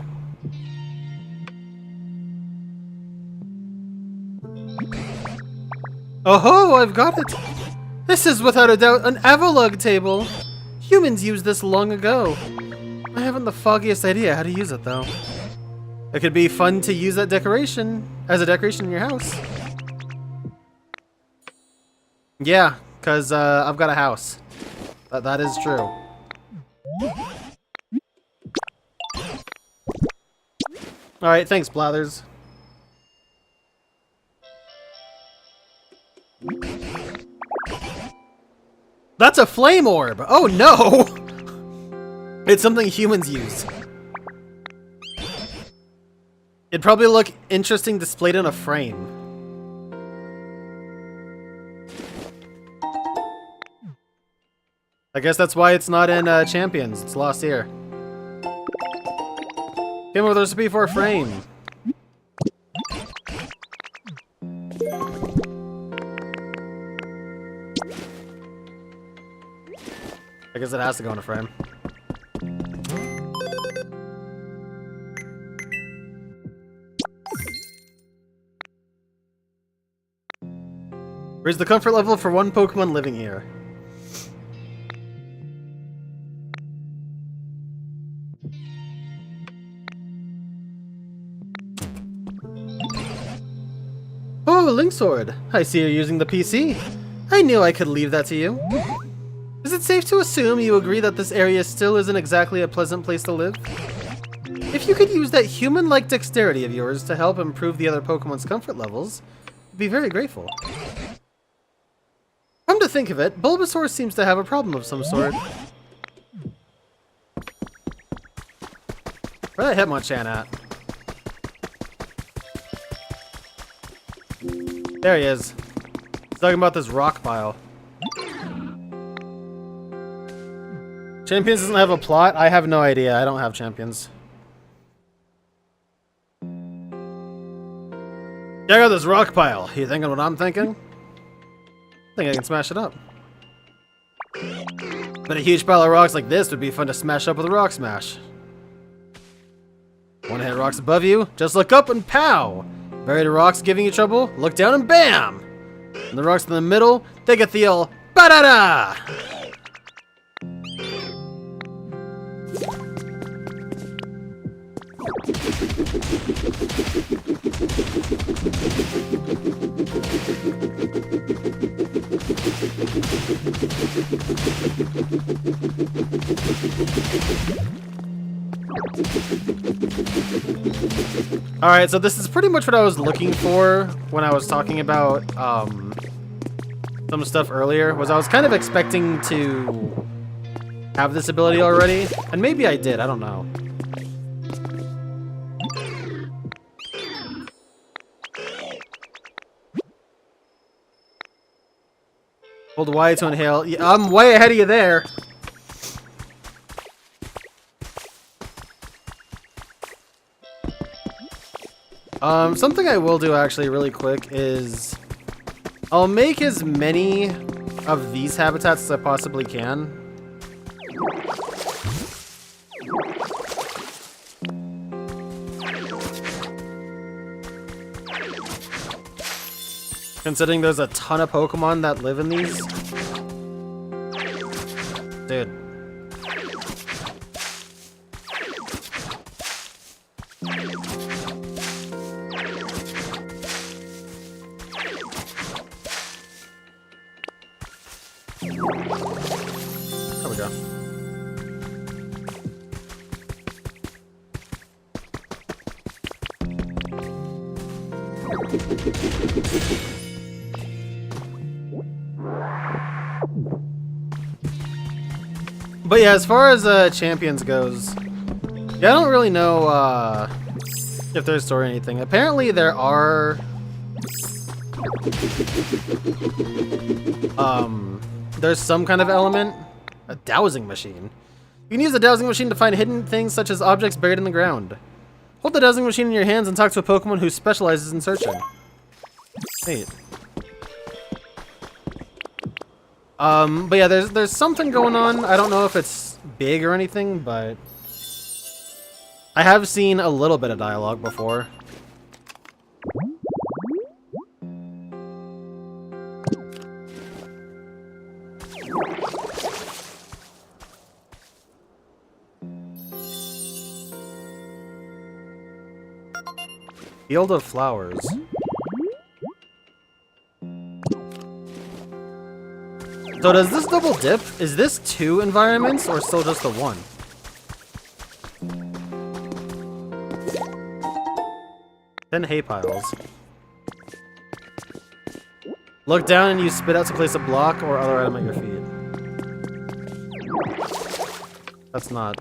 Oh-ho! I've got it! This is without a doubt an Avalug table! Humans used this long ago. I haven't the foggiest idea how to use it, though. It could be fun to use that decoration as a decoration in your house. Yeah, because I've got a house. That is true. Alright, thanks, Blathers. That's a flame orb! Oh no! It's something humans use. It'd probably look interesting displayed in a frame. I guess that's why it's not in Champions. It's lost here. Came with a recipe for a frame. I guess it has to go in a frame. Raise the comfort level for one Pokemon living here. Oh, Link Sword. I see you're using the PC. I knew I could leave that to you. Is it safe to assume you agree that this area still isn't exactly a pleasant place to live? If you could use that human-like dexterity of yours to help improve the other Pokemon's comfort levels, I'd be very grateful. Come to think of it, Bulbasaur seems to have a problem of some sort. Where the Hitmonchan at? There he is. He's talking about this rock pile. Champions doesn't have a plot? I have no idea. I don't have Champions. Check out this rock pile. You thinking what I'm thinking? I think I can smash it up. But a huge pile of rocks like this would be fun to smash up with a rock smash. Want to hit rocks above you? Just look up and pow! Buried rocks giving you trouble? Look down and bam! And the rocks in the middle, they get the old ba-da-da! Alright, so this is pretty much what I was looking for when I was talking about some stuff earlier, was I was kind of expecting to have this ability already, and maybe I did, I don't know. Hold Y to inhale. Yeah, I'm way ahead of you there. Something I will do actually really quick is I'll make as many of these habitats as I possibly can. Considering there's a ton of Pokemon that live in these. Dude. There we go. But yeah, as far as champions goes, yeah, I don't really know if there's a story or anything. Apparently there are there's some kind of element. A dowsing machine. You can use the dowsing machine to find hidden things such as objects buried in the ground. Hold the dowsing machine in your hands and talk to a Pokemon who specializes in searching. Neat. But yeah, there's something going on. I don't know if it's big or anything, but I have seen a little bit of dialogue before. Field of Flowers. So does this double dip? Is this 2 environments or still just the 1? Then hay piles. Look down and you spit out to place a block or other item at your feet. That's not.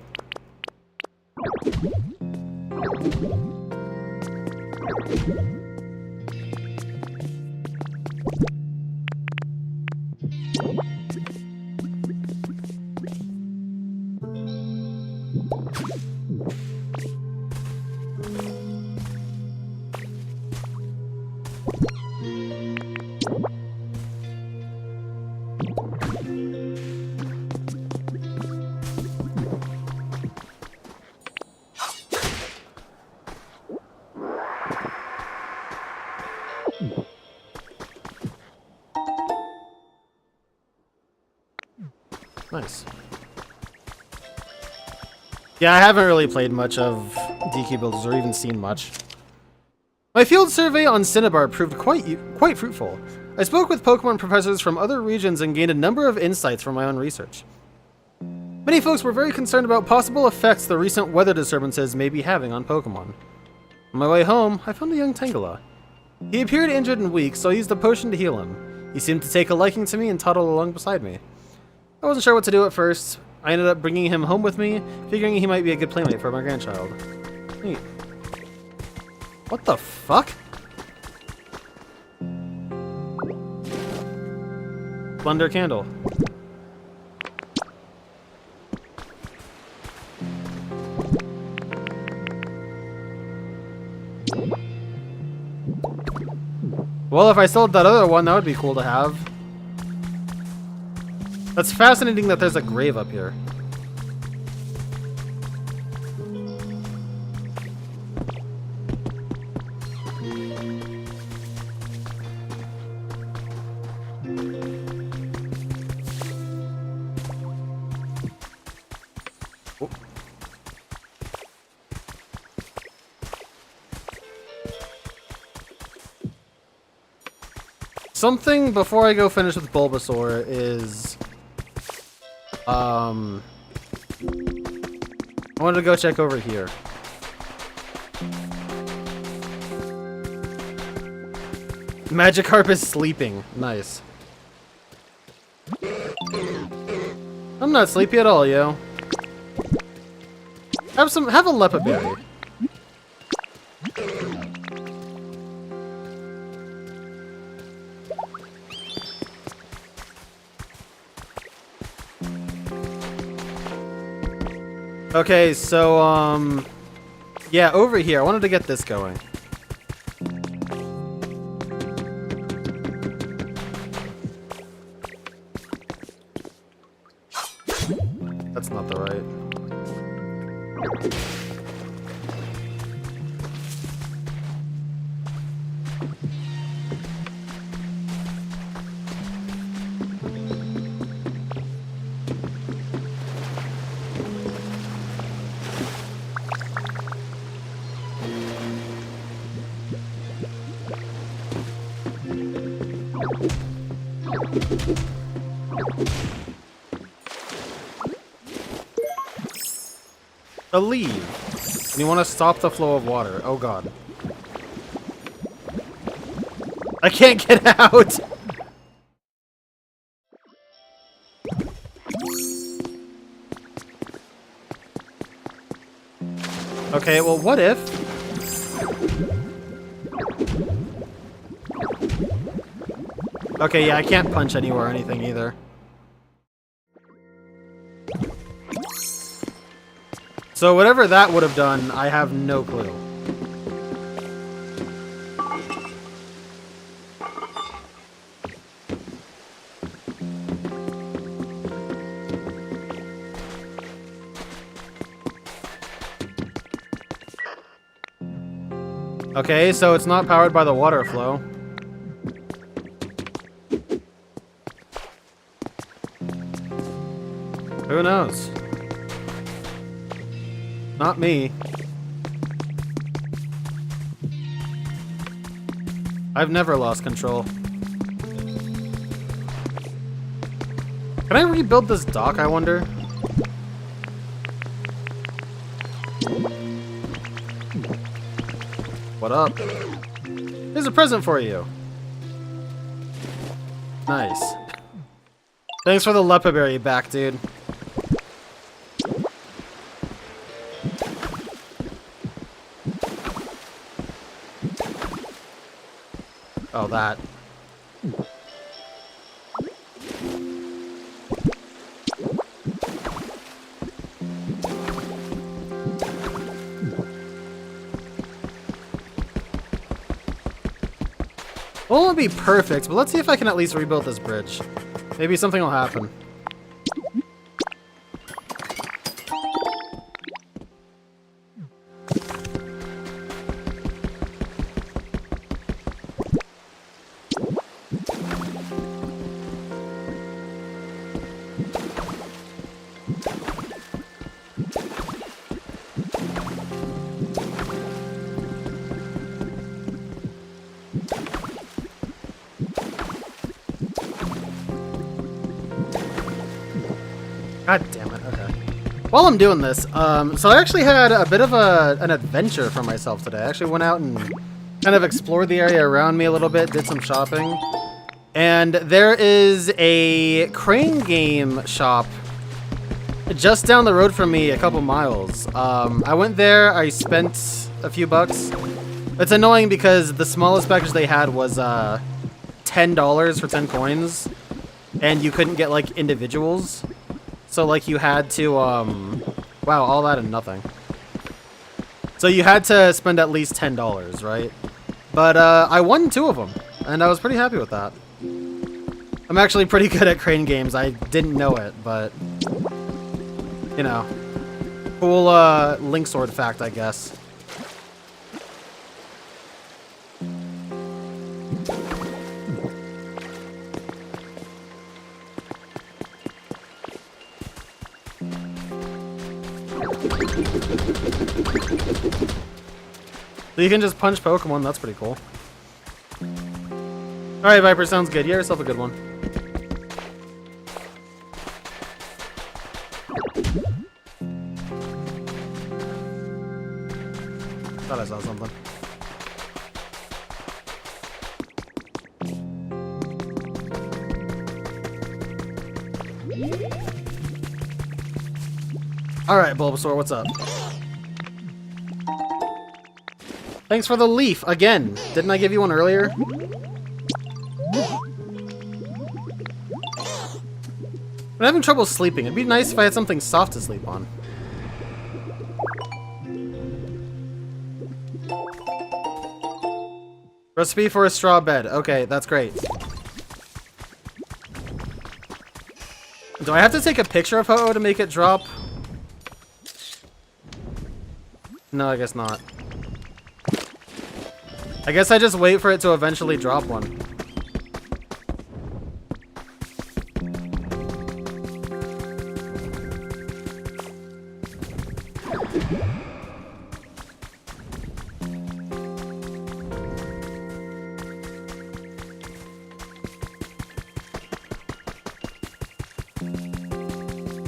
Nice. Yeah, I haven't really played much of DK builders or even seen much. My field survey on Cinnabar proved quite fruitful. I spoke with Pokemon professors from other regions and gained a number of insights from my own research. Many folks were very concerned about possible effects the recent weather disturbances may be having on Pokemon. On my way home, I found a young Tangela. He appeared injured and weak, so I used a potion to heal him. He seemed to take a liking to me and toddled along beside me. I wasn't sure what to do at first. I ended up bringing him home with me, figuring he might be a good playmate for my grandchild. Neat. What the fuck? Splendor Candle. Well, if I sold that other one, that would be cool to have. That's fascinating that there's a grave up here. Something before I go finish with Bulbasaur is, I wanted to go check over here. Magikarp is sleeping. Nice. I'm not sleepy at all, yo. Have a Lepa Berry. Okay, so, yeah, over here. I wanted to get this going. That's not the right. A leave. And you want to stop the flow of water. Oh god. I can't get out! Okay, well what if... Okay, yeah, I can't punch anywhere or anything either. So whatever that would have done, I have no clue. Okay, so it's not powered by the water flow. Who knows? Not me. I've never lost control. Can I rebuild this dock, I wonder? What up? Here's a present for you. Nice. Thanks for the Lepa Berry back, dude. Oh, that. Well, it won't be perfect, but let's see if I can at least rebuild this bridge. Maybe something will happen. God damn it, okay. While I'm doing this, so I actually had a bit of an adventure for myself today. I actually went out and kind of explored the area around me a little bit, did some shopping. And there is a crane game shop just down the road from me a couple miles. I went there, I spent a few bucks. It's annoying because the smallest package they had was $10 for 10 coins. And you couldn't get, like, individuals. So, like, you had to, wow, all that and nothing. So you had to spend at least $10, right? But, I won 2 of them. and I was pretty happy with that. I'm actually pretty good at crane games. I didn't know it, but you know, cool Link Sword fact, I guess. So you can just punch Pokemon, that's pretty cool. Alright, Viper, sounds good. You have yourself a good one. Thought I saw something. Alright, Bulbasaur, what's up? Thanks for the leaf, again. Didn't I give you one earlier? I'm having trouble sleeping. It'd be nice if I had something soft to sleep on. Recipe for a straw bed. Okay, that's great. Do I have to take a picture of Ho-Oh to make it drop? No, I guess not. I guess I just wait for it to eventually drop one.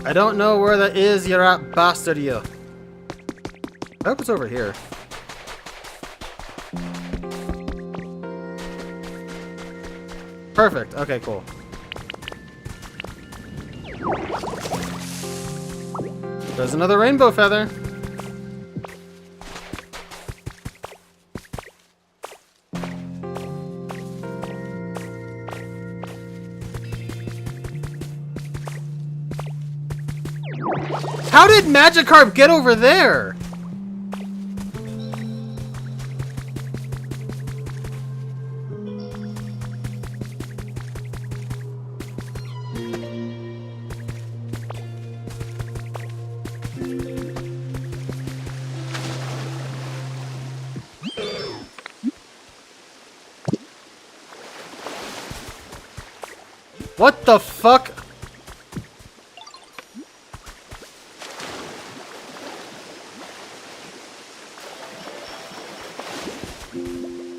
I don't know where that is, you rat bastard, you. I hope it's over here. Perfect. Okay, cool. There's another rainbow feather. How did Magikarp get over there? What the fuck?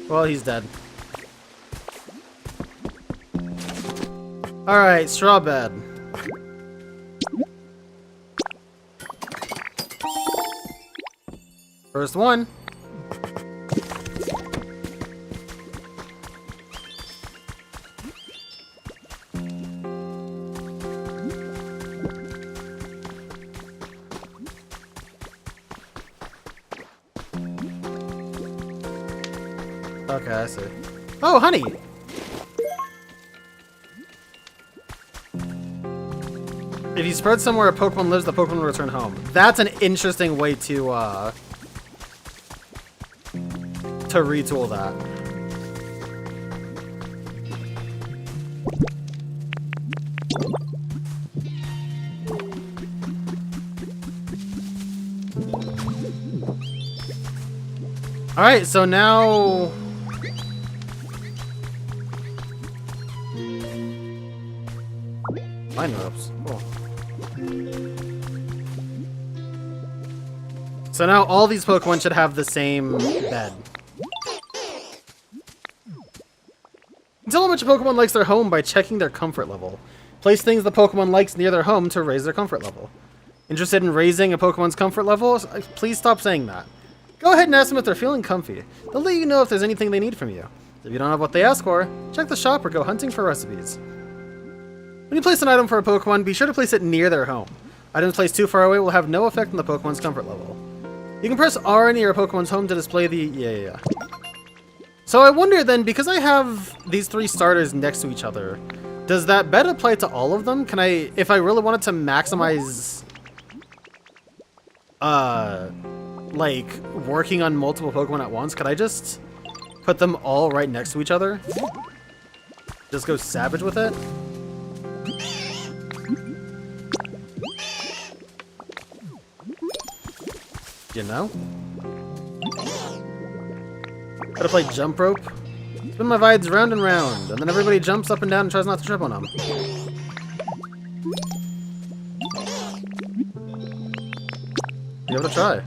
Well, he's dead. Alright, straw bed. First one. Okay, I see. Oh, honey! If you spread somewhere a Pokemon lives, the Pokemon will return home. That's an interesting way to retool that. Alright, so now... Mine ropes. Cool. So now all these Pokemon should have the same bed. Tell how much a Pokemon likes their home by checking their comfort level. Place things the Pokemon likes near their home to raise their comfort level. Interested in raising a Pokemon's comfort level? Please stop saying that. Go ahead and ask them if they're feeling comfy. They'll let you know if there's anything they need from you. If you don't have what they ask for, check the shop or go hunting for recipes. When you place an item for a Pokemon, be sure to place it near their home. Items placed too far away will have no effect on the Pokemon's comfort level. You can press R near a Pokemon's home to display the... Yeah. So I wonder then, because I have these three starters next to each other, does that bed apply to all of them? Can I... If I really wanted to maximize... like, working on multiple Pokemon at once, could I just put them all right next to each other? Just go savage with it? You know? Gotta play jump rope. Spin my vides round and round, and then everybody jumps up and down and tries not to trip on them. Give it a try.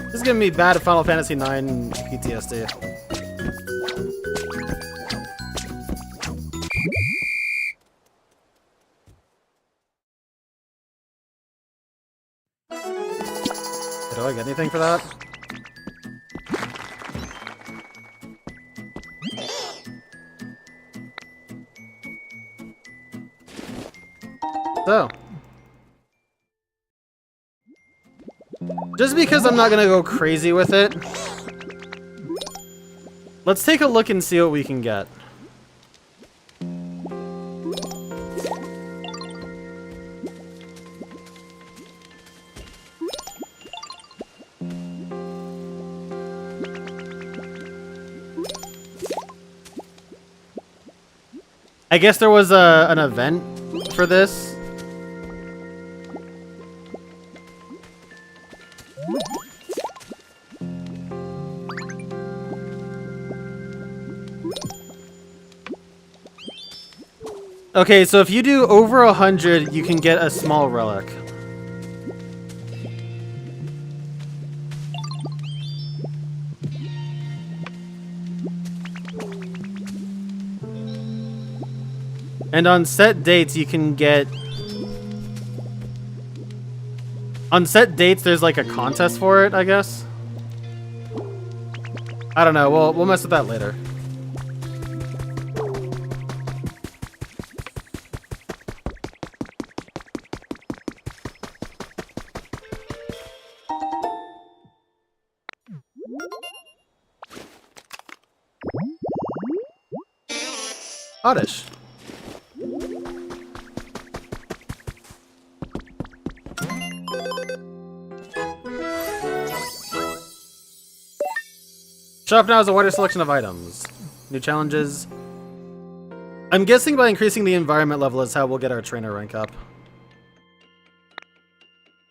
This is giving me bad Final Fantasy IX PTSD. Do I get anything for that? So. Just because I'm not gonna go crazy with it, let's take a look and see what we can get. I guess there was an event for this. Okay, so if you do over 100, you can get a small relic. And on set dates, you can get... On set dates, there's like a contest for it, I guess. I don't know, we'll mess with that later. Oddish. Shop now has a wider selection of items. New challenges. I'm guessing by increasing the environment level is how we'll get our trainer rank up.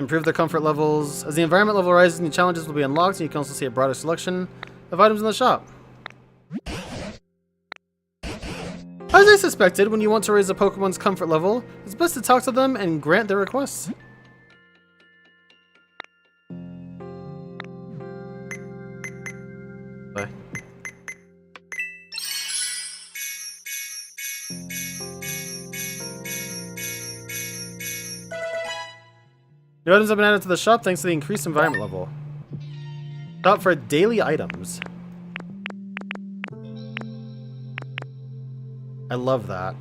Improve their comfort levels. As the environment level rises, new challenges will be unlocked, and you can also see a broader selection of items in the shop. As I suspected, when you want to raise a Pokemon's comfort level, it's best to talk to them and grant their requests. Bye. New items have been added to the shop thanks to the increased environment level. Shop for daily items. I love that.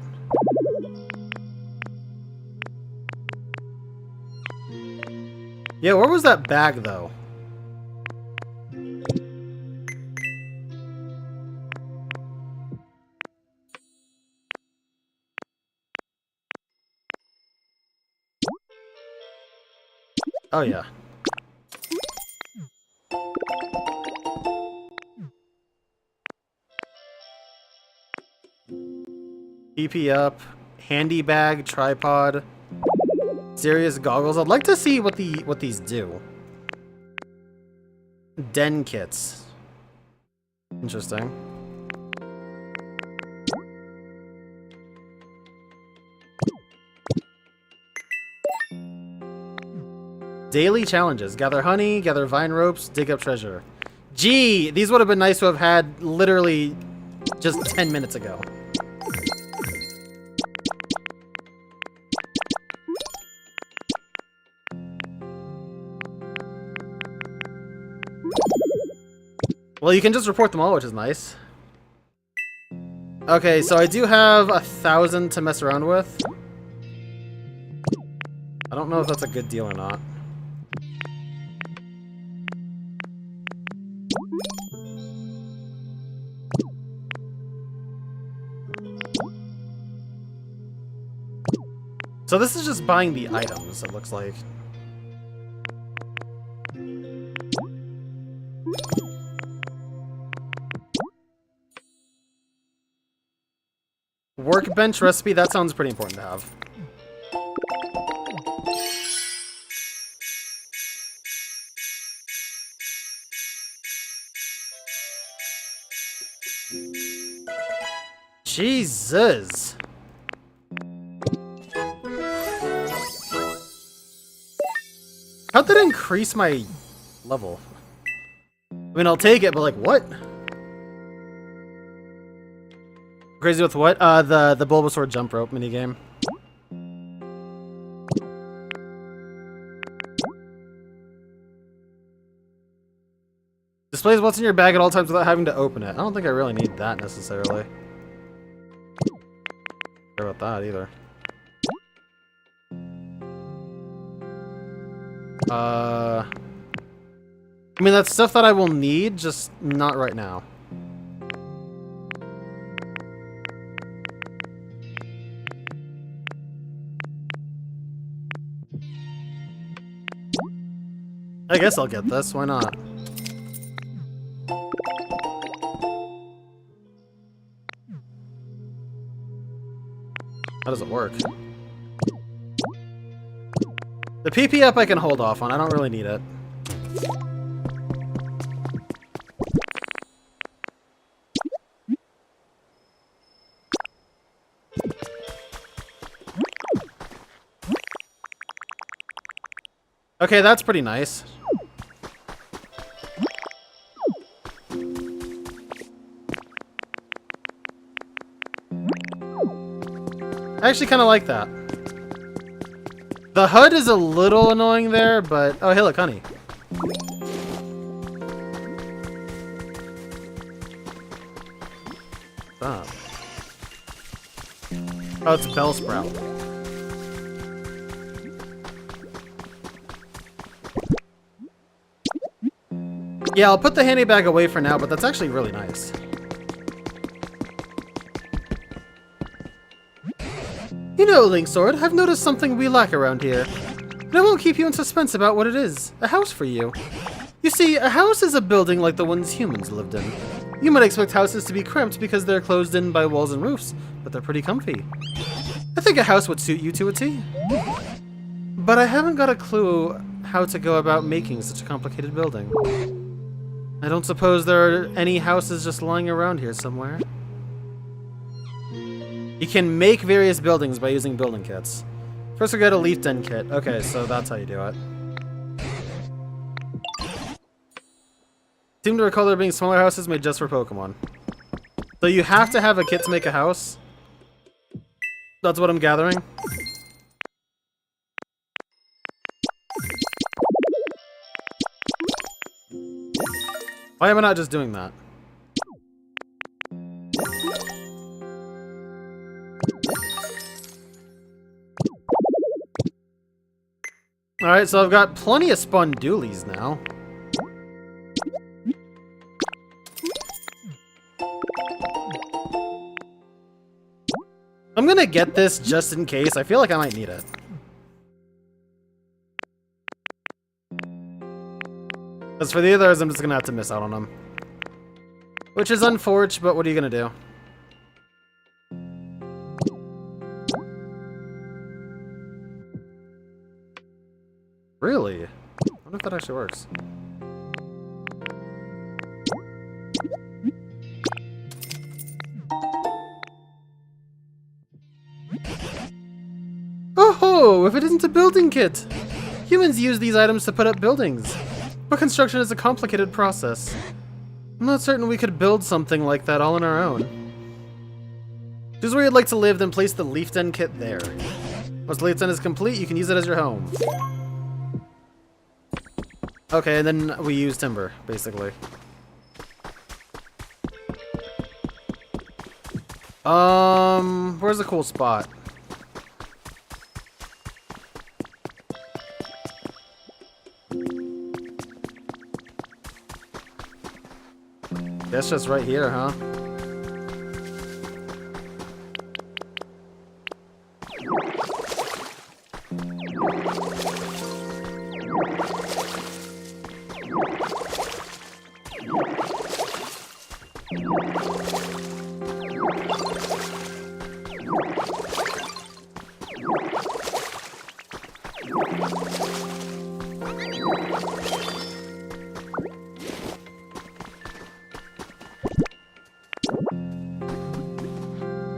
Yeah, where was that bag, though? Oh, yeah. PP up, handy bag, tripod, serious goggles. I'd like to see what these do. Den kits. Interesting. Daily challenges. Gather honey, gather vine ropes, dig up treasure. Gee, these would have been nice to have had literally just 10 minutes ago. Well, you can just report them all, which is nice. Okay, so I do have 1,000 to mess around with. I don't know if that's a good deal or not. So this is just buying the items, it looks like. Workbench recipe, that sounds pretty important to have. Jesus. How'd that increase my level? I mean, I'll take it, but like, what? Crazy with what? The Bulbasaur jump rope minigame. Displays what's in your bag at all times without having to open it. I don't think I really need that necessarily. Don't care about that either. I mean, that's stuff that I will need, just not right now. I guess I'll get this, why not? How does it work? The PP up I can hold off on, I don't really need it. Okay, that's pretty nice. I actually kind of like that. The HUD is a little annoying there, but... Oh, hey, look, honey. Stop. Oh, it's Bellsprout. Yeah, I'll put the handy bag away for now, but that's actually really nice. You know, Linksword, I've noticed something we lack around here. And I won't keep you in suspense about what it is. A house for you. You see, a house is a building like the ones humans lived in. You might expect houses to be cramped because they're closed in by walls and roofs, but they're pretty comfy. I think a house would suit you to a T. But I haven't got a clue how to go about making such a complicated building. I don't suppose there are any houses just lying around here somewhere. You can make various buildings by using building kits. First we got a leaf den kit. Okay, so that's how you do it. Seem to recall there being smaller houses made just for Pokemon. So you have to have a kit to make a house? That's what I'm gathering. Why am I not just doing that? Alright, so I've got plenty of Spondoolies now. I'm gonna get this just in case. I feel like I might need it. As for the others, I'm just gonna have to miss out on them. Which is unfortunate, but what are you gonna do? Really? I wonder if that actually works. Oh, if it isn't a building kit! Humans use these items to put up buildings. But construction is a complicated process. I'm not certain we could build something like that all on our own. Choose where you'd like to live, then place the leaf den kit there. Once the leaf den is complete, you can use it as your home. Okay, and then we use timber, basically. Where's a cool spot? That's just right here, huh?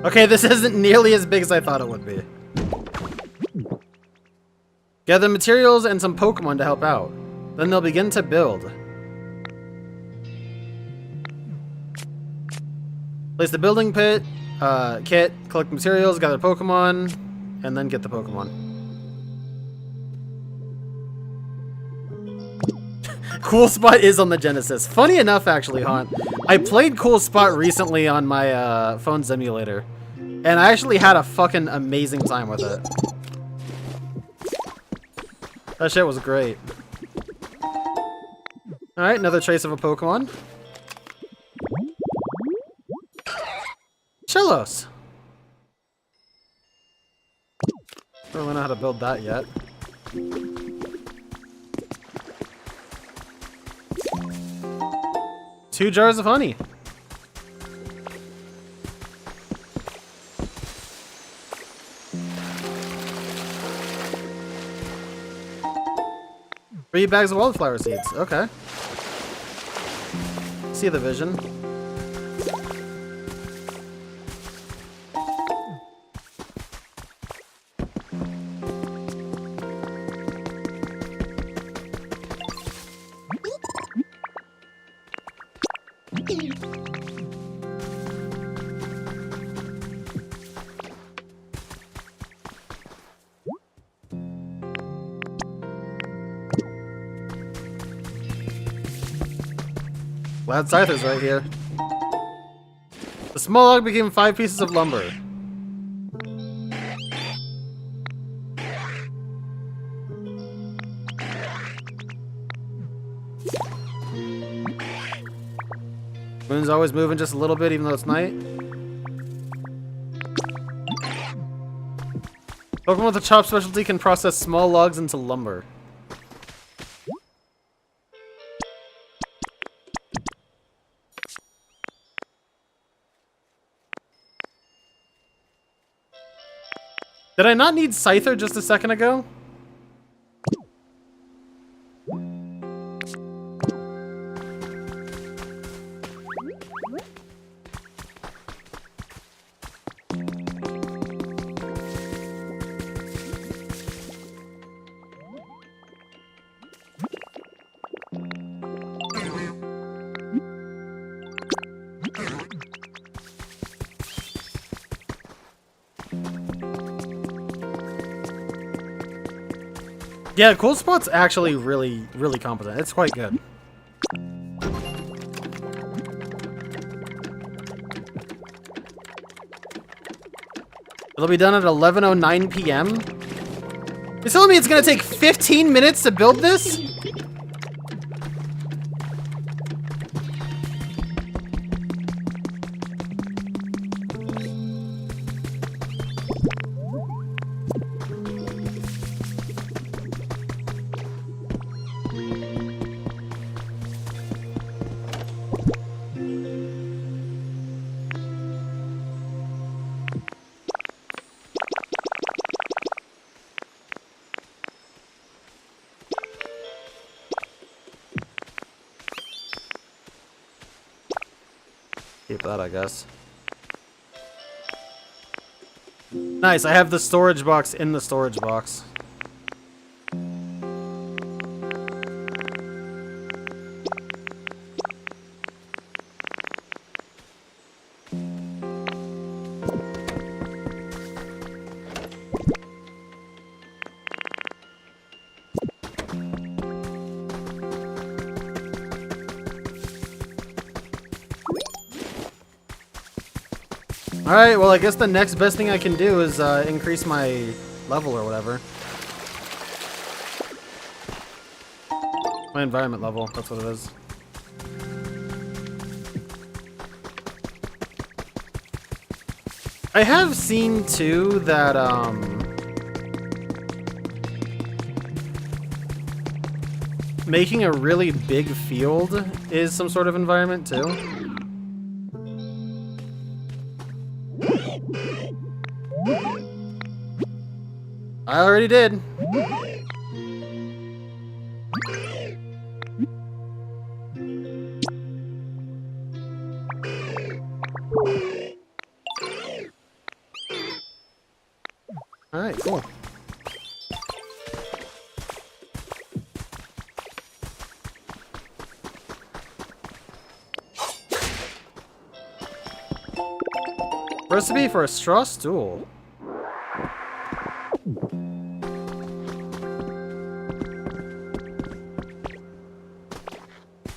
Okay, this isn't nearly as big as I thought it would be. Gather materials and some Pokemon to help out. Then they'll begin to build. Place the building kit, collect materials, gather Pokemon, and then get the Pokemon. Cool Spot is on the Genesis. Funny enough, actually, Haunt. I played Cool Spot recently on my phone's emulator, and I actually had a fucking amazing time with it. That shit was great. Alright, another trace of a Pokemon. Shellos! Don't really know how to build that yet. Two jars of honey. Three bags of wildflower seeds. Okay. See the vision. Glad Scyther's right here. The small log became 5 pieces of lumber. Moon's always moving just a little bit, even though it's night. Pokemon with a chop specialty can process small logs into lumber. Did I not need Scyther just a second ago? Yeah, Cool Spot's actually really, really competent. It's quite good. It'll be done at 11:09 p.m. You're telling me it's gonna take 15 minutes to build this? Keep that, I guess. Nice, I have the storage box in the storage box. Alright, well I guess the next best thing I can do is increase my level or whatever. My environment level, that's what it is. I have seen too that making a really big field is some sort of environment too. I already did. Alright, cool. Recipe for a straw stool.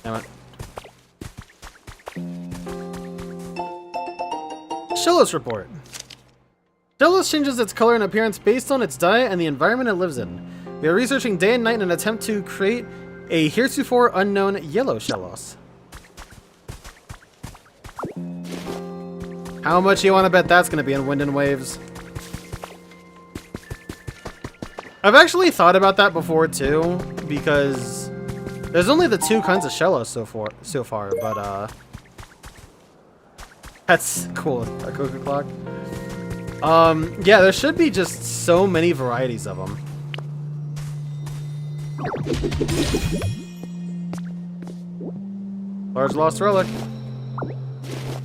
Damn it. Shillos report. Shillos changes its color and appearance based on its diet and the environment it lives in. We are researching day and night in an attempt to create a heretofore unknown yellow Shellos. How much you want to bet that's going to be in Wind and Waves? I've actually thought about that before too, because there's only the 2 kinds of Shellos so far, but that's cool. A Coca clock. Yeah, there should be just so many varieties of them. Large lost relic.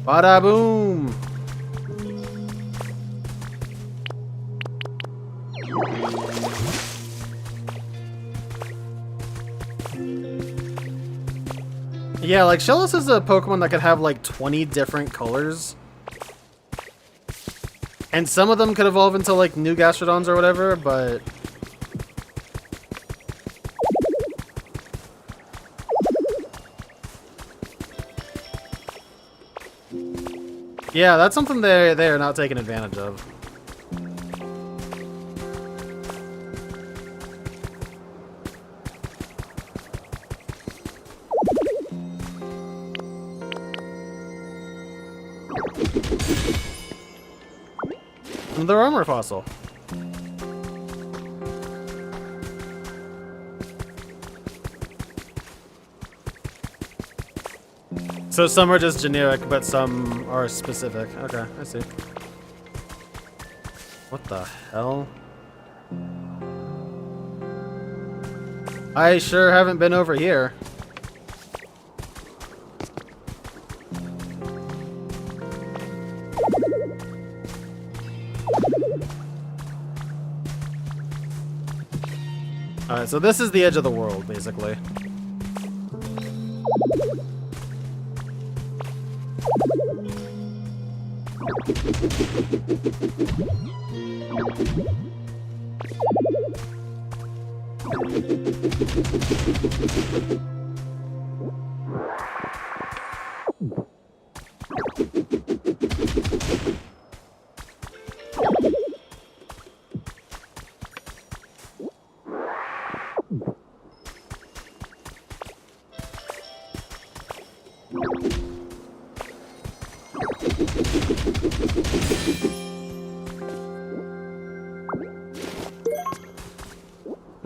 Bada boom. Yeah, like Shellos is a Pokemon that could have like 20 different colors. And some of them could evolve into like new Gastrodons or whatever, but yeah, that's something they're not taking advantage of. Another armor fossil. So some are just generic, but some are specific. Okay, I see. What the hell? I sure haven't been over here. Alright, so this is the edge of the world, basically.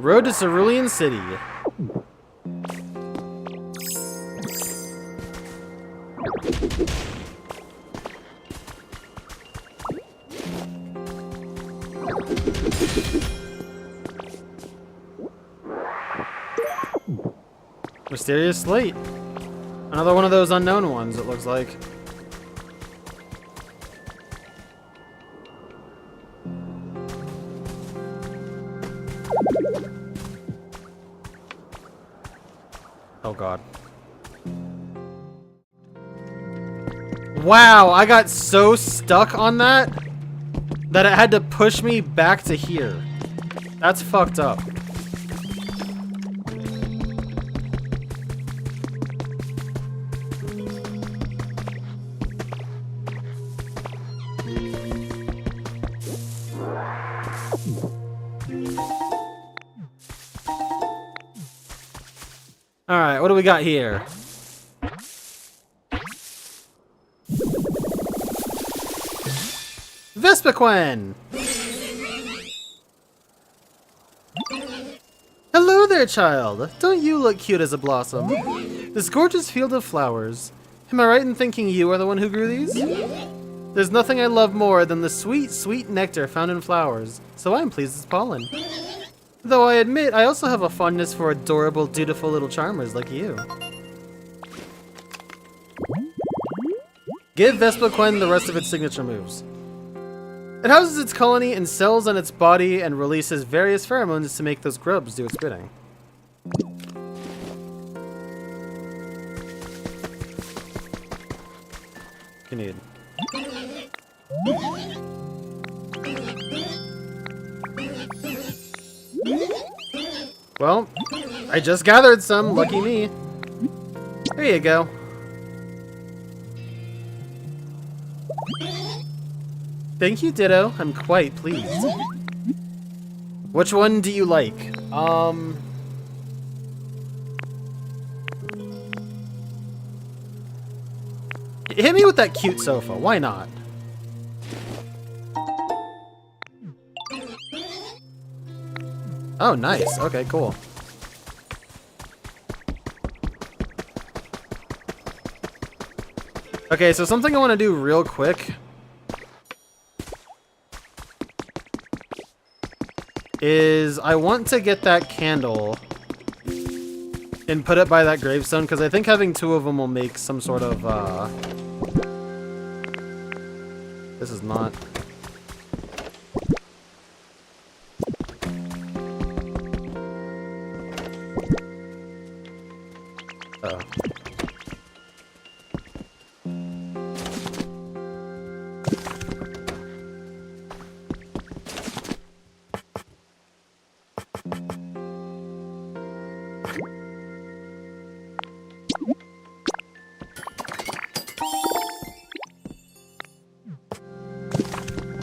Road to Cerulean City. Mysterious Slate. Another one of those unknown ones, it looks like. Oh god. Wow, I got so stuck on that that it had to push me back to here. That's fucked up. Alright, what do we got here? Vespiquen! Hello there, child! Don't you look cute as a blossom? This gorgeous field of flowers. Am I right in thinking you are the one who grew these? There's nothing I love more than the sweet, sweet nectar found in flowers, so I'm pleased it's pollen. Though I admit, I also have a fondness for adorable, dutiful little charmers like you. Give Vespiquen the rest of its signature moves. It houses its colony in cells on its body and releases various pheromones to make those grubs do its bidding. You need. Well, I just gathered some, lucky me. Here you go. Thank you, Ditto. I'm quite pleased. Which one do you like? Hit me with that cute sofa. Why not? Oh, nice. Okay, cool. Okay, so something I want to do real quick is I want to get that candle and put it by that gravestone, because I think having two of them will make some sort of, this is not... Oh.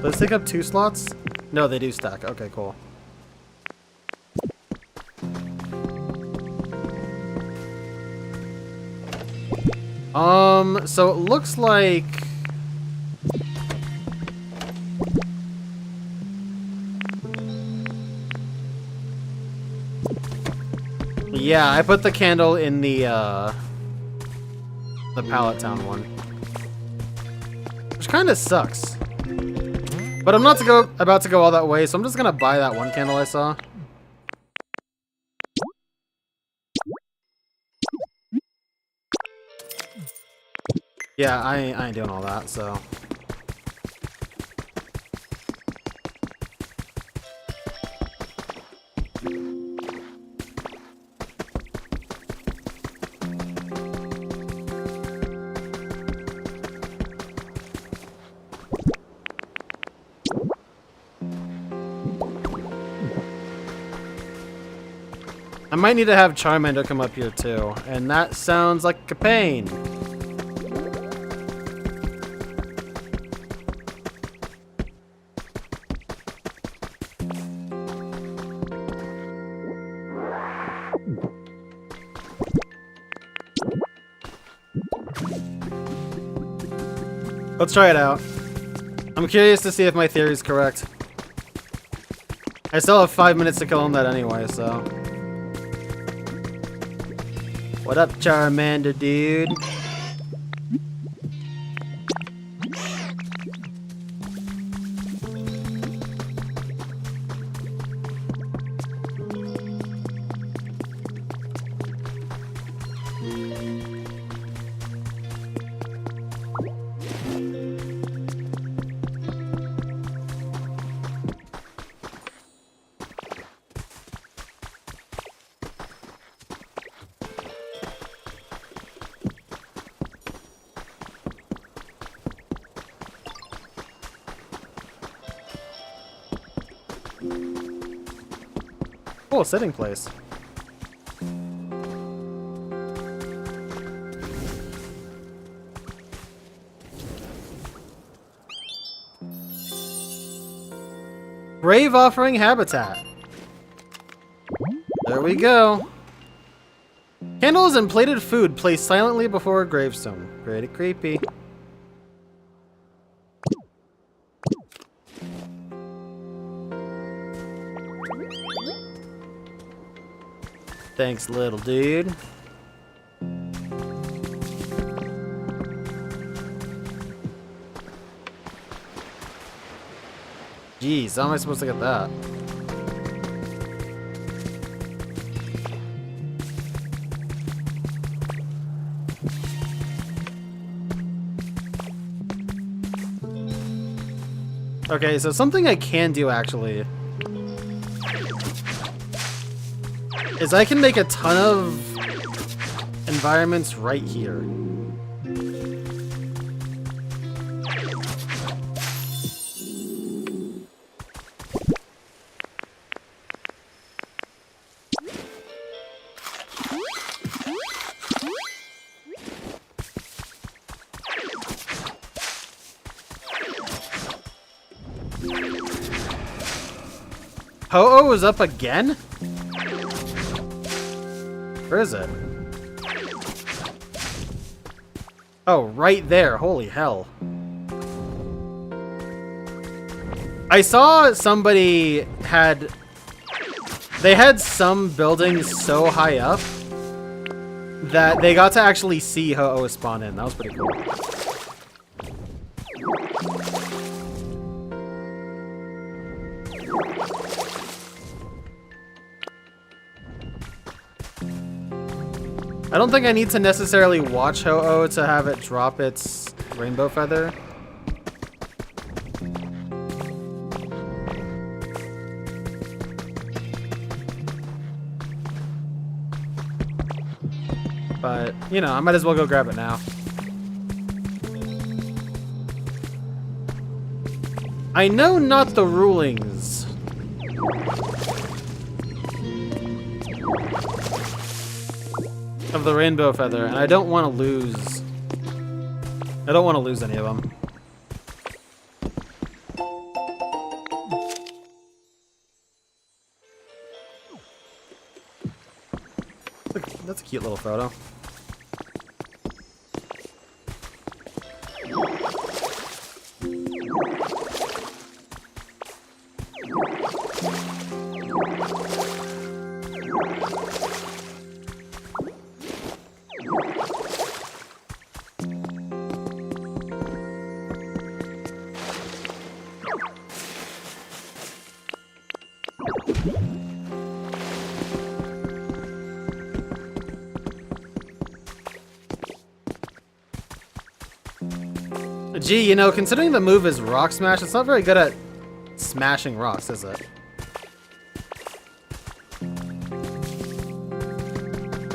Let's take up 2 slots? No, they do stack. Okay, cool. So it looks like... Yeah, I put the candle in the Pallet Town one. Which kind of sucks. But I'm not about to go all that way, so I'm just gonna buy that one candle I saw. Yeah, I ain't doing all that, so... I might need to have Charmander come up here too, and that sounds like a pain. Let's try it out. I'm curious to see if my theory is correct. I still have 5 minutes to kill him that anyway, so... What up, Charmander, dude? Cool sitting place. Grave offering habitat. There we go. Candles and plated food placed silently before a gravestone. Pretty creepy. Thanks, little dude. Jeez, how am I supposed to get that? Okay, so something I can do actually is I can make a ton of environments right here. Ho-Oh is up again? Where is it? Oh, right there. Holy hell. I saw somebody had... They had some buildings so high up that they got to actually see Ho-Oh spawn in. That was pretty cool. I don't think I need to necessarily watch Ho-Oh to have it drop its rainbow feather. But, you know, I might as well go grab it now. I know not the rulings. Of the rainbow feather, and I don't want to lose. I don't want to lose any of them. That's a cute little photo. Gee, you know, considering the move is Rock Smash, it's not very good at smashing rocks, is it?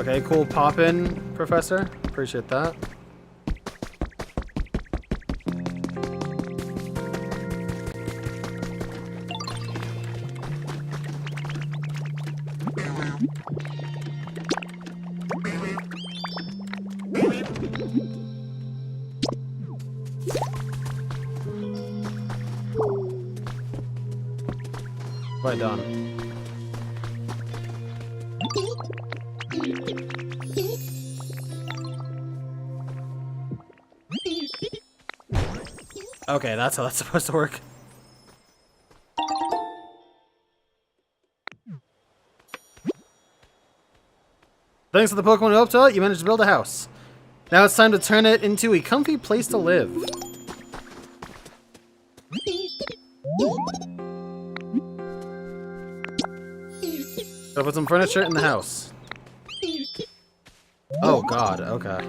Okay, cool pop-in, Professor. Appreciate that. Right done. Okay, that's how that's supposed to work. Thanks to the Pokemon who helped out, you managed to build a house. Now it's time to turn it into a comfy place to live. Gotta put some furniture in the house. Oh god, okay.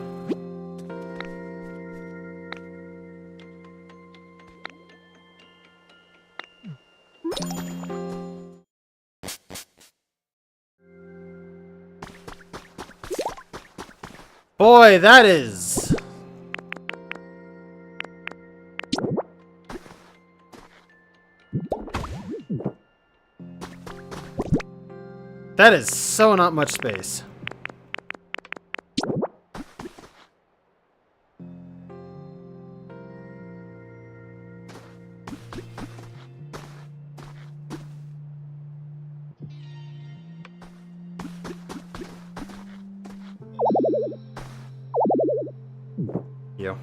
Boy, that is... That is so not much space. You.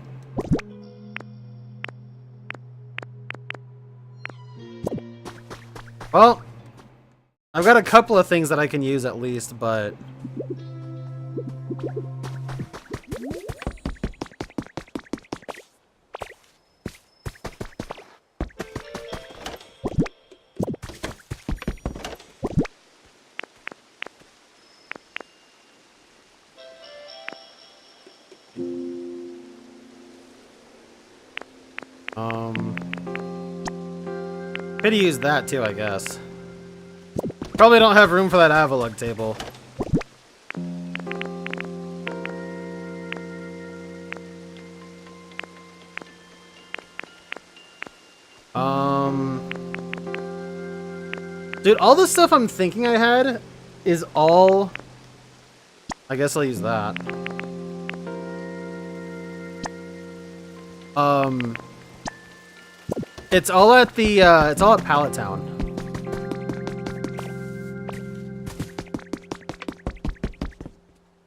Well, I've got a couple of things that I can use at least, but... Could use that too, I guess. Probably don't have room for that Avalug table. Dude, all the stuff I'm thinking I had is all... I guess I'll use that. It's all at the, it's all at Pallet Town.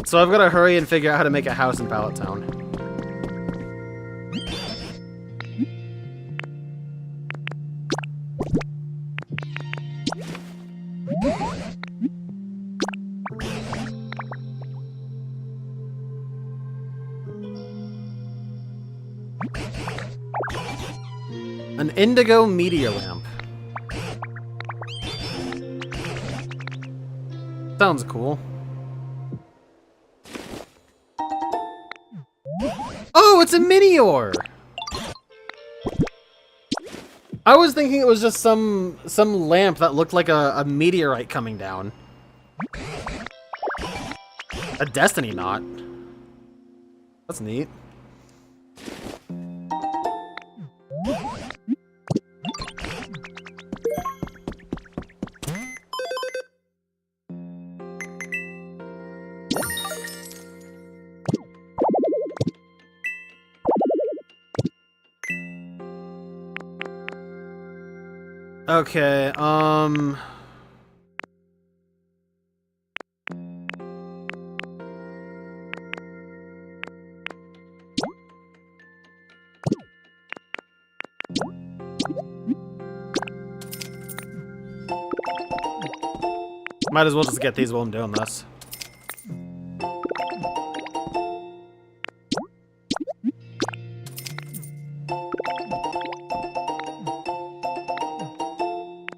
So I've got to hurry and figure out how to make a house in Pallet Town. An indigo meteor lamp. Sounds cool. Oh, it's a meteor! I was thinking it was just some lamp that looked like a meteorite coming down. A destiny knot. That's neat. Okay, might as well just get these while I'm doing this.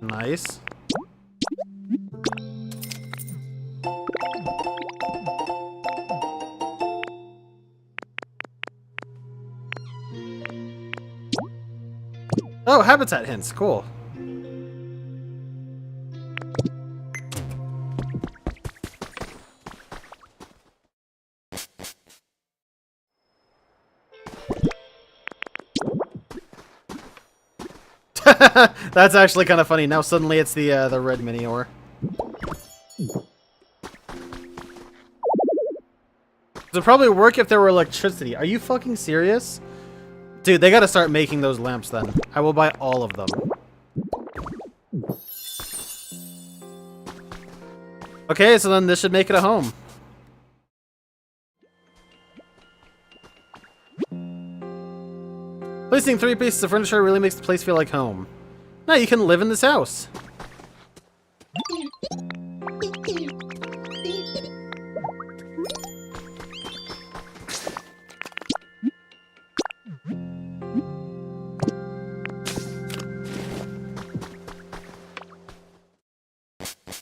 Nice. Oh, habitat hints. Cool. That's actually kind of funny. Now suddenly it's the red meteor. It'd probably work if there were electricity. Are you fucking serious? Dude, they gotta start making those lamps then. I will buy all of them. Okay, so then this should make it a home. Placing 3 pieces of furniture really makes the place feel like home. Now you can live in this house.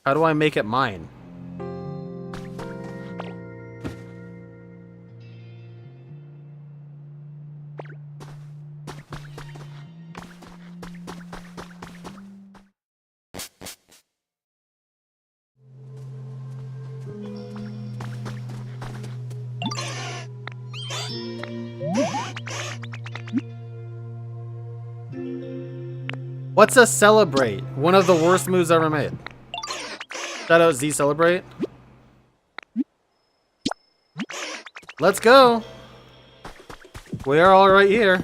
How do I make it mine? What's a celebrate? One of the worst moves ever made. Shout out Z Celebrate. Let's go. We are all right here.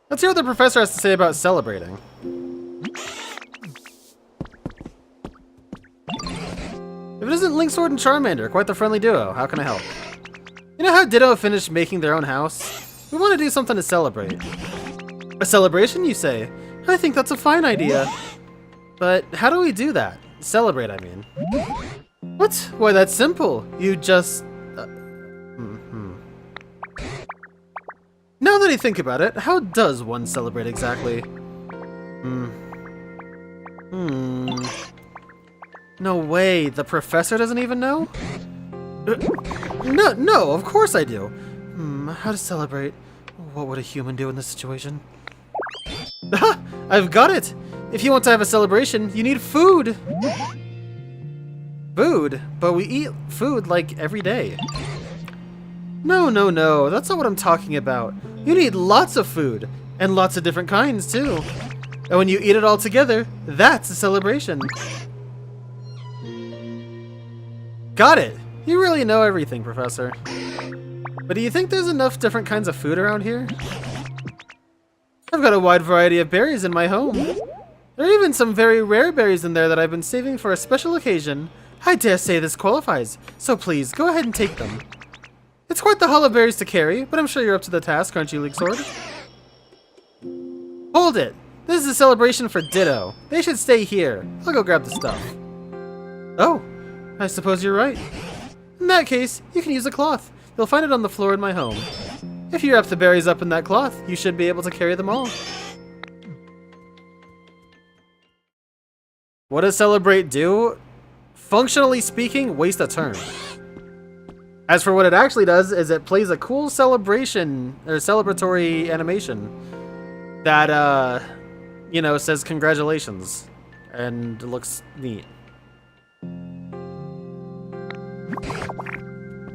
Let's hear what the professor has to say about celebrating. If it isn't Link Sword and Charmander, quite the friendly duo. How can I help? You know how Ditto finished making their own house? We want to do something to celebrate. A celebration, you say? I think that's a fine idea. But how do we do that? Celebrate, I mean. What? Why, that's simple. You just... Now that I think about it, how does one celebrate exactly? No way, the professor doesn't even know? No, of course I do. How to celebrate? What would a human do in this situation? I've got it! If you want to have a celebration, you need food! Food? But we eat food like every day. No, no, no, that's not what I'm talking about. You need lots of food, and lots of different kinds too. And when you eat it all together, that's a celebration. Got it! You really know everything, Professor. But do you think there's enough different kinds of food around here? I've got a wide variety of berries in my home. There are even some very rare berries in there that I've been saving for a special occasion. I dare say this qualifies, so please, go ahead and take them. It's quite the haul of berries to carry, but I'm sure you're up to the task, aren't you, League Sword? Hold it! This is a celebration for Ditto. They should stay here. I'll go grab the stuff. Oh, I suppose you're right. In that case, you can use a cloth. You'll find it on the floor in my home. If you wrap the berries up in that cloth, you should be able to carry them all. What does Celebrate do? Functionally speaking, waste a turn. As for what it actually does, is it plays a cool celebration, or celebratory animation that, you know, says congratulations, and looks neat.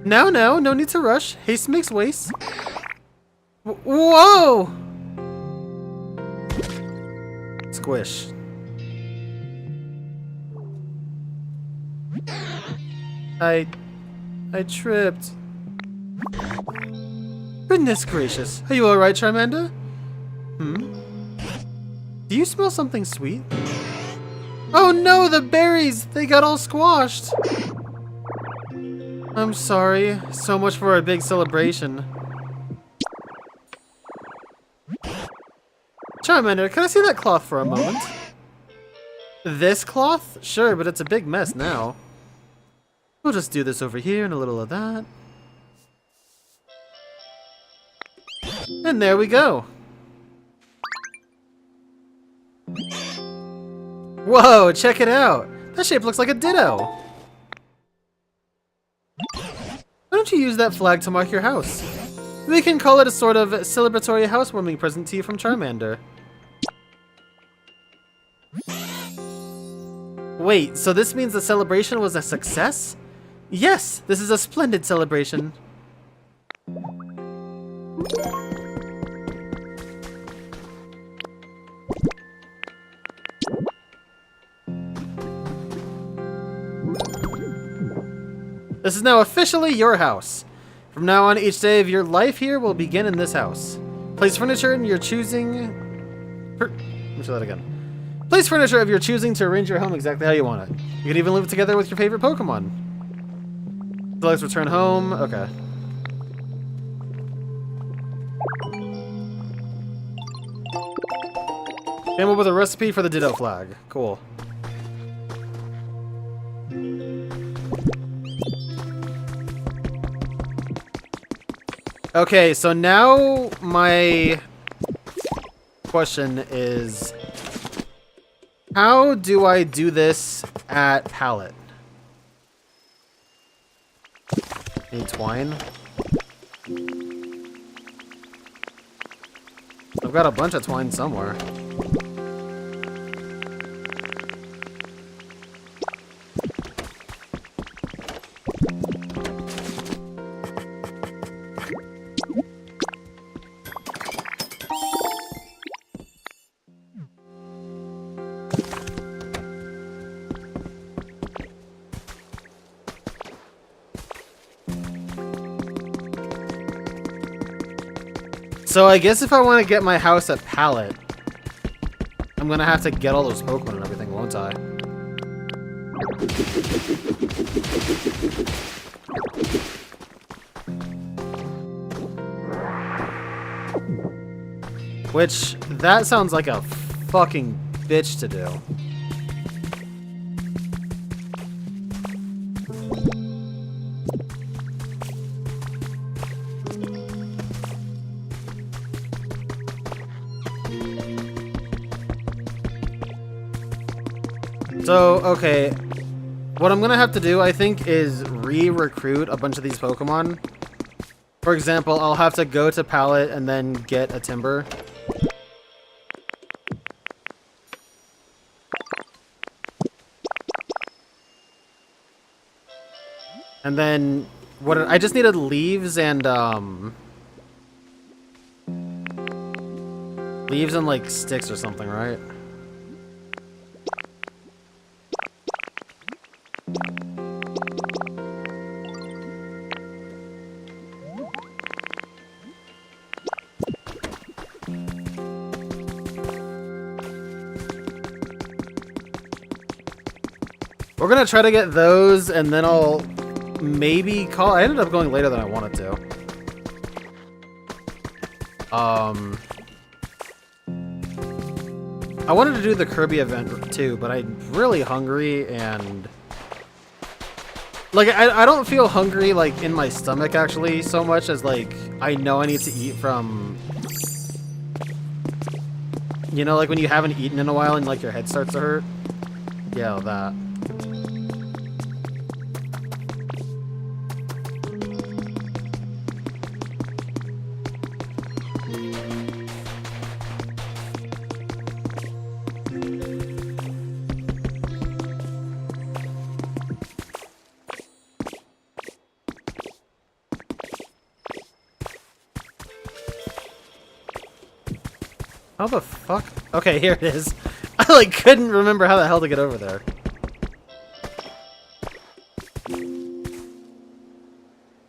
No, no need to rush. Haste makes waste. Whoa! Squish. I tripped. Goodness gracious. Are you alright, Charmander? Do you smell something sweet? Oh no, the berries! They got all squashed! I'm sorry. So much for a big celebration. Charmander, can I see that cloth for a moment? This cloth? Sure, but it's a big mess now. We'll just do this over here and a little of that. And there we go. Whoa, check it out. That shape looks like a Ditto. Why don't you use that flag to mark your house? We can call it a sort of celebratory housewarming present to you from Charmander. Wait, so this means the celebration was a success? Yes, this is a splendid celebration. This is now officially your house. From now on, each day of your life here will begin in this house. Place furniture in your choosing... Let me try that again. Place furniture of your choosing to arrange your home exactly how you want it. You can even live together with your favorite Pokemon. Let's return home. Okay. Came up with a recipe for the Ditto flag. Cool. Okay, so now my question is, how do I do this at Palette? Need twine. I've got a bunch of twine somewhere. So I guess if I want to get my house at Palette, I'm gonna have to get all those Pokemon and everything, won't I? Which, that sounds like a fucking bitch to do. So, okay, what I'm gonna have to do, I think, is re-recruit a bunch of these Pokemon For example, I'll have to go to pallet and then get a timber. And then what I just needed leaves and like sticks or something, right? We're gonna try to get those, and then I'll maybe call. I ended up going later than I wanted to. I wanted to do the Kirby event too, but I'm really hungry, and like I don't feel hungry like in my stomach actually so much as like I know I need to eat from, you know, like when you haven't eaten in a while and like your head starts to hurt. Yeah, that. How the fuck? Okay, here it is. I like couldn't remember how the hell to get over there.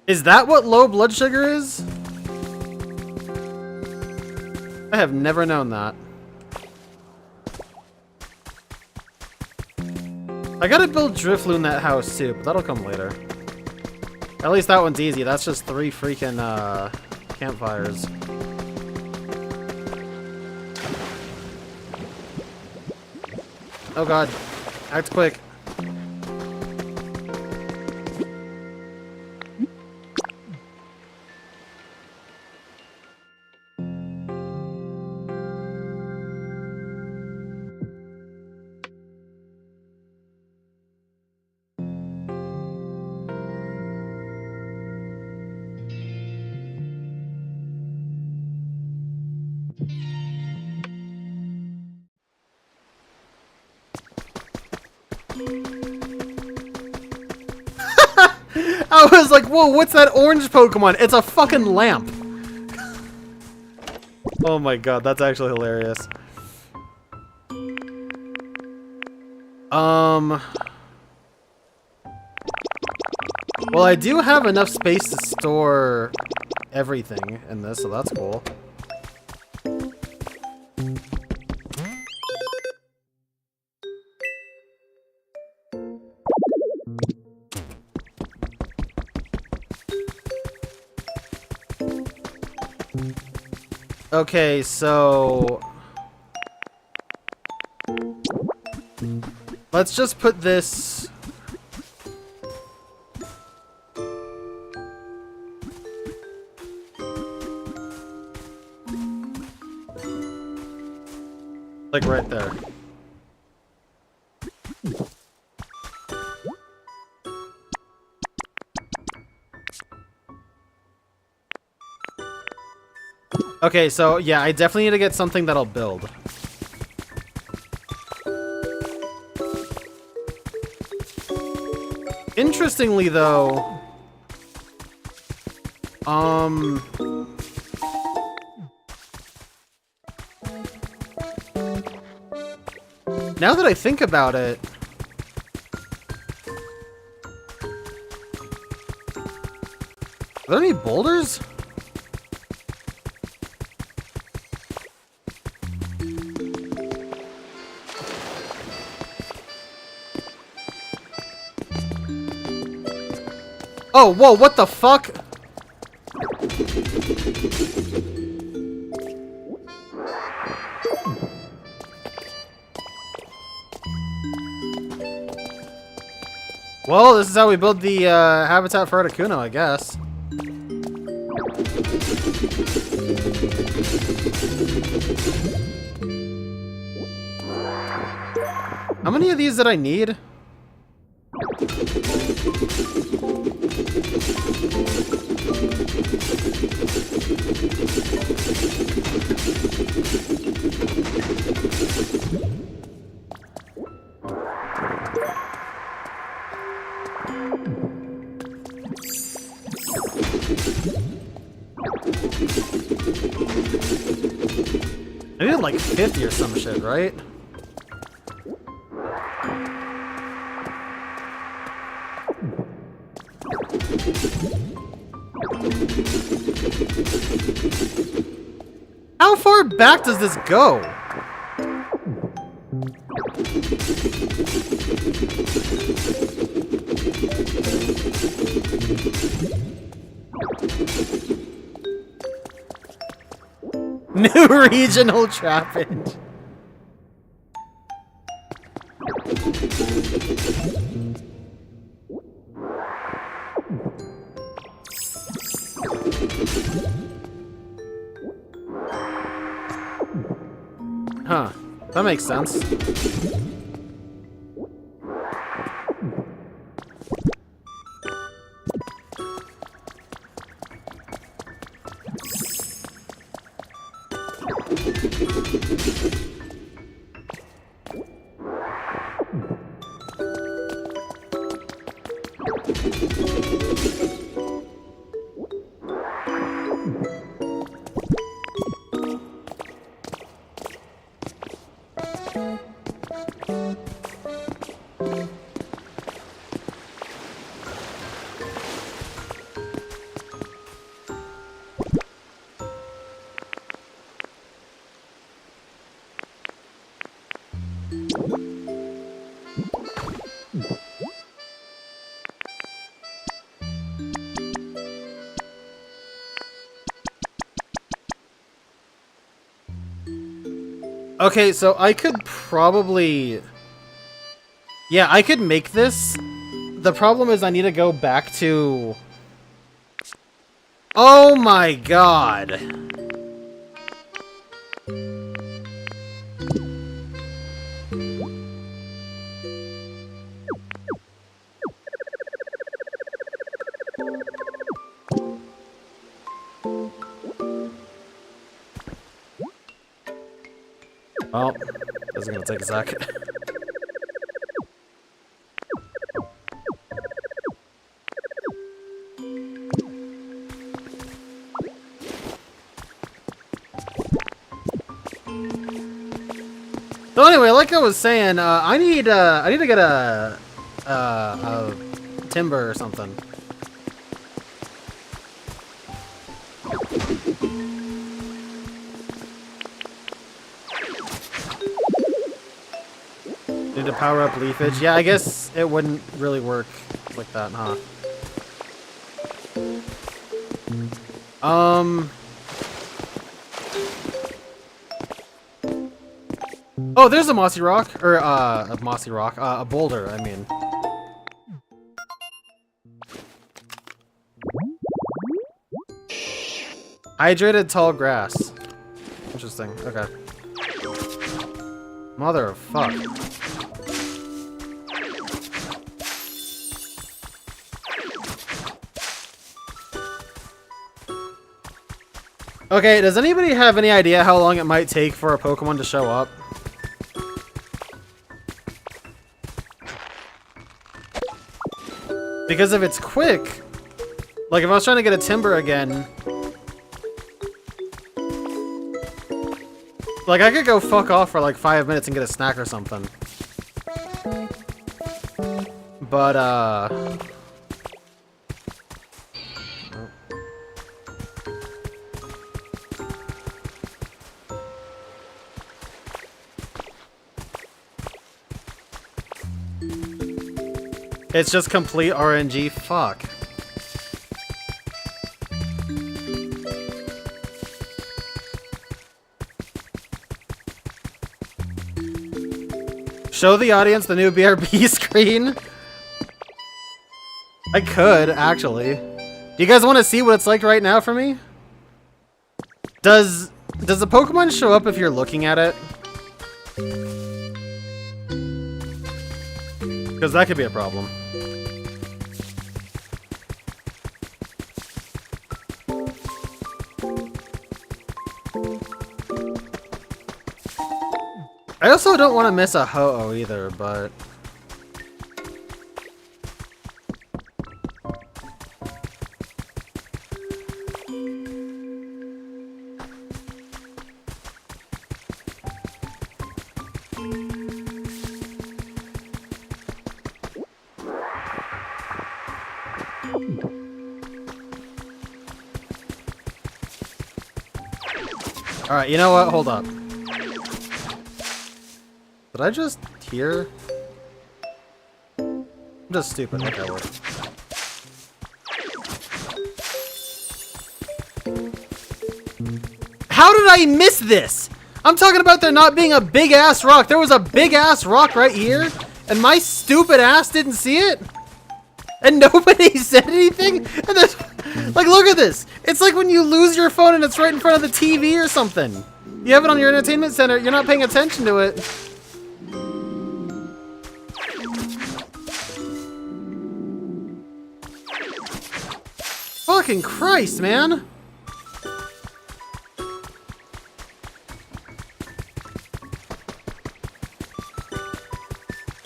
Is that what low blood sugar is? I have never known that. I gotta build Drifloon in that house too, but that'll come later. At least that one's easy. That's just 3 freaking campfires. Oh god. Act quick. I was like, whoa, what's that orange Pokemon? It's a fucking lamp. Oh my god, that's actually hilarious. Well, I do have enough space to store everything in this, so that's cool. Okay, so let's just put this like right there. Okay, so yeah, I definitely need to get something that'll build. Interestingly though, now that I think about it, are there any boulders? Oh, whoa, what the fuck? Well, this is how we build the habitat for Articuno, I guess. How many of these did I need? I did like 50 or some shit, right? How far back does this go? New regional traffic. Huh, that makes sense. Okay, so I could probably... Yeah, I could make this. The problem is I need to go back to... Oh my god! Well, this is gonna take a sec. So anyway, like I was saying, I need to get a timber or something. Need to power up leafage. Yeah, I guess it wouldn't really work like that, huh? Oh, there's a mossy rock, or a mossy rock, a boulder, I mean. Hydrated tall grass. Interesting. Okay. Mother of fuck. Okay, does anybody have any idea how long it might take for a Pokemon to show up? Because if it's quick, like if I was trying to get a timber again, like I could go fuck off for like 5 minutes and get a snack or something. But it's just complete RNG. Fuck. Show the audience the new BRB screen. I could, actually. Do you guys want to see what it's like right now for me? Does the Pokemon show up if you're looking at it? Because that could be a problem. I also don't want to miss a Ho-Oh either, but... Alright, you know what? Hold up. Did I just hear? I'm just stupid. Okay, wait. How did I miss this? I'm talking about there not being a big ass rock. There was a big ass rock right here, and my stupid ass didn't see it? And nobody said anything? And there's, like, look at this. It's like when you lose your phone and it's right in front of the TV or something. You have it on your entertainment center, you're not paying attention to it. Fucking Christ, man.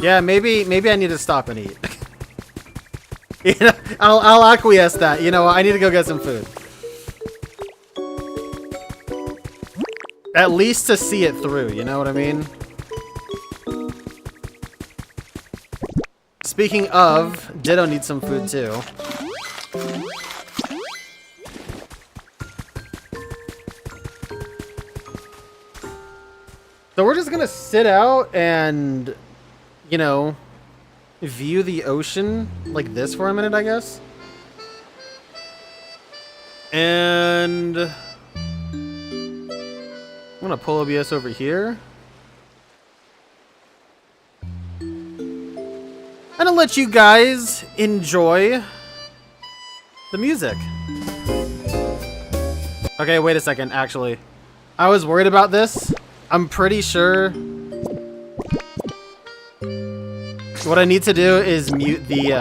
Yeah, maybe I need to stop and eat. You know, I'll acquiesce that. You know, I need to go get some food. At least to see it through, you know what I mean? Speaking of, Ditto needs some food too. So we're just gonna sit out and, you know, view the ocean like this for a minute, I guess. And I'm gonna pull OBS over here. And I'll let you guys enjoy the music. Okay, wait a second, actually. I was worried about this. I'm pretty sure what I need to do is mute the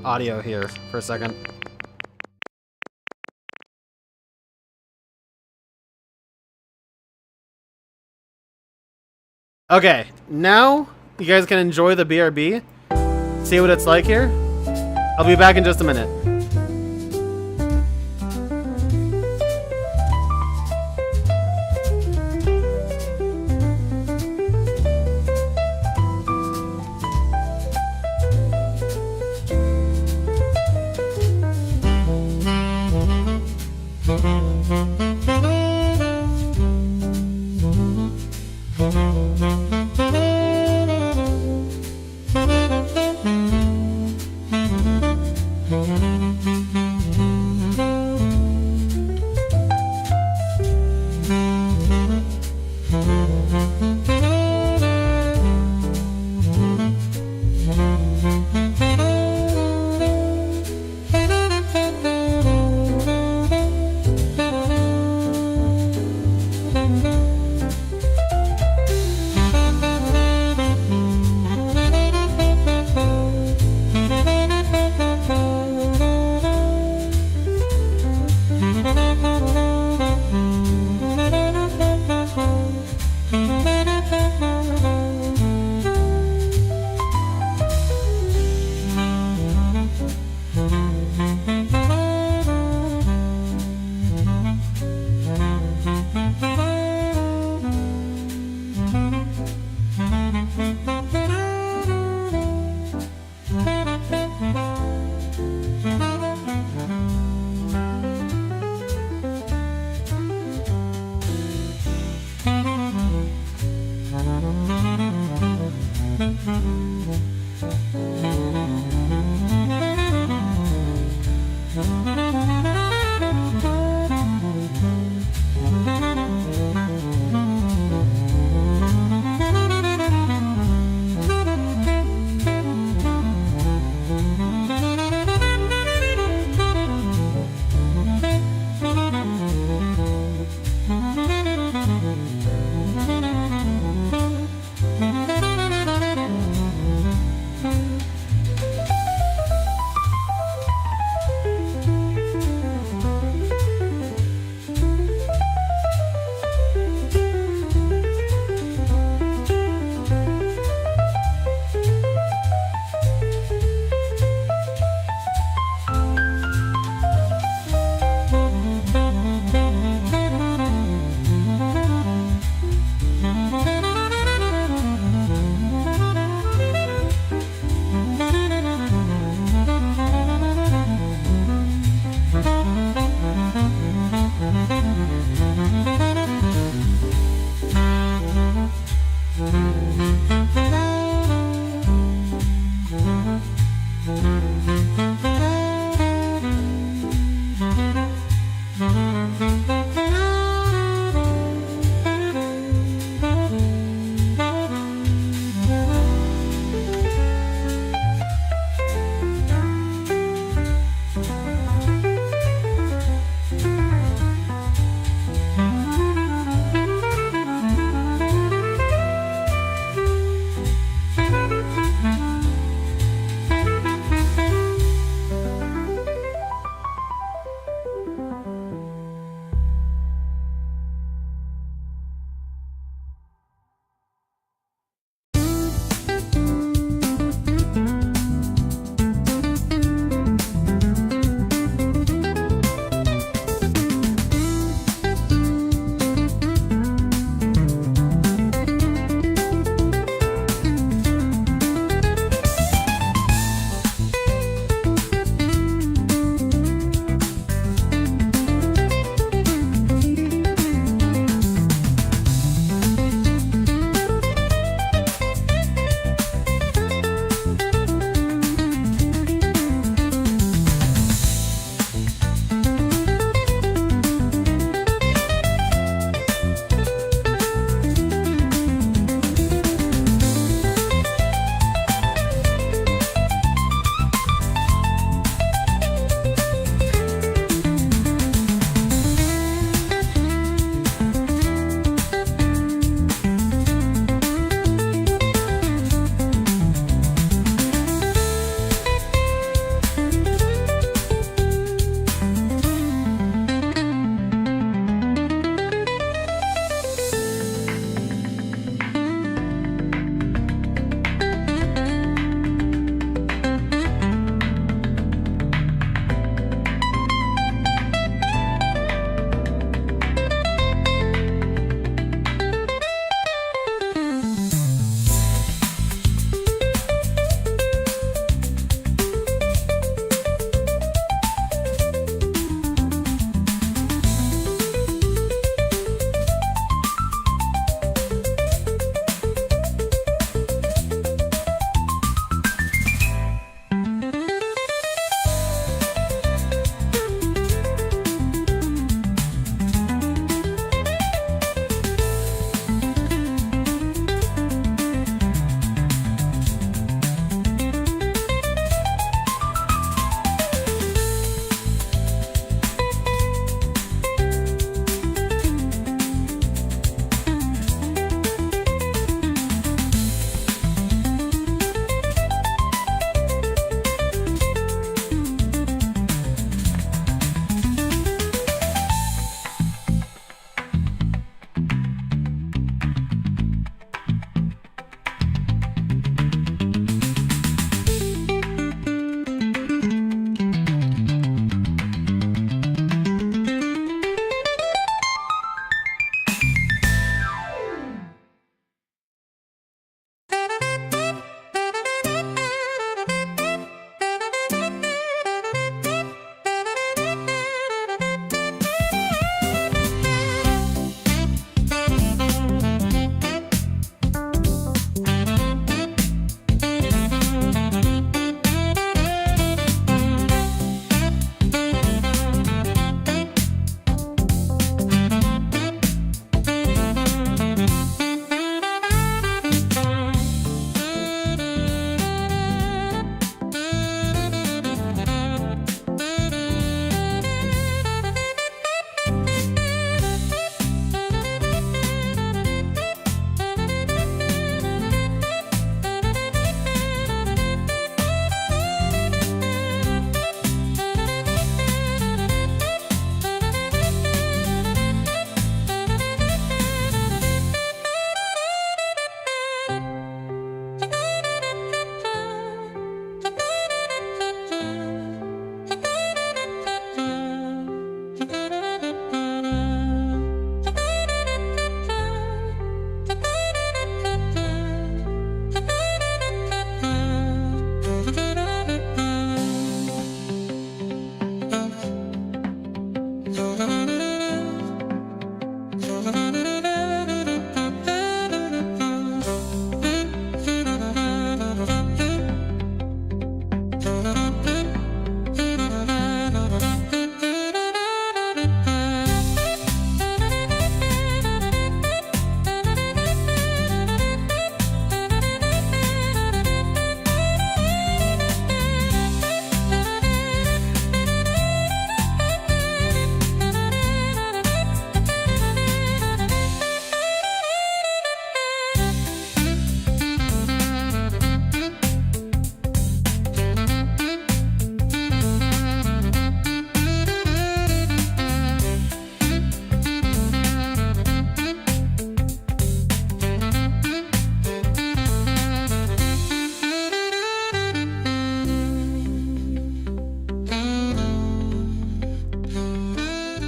audio here for a second. Okay, now you guys can enjoy the BRB. See what it's like here. I'll be back in just a minute.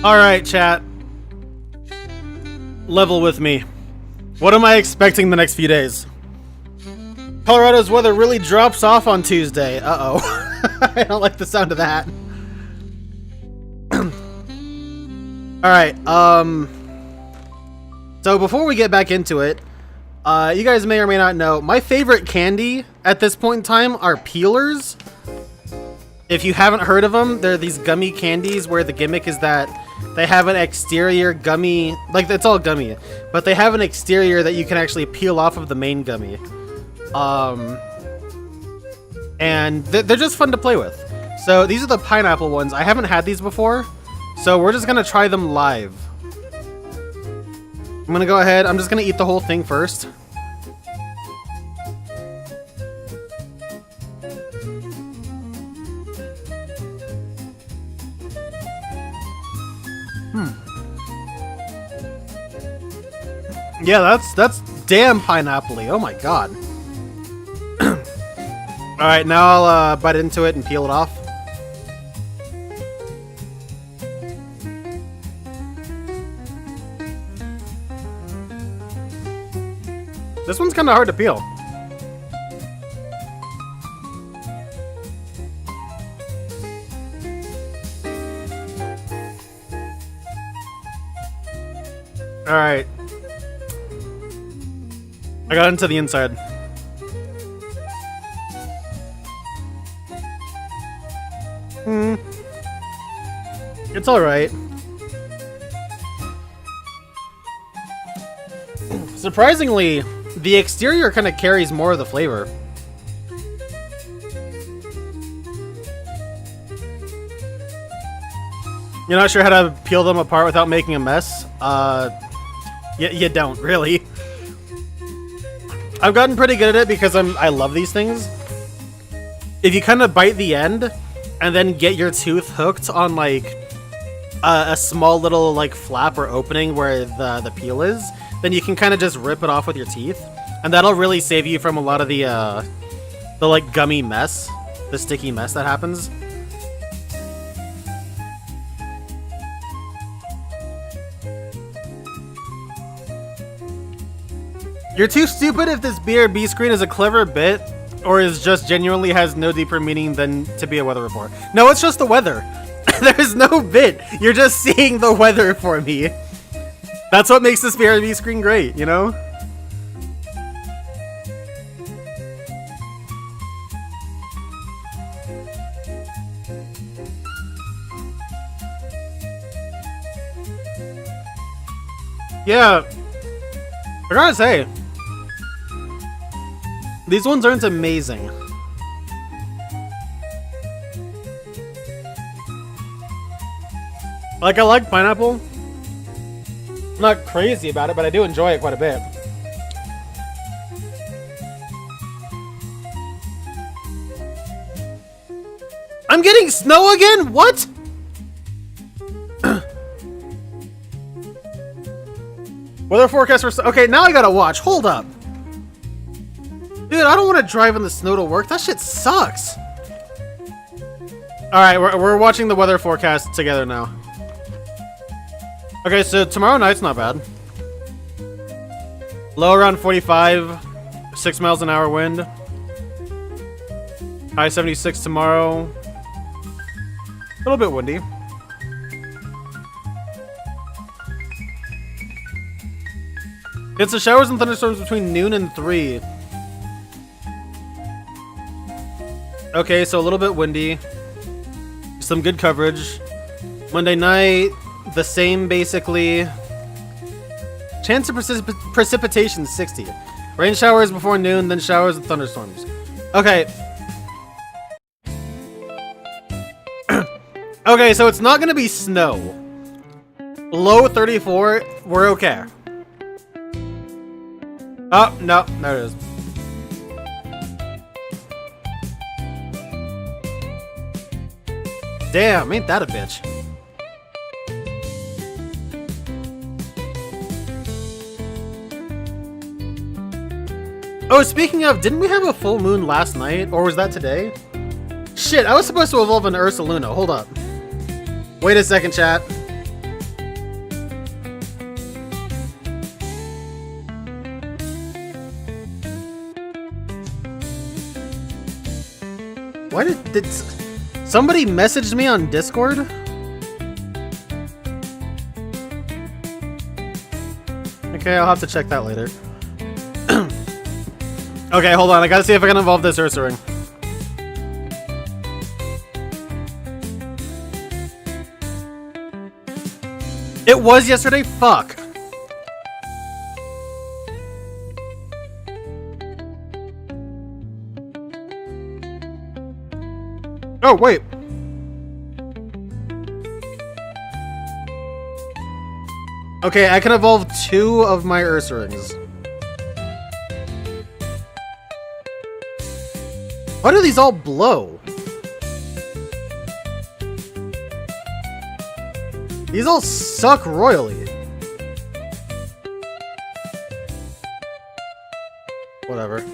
Alright, chat. Level with me. What am I expecting the next few days? Colorado's weather really drops off on Tuesday. Uh-oh. I don't like the sound of that. Alright, so before we get back into it, you guys may or may not know, my favorite candy at this point in time are peelers. If you haven't heard of them, they're these gummy candies where the gimmick is that they have an exterior gummy, like it's all gummy, but they have an exterior that you can actually peel off of the main gummy. And they're just fun to play with. So these are the pineapple ones. I haven't had these before, so we're just gonna try them live. I'm gonna go ahead, I'm just gonna eat the whole thing first. Yeah, that's damn pineapple-y. Oh my god. Alright, now I'll bite into it and peel it off. This one's kind of hard to peel. Alright. I got into the inside. It's alright. Surprisingly, the exterior kind of carries more of the flavor. You're not sure how to peel them apart without making a mess? You don't, really. I've gotten pretty good at it because I love these things. If you kind of bite the end and then get your tooth hooked on like a small little like flap or opening where the peel is, then you can kind of just rip it off with your teeth, and that'll really save you from a lot of the like gummy mess, the sticky mess that happens. You're too stupid if this BRB screen is a clever bit, or is just genuinely has no deeper meaning than to be a weather report. No, it's just the weather. There's no bit. You're just seeing the weather for me. That's what makes this BRB screen great, you know? Yeah. I gotta say, these ones aren't amazing. Like, I like pineapple. I'm not crazy about it, but I do enjoy it quite a bit. I'm getting snow again? What? Weather forecast for... Okay, now I gotta watch. Hold up. Dude, I don't want to drive in the snow to work. That shit sucks. Alright, we're watching the weather forecast together now. Okay, so tomorrow night's not bad. Low around 45, 6 miles an hour wind. High 76 tomorrow. A little bit windy. It's the showers and thunderstorms between noon and 3. Okay, so a little bit windy. Some good coverage. Monday night, the same basically. Chance of precipitation 60. Rain showers before noon, then showers and thunderstorms. Okay. Okay, so it's not gonna be snow. Low 34, we're okay. Oh, no, there it is. Damn, ain't that a bitch. Oh, speaking of, didn't we have a full moon last night? Or was that today? Shit, I was supposed to evolve an Ursa Luna. Hold up. Wait a second, chat. Why did somebody messaged me on Discord? Okay, I'll have to check that later. Okay, hold on. I gotta see if I can evolve this Ursaring. It was yesterday? Fuck. Oh, wait. Okay, I can evolve 2 of my Ursurings. Why do these all blow? These all suck royally. Whatever.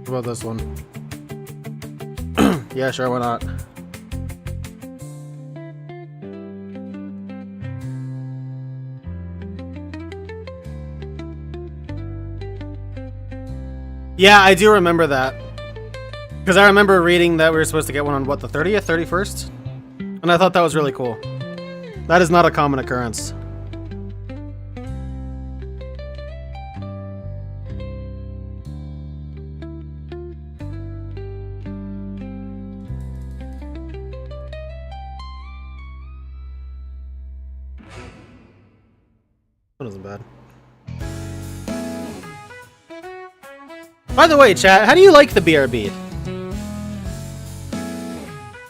What about this one? Yeah, sure, why not? Yeah, I do remember that. Because I remember reading that we were supposed to get one on, what, the 30th, 31st? And I thought that was really cool. That is not a common occurrence. That wasn't bad. By the way, chat, how do you like the BRB?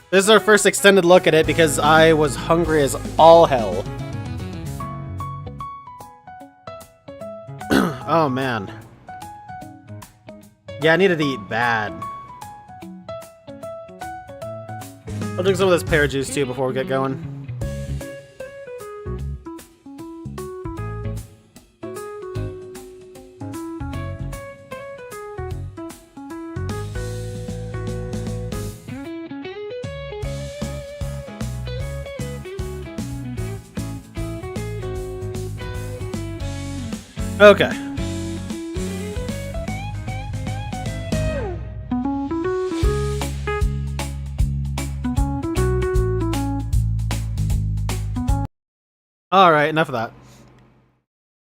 This is our first extended look at it because I was hungry as all hell. Oh man. Yeah, I needed to eat bad. I'll drink some of this pear juice too before we get going. Okay. Alright, enough of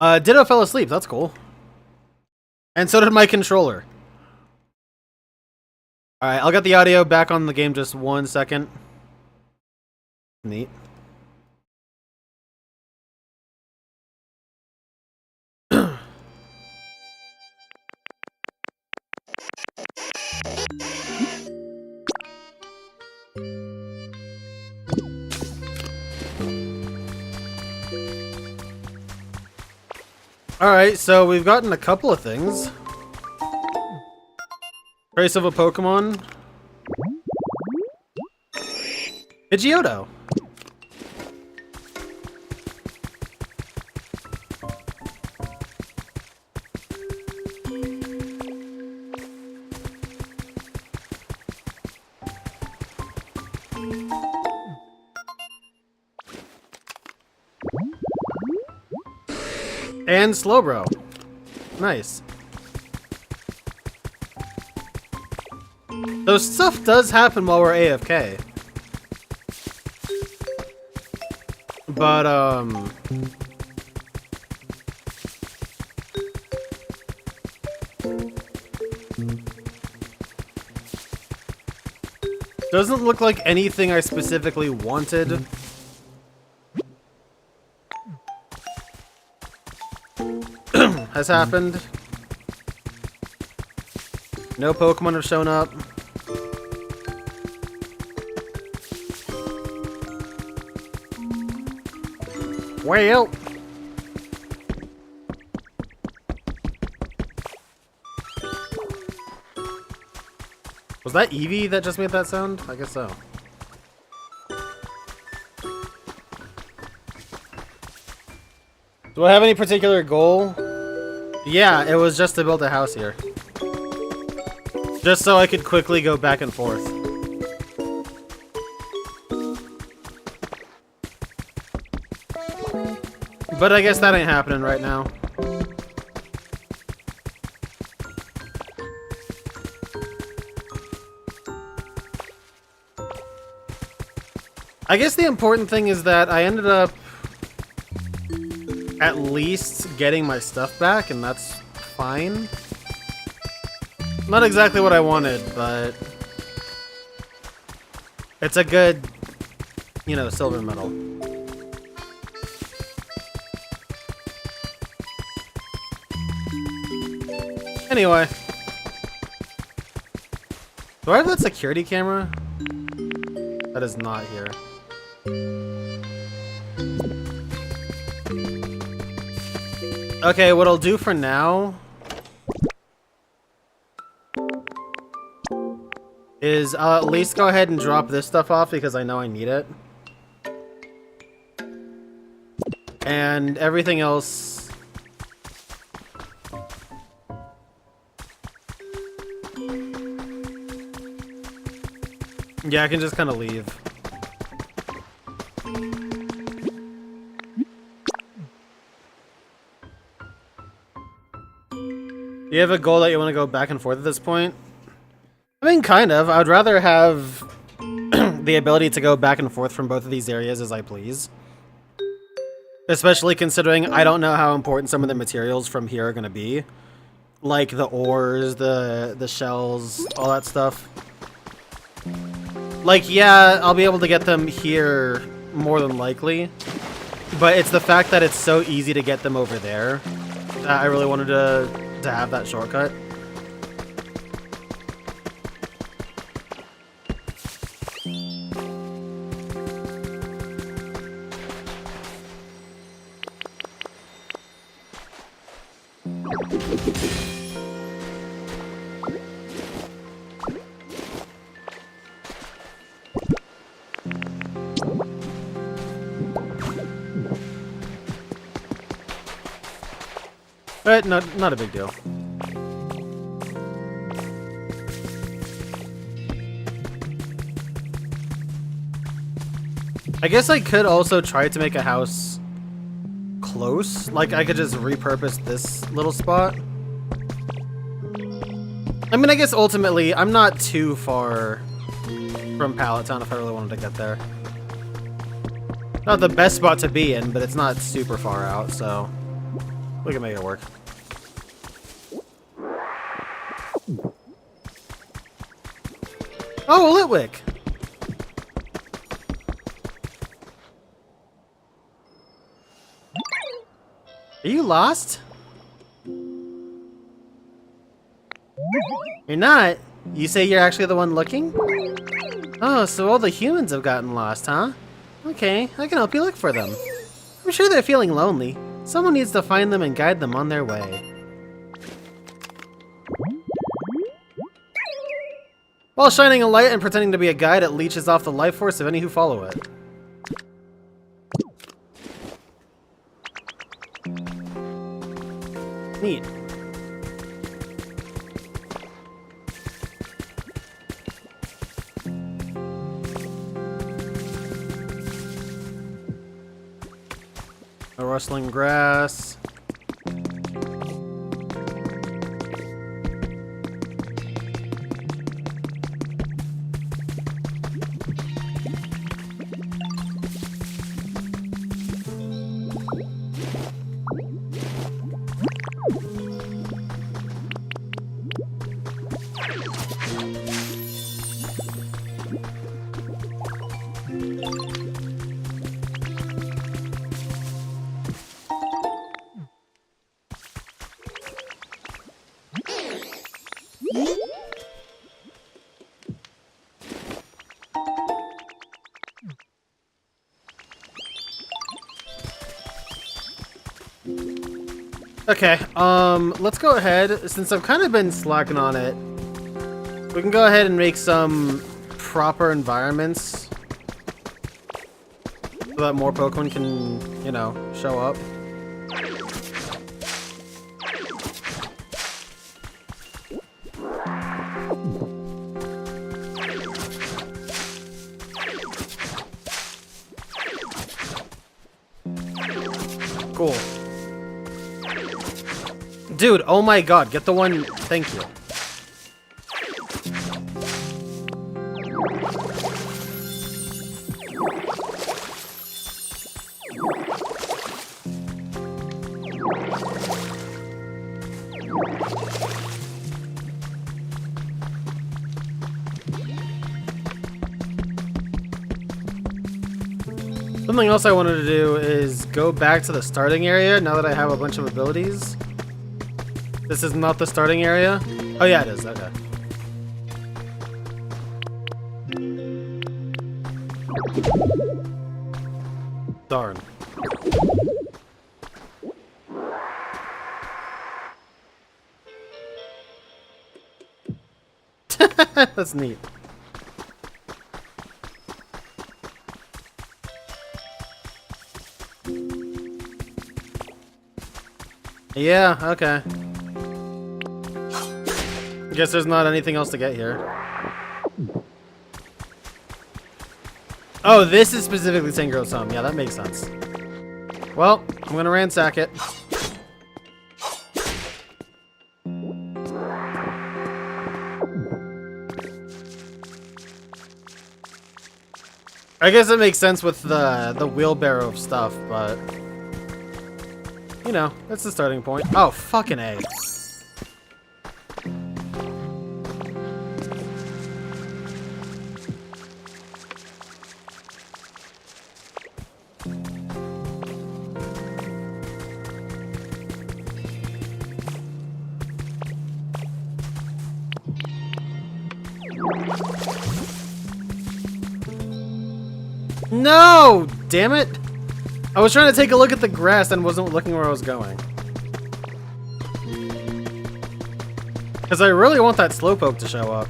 that. Ditto fell asleep, that's cool. And so did my controller. Alright, I'll get the audio back on the game just 1 second. Neat. Alright, so we've gotten a couple of things. Trace of a Pokemon. Pidgeotto. And Slowbro. Nice. So stuff does happen while we're AFK. But, doesn't look like anything I specifically wanted. Has happened. No Pokemon have shown up. Well. Was that Eevee that just made that sound? I guess so. Do I have any particular goal? Yeah, it was just to build a house here. Just so I could quickly go back and forth. But I guess that ain't happening right now. I guess the important thing is that I ended up at least getting my stuff back, and that's fine. Not exactly what I wanted, but it's a good, you know, silver medal. Anyway. Do I have that security camera? That is not here. Okay, what I'll do for now is I'll at least go ahead and drop this stuff off because I know I need it. And everything else... yeah, I can just kind of leave. Do you have a goal that you want to go back and forth at this point? I mean, kind of. I would rather have the ability to go back and forth from both of these areas as I please. Especially considering I don't know how important some of the materials from here are going to be. Like the ores, the shells, all that stuff. Like, yeah, I'll be able to get them here more than likely. But it's the fact that it's so easy to get them over there that I really wanted to have that shortcut. But not a big deal. I guess I could also try to make a house close. Like, I could just repurpose this little spot. I mean, I guess ultimately, I'm not too far from Pallet Town if I really wanted to get there. Not the best spot to be in, but it's not super far out, so we can make it work. Oh, Litwick! Are you lost? You're not? You say you're actually the one looking? Oh, so all the humans have gotten lost, huh? Okay, I can help you look for them. I'm sure they're feeling lonely. Someone needs to find them and guide them on their way. While shining a light and pretending to be a guide, it leeches off the life force of any who follow it. Neat. No rustling grass. Okay, let's go ahead, since I've kind of been slacking on it, we can go ahead and make some proper environments so that more Pokemon can, you know, show up. cool. Dude, oh my god, get the one. Thank you. Something else I wanted to do is go back to the starting area now that I have a bunch of abilities. This is not the starting area? Oh yeah, it is. Okay. Darn. That's neat. Yeah, okay. Guess there's not anything else to get here. Oh, this is specifically Sangro's home. Yeah, that makes sense. Well, I'm gonna ransack it. I guess it makes sense with the wheelbarrow of stuff, but you know, that's the starting point. Oh, fucking A. No! Damn it! I was trying to take a look at the grass and wasn't looking where I was going. Because I really want that slowpoke to show up.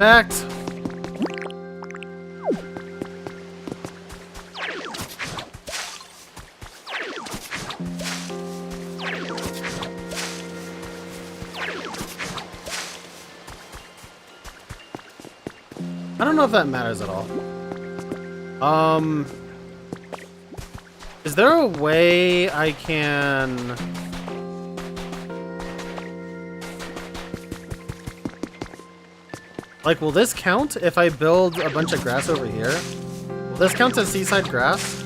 Act. I don't know if that matters at all. Is there a way I can... Like, will this count if I build a bunch of grass over here? Will this count as seaside grass?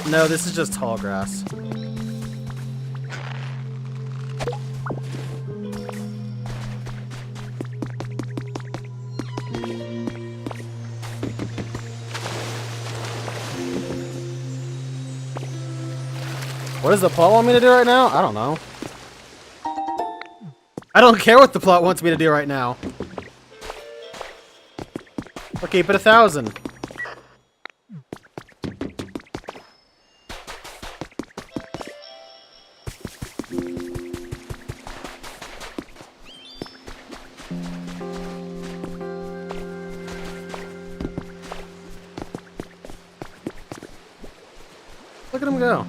No, this is just tall grass. What does the plot want me to do right now? I don't know. I don't care what the plot wants me to do right now. We'll keep it 1,000. Look at him go.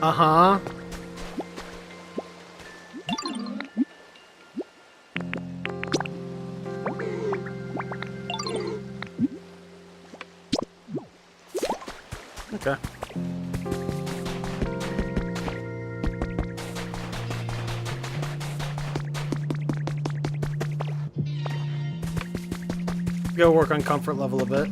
Uh-huh. Okay. Go work on comfort level a bit.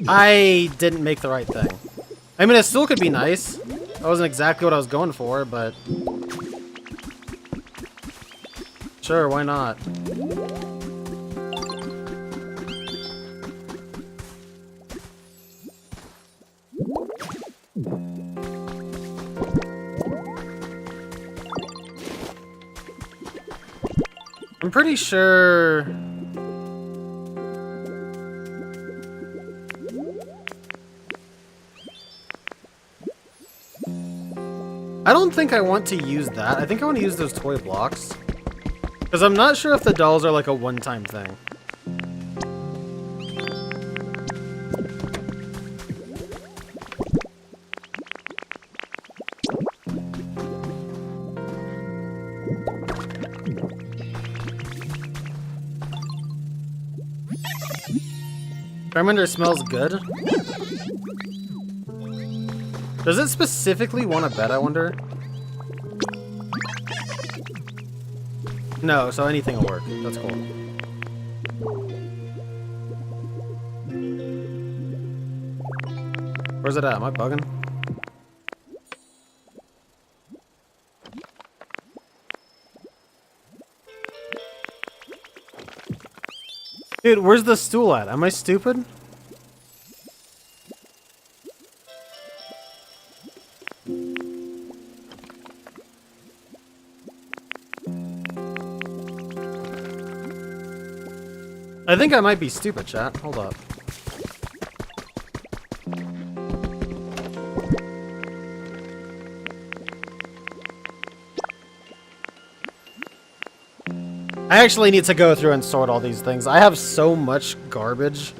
I didn't make the right thing. I mean, it still could be nice. That wasn't exactly what I was going for, but... Sure, why not? I'm pretty sure... I don't think I want to use that. I think I want to use those toy blocks. Because I'm not sure if the dolls are like a one-time thing. Charmander smells good. Does it specifically want a bed, I wonder? No, so anything will work. That's cool. Where's it at? Am I bugging? Dude, where's the stool at? Am I stupid? I think I might be stupid, chat. Hold up. I actually need to go through and sort all these things. I have so much garbage.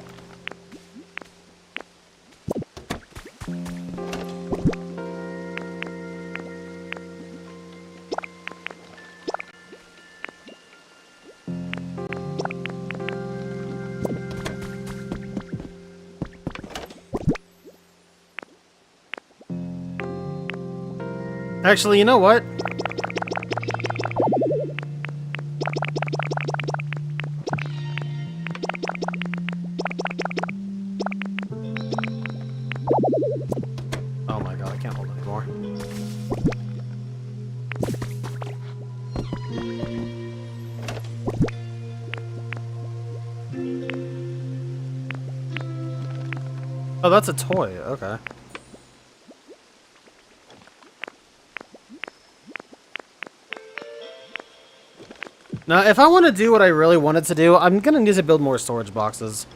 Actually, you know what? Oh my god, I can't hold it anymore. Oh, that's a toy. Okay. Now, if I want to do what I really wanted to do, I'm gonna need to build more storage boxes.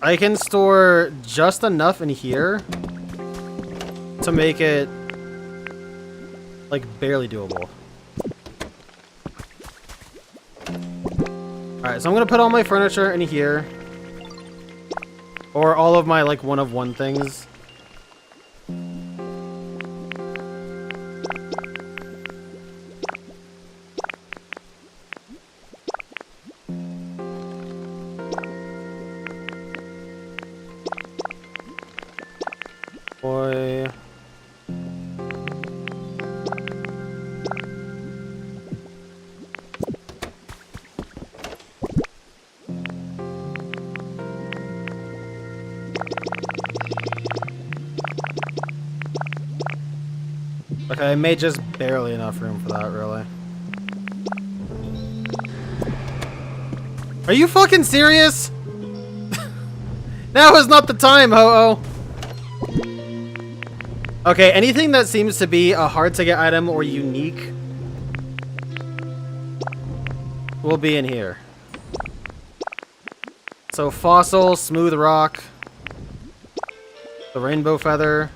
I can store just enough in here to make it, like, barely doable. Alright, so I'm gonna put all my furniture in here. Or all of my, like, one-of-one things. Boy. Okay, I made just barely enough room for that, really. Are you fucking serious? Now is not the time, ho-oh. Okay, anything that seems to be a hard-to-get item or unique will be in here. So, fossil, smooth rock, the rainbow feather.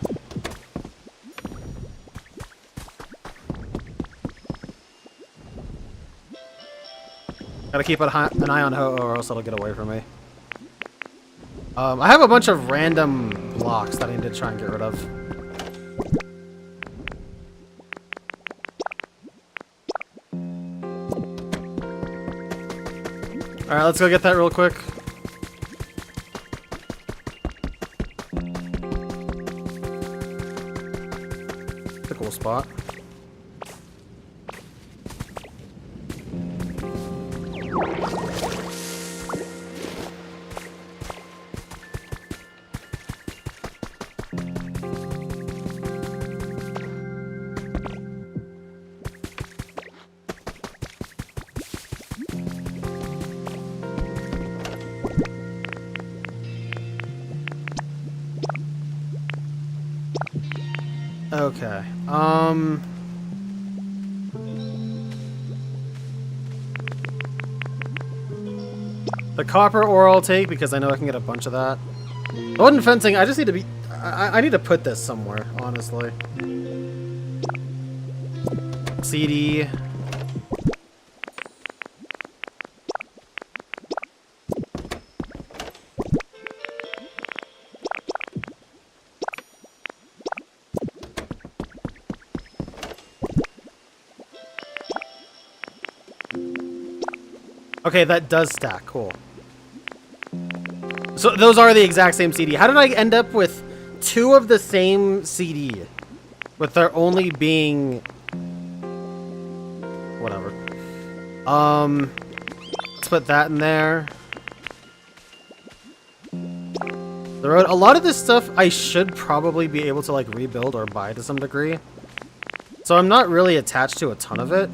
Gotta keep an eye on Ho-Oh or else it'll get away from me. I have a bunch of random blocks that I need to try and get rid of. Alright, let's go get that real quick. It's a cool spot. Okay. The copper ore I'll take because I know I can get a bunch of that. The wooden fencing, I just need to be... I need to put this somewhere, honestly. CD. Okay, that does stack. Cool. So those are the exact same CD. How did I end up with 2 of the same CD? With there only being... Whatever. Let's put that in there. The road. A lot of this stuff I should probably be able to like rebuild or buy to some degree. So I'm not really attached to a ton of it.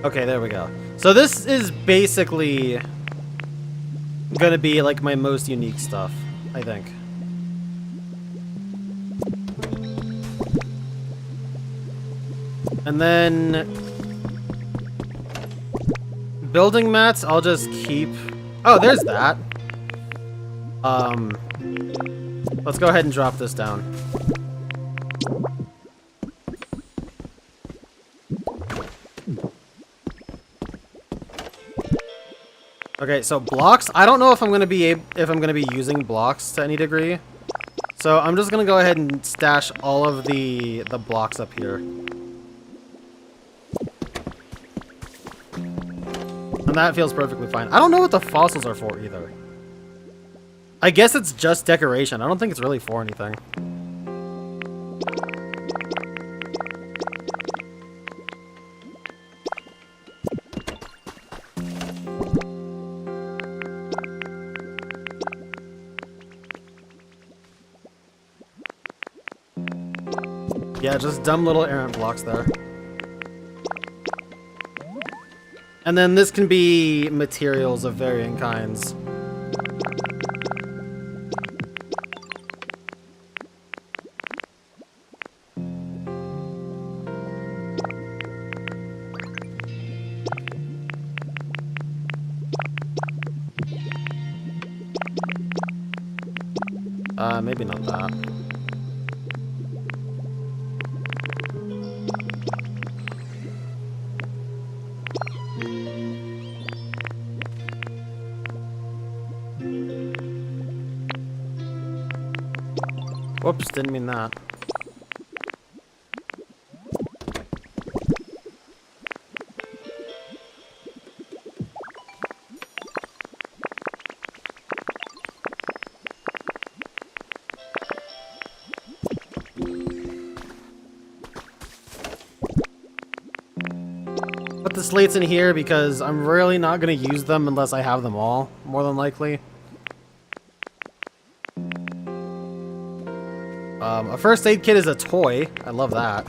Okay, there we go. So this is basically gonna be like my most unique stuff, I think. And then building mats, I'll just keep. Oh, there's that. Let's go ahead and drop this down. Okay, so blocks. I don't know if I'm gonna be using blocks to any degree. So I'm just gonna go ahead and stash all of the blocks up here. And that feels perfectly fine. I don't know what the fossils are for either. I guess it's just decoration. I don't think it's really for anything. Yeah, just dumb little errant blocks there. And then this can be materials of varying kinds. Maybe not that. Whoops, didn't mean that. Put the slates in here because I'm really not going to use them unless I have them all, more than likely. A first aid kit is a toy. I love that.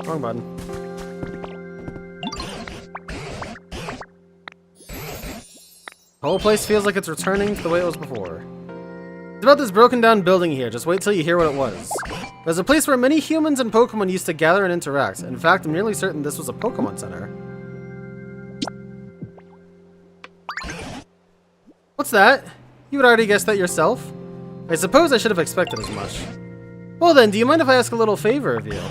Wrong button. The whole place feels like it's returning to the way it was before. It's about this broken down building here. Just wait till you hear what it was. There's a place where many humans and Pokemon used to gather and interact. In fact, I'm nearly certain this was a Pokemon Center. What's that? You would already guess that yourself? I suppose I should have expected as much. Well then, do you mind if I ask a little favor of you?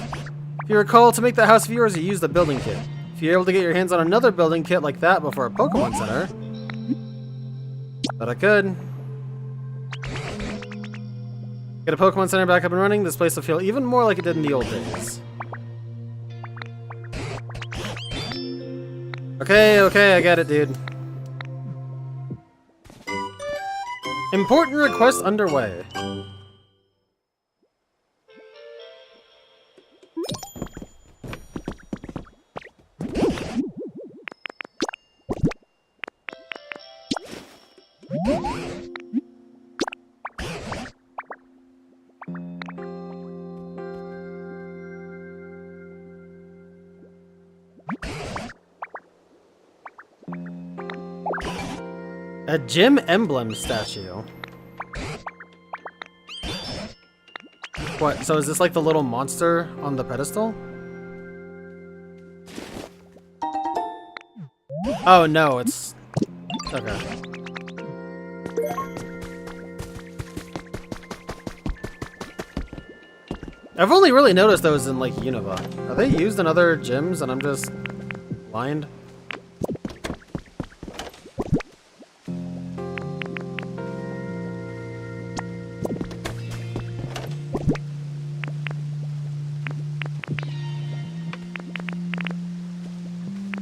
If you recall, to make the house of yours, you used the building kit. If you're able to get your hands on another building kit like that before a Pokemon Center... But I could. Get a Pokemon Center back up and running, this place will feel even more like it did in the old days. Okay, I get it, dude. Important request underway. A gym emblem statue. What? So is this like the little monster on the pedestal? Oh no, it's... Okay. I've only really noticed those in like Unova. Are they used in other gyms and I'm just blind?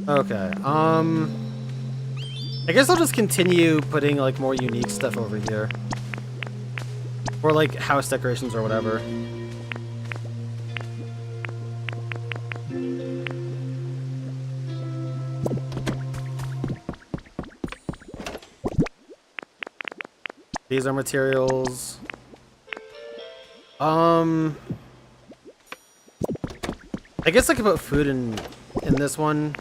Okay, I guess I'll just continue putting, like, more unique stuff over here. Or, like, house decorations or whatever. These are materials. I guess I could put food in this one.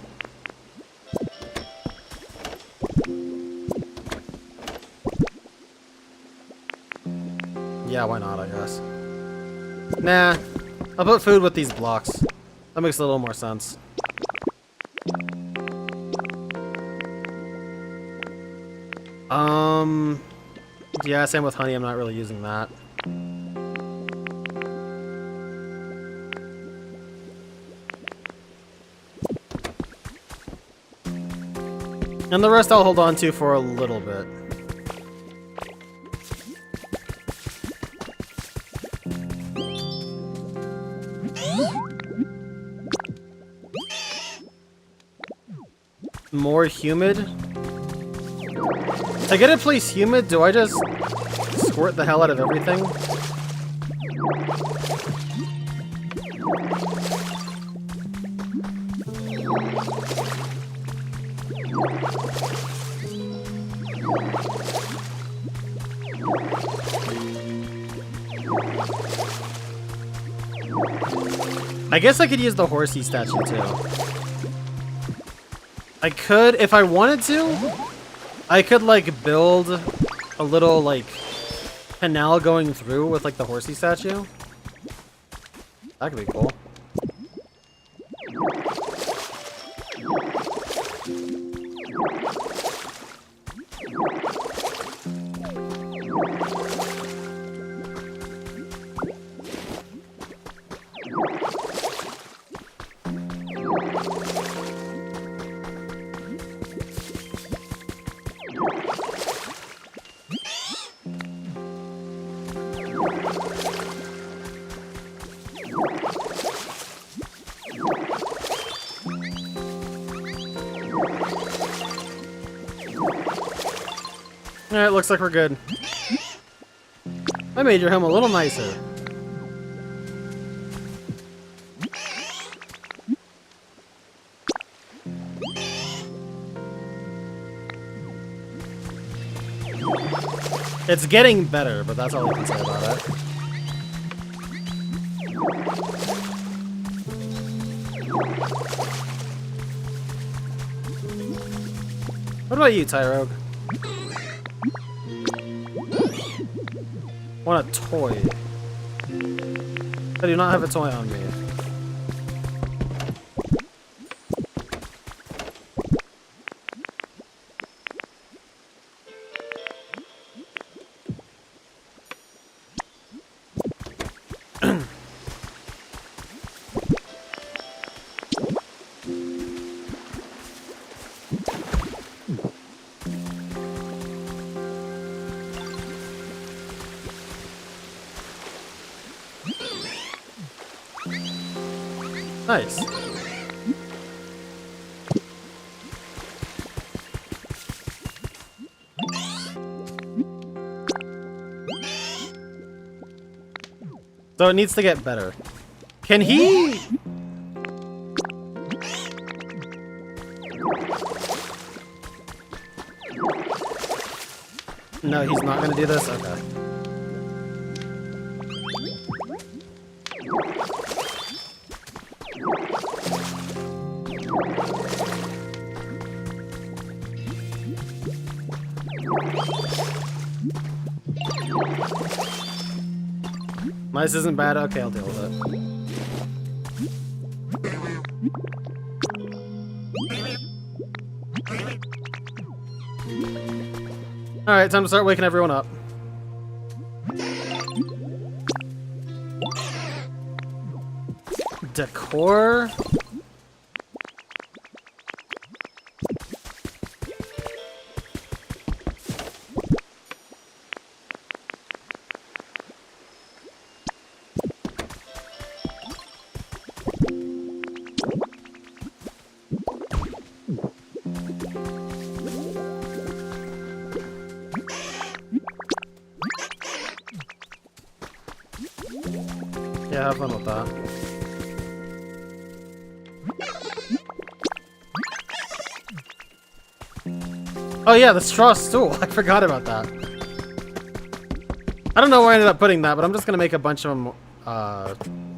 Yeah, why not, I guess. Nah, I'll put food with these blocks. That makes a little more sense. Yeah, same with honey, I'm not really using that. And the rest I'll hold on to for a little bit. More humid? To get a place humid, do I just squirt the hell out of everything? I guess I could use the horsey statue too. I could, if I wanted to, I could like build a little like canal going through with like the horsey statue. That could be cool. Alright, looks like we're good. I made your home a little nicer. It's getting better, but that's all I can say about it. What about you, Tyrogue? Want a toy? I do not have a toy on me. Nice. So it needs to get better. Can he... No, he's not gonna do this? Okay. Mice isn't bad? Okay, I'll deal with it. Alright, time to start waking everyone up. Decor? Yeah, have fun with that. Oh yeah, the straw stool. I forgot about that. I don't know where I ended up putting that, but I'm just gonna make a bunch of them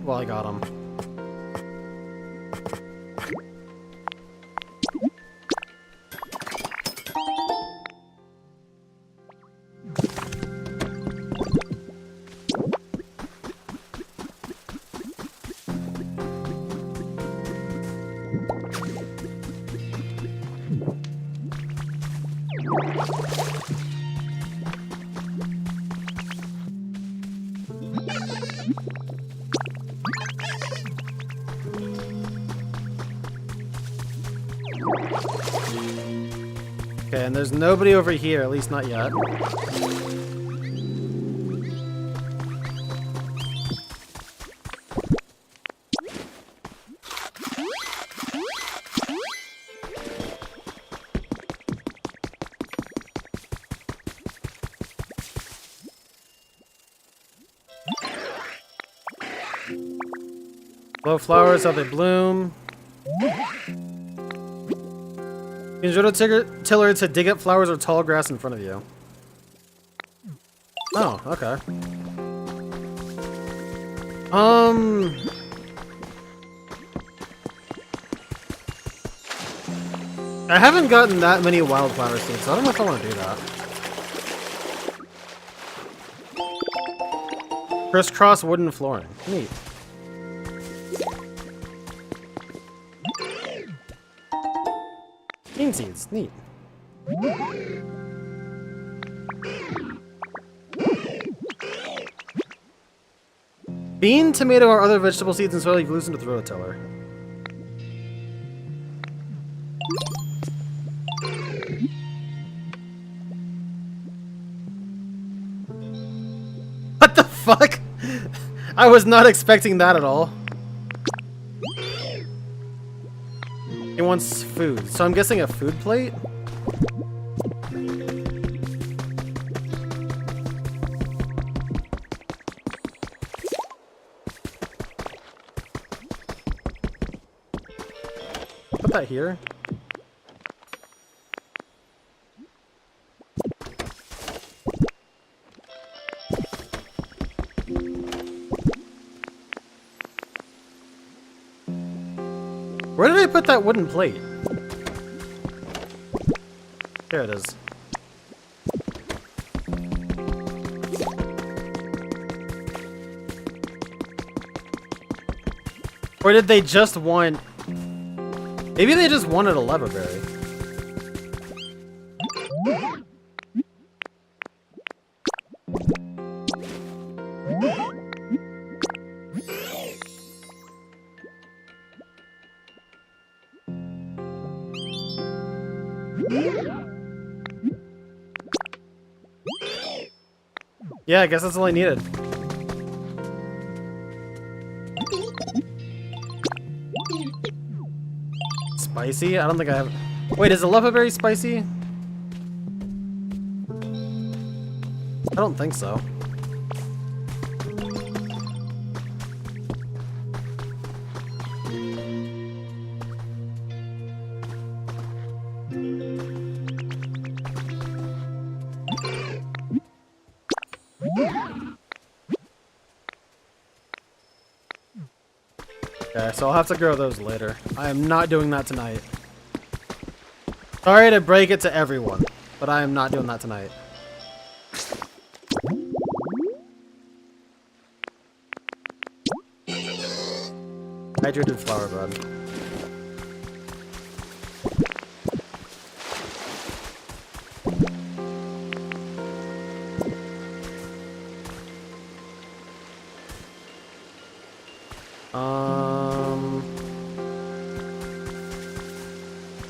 while I got them. Okay, and there's nobody over here, at least not yet. Blow flowers, how they bloom. Use rototiller to dig up flowers or tall grass in front of you. Oh, okay. I haven't gotten that many wildflower seeds, so I don't know if I want to do that. Crisscross wooden flooring. Neat. Bean seeds. Neat. Bean, tomato, or other vegetable seeds and soil you lose into the rototiller. What the fuck? I was not expecting that at all. He wants food, so I'm guessing a food plate? Put that here. Where did I put that wooden plate? There it is. Or did they just want... Maybe they just wanted a leatherberry. Yeah, I guess that's all I needed. Spicy? I don't think I have... Wait, is the leatherberry spicy? I don't think so. Okay, so I'll have to grow those later. I am not doing that tonight. Sorry to break it to everyone, but I am not doing that tonight. Hydrated flower bud.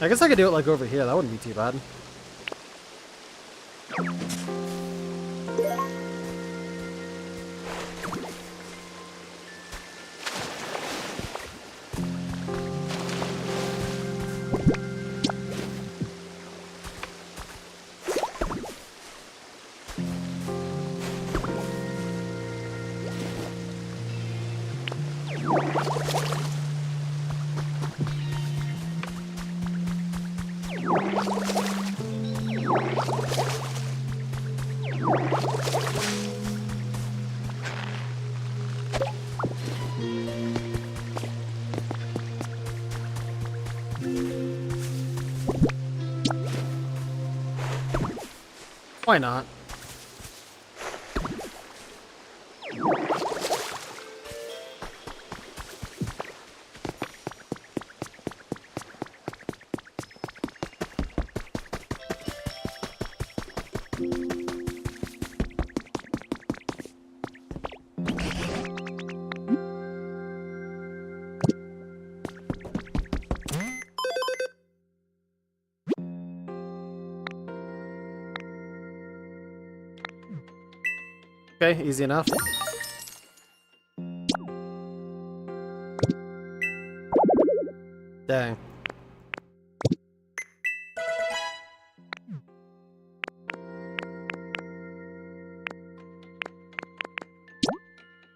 I guess I could do it like over here. That wouldn't be too bad. Why not? Okay, easy enough. Dang.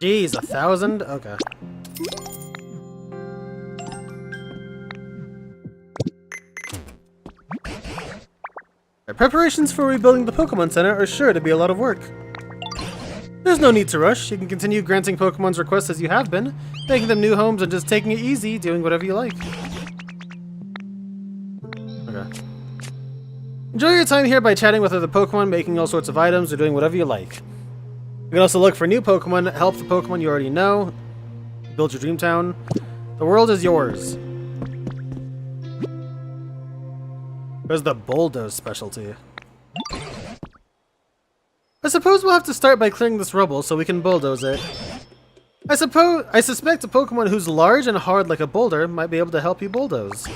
Jeez, 1,000? Okay. Preparations for rebuilding the Pokemon Center are sure to be a lot of work. There's no need to rush. You can continue granting Pokemon's requests as you have been, making them new homes and just taking it easy, doing whatever you like. Okay. Enjoy your time here by chatting with other Pokemon, making all sorts of items, or doing whatever you like. You can also look for new Pokemon, help the Pokemon you already know, build your dream town. The world is yours. Where's the bulldoze specialty? I suppose we'll have to start by clearing this rubble so we can bulldoze it. I suspect a Pokemon who's large and hard like a boulder might be able to help you bulldoze.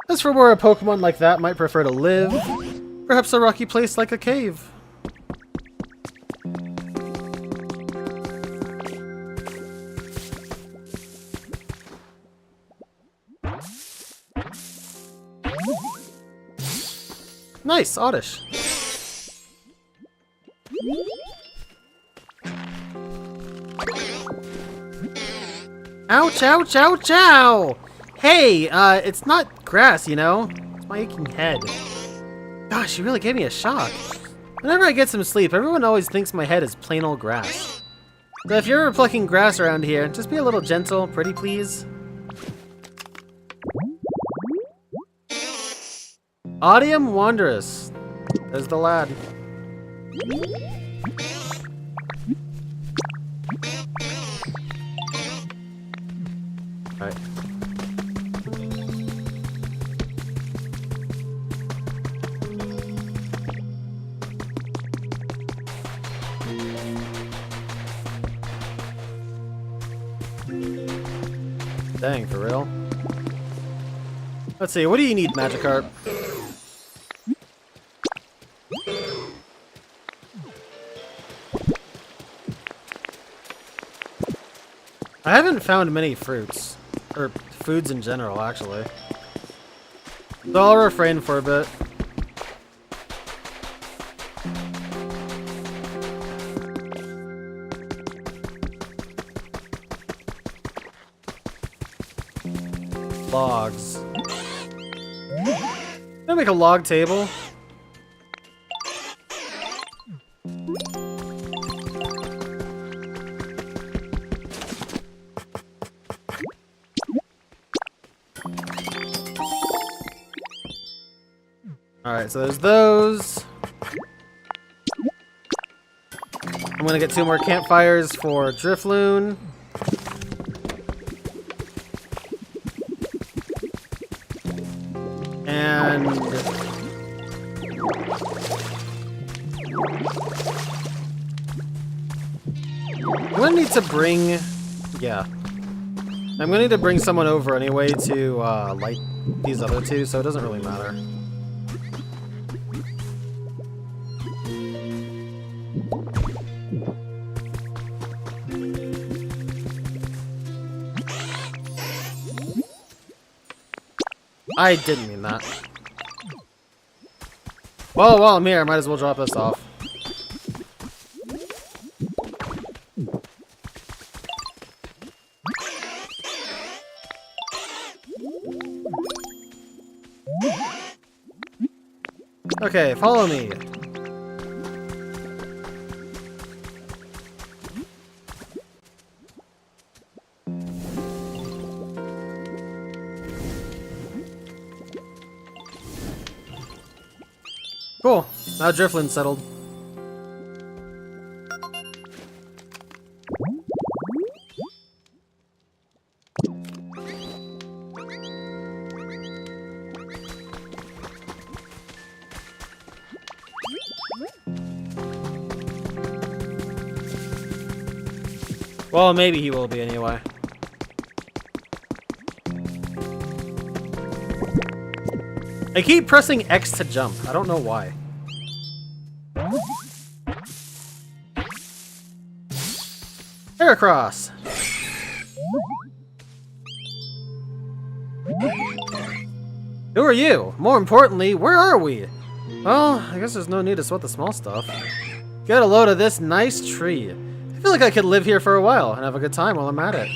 As for where a Pokemon like that might prefer to live, perhaps a rocky place like a cave. Nice, Oddish. Ouch, ouch, ouch, ow! Hey, it's not grass, you know? It's my aching head. Gosh, you really gave me a shock. Whenever I get some sleep, everyone always thinks my head is plain old grass. So if you're ever plucking grass around here, just be a little gentle, pretty please. Audium Wanderous. There's the lad. Alright. Dang, for real? Let's see, what do you need, Magikarp? I haven't found many fruits. Or foods in general, actually. So I'll refrain for a bit. Logs. Can I make a log table? Alright, so there's those. I'm gonna get 2 more campfires for Drifloon. And I'm gonna need to bring, yeah, I'm gonna need to bring someone over anyway to light these other 2, so it doesn't really matter. I didn't mean that. Well, while I'm here, I might as well drop this off. Okay, follow me. Cool. Now Drifloon's settled. Well, maybe he will be anyway. I keep pressing X to jump. I don't know why. Heracross. Who are you? More importantly, where are we? Well, I guess there's no need to sweat the small stuff. Get a load of this nice tree. I feel like I could live here for a while and have a good time while I'm at it.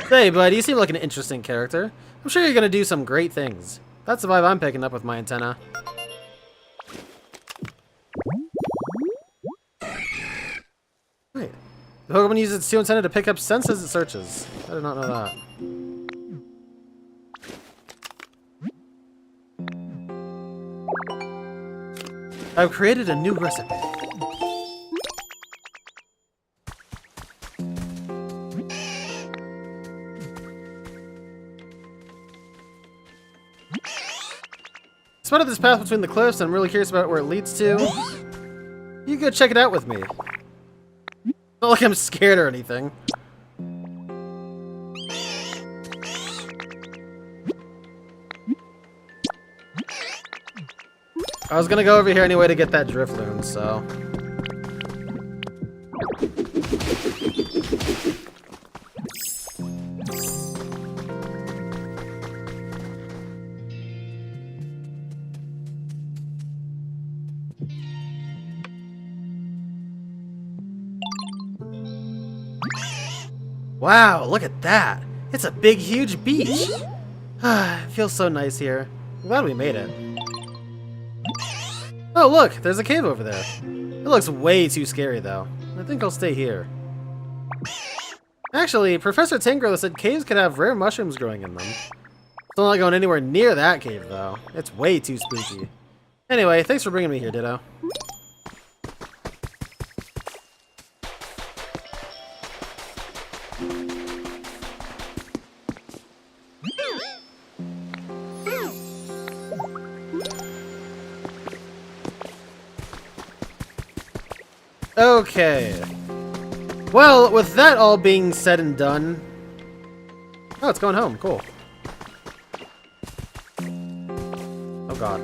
Hey, bud, you seem like an interesting character. I'm sure you're gonna do some great things. That's the vibe I'm picking up with my antenna. Wait. The Pokemon uses its 2 antenna to pick up scents as it searches. I did not know that. I've created a new recipe. I spotted this path between the cliffs and I'm really curious about where it leads to. You go check it out with me. Not like I'm scared or anything. I was gonna go over here anyway to get that Drifloon, so. Wow, look at that! It's a big, huge beach! It feels so nice here. I'm glad we made it. Oh, look! There's a cave over there. It looks way too scary, though. I think I'll stay here. Actually, Professor Tangrowth said caves could have rare mushrooms growing in them. Still not going anywhere near that cave, though. It's way too spooky. Anyway, thanks for bringing me here, Ditto. Okay. Well, with that all being said and done... Oh, it's going home. Cool. Oh, God.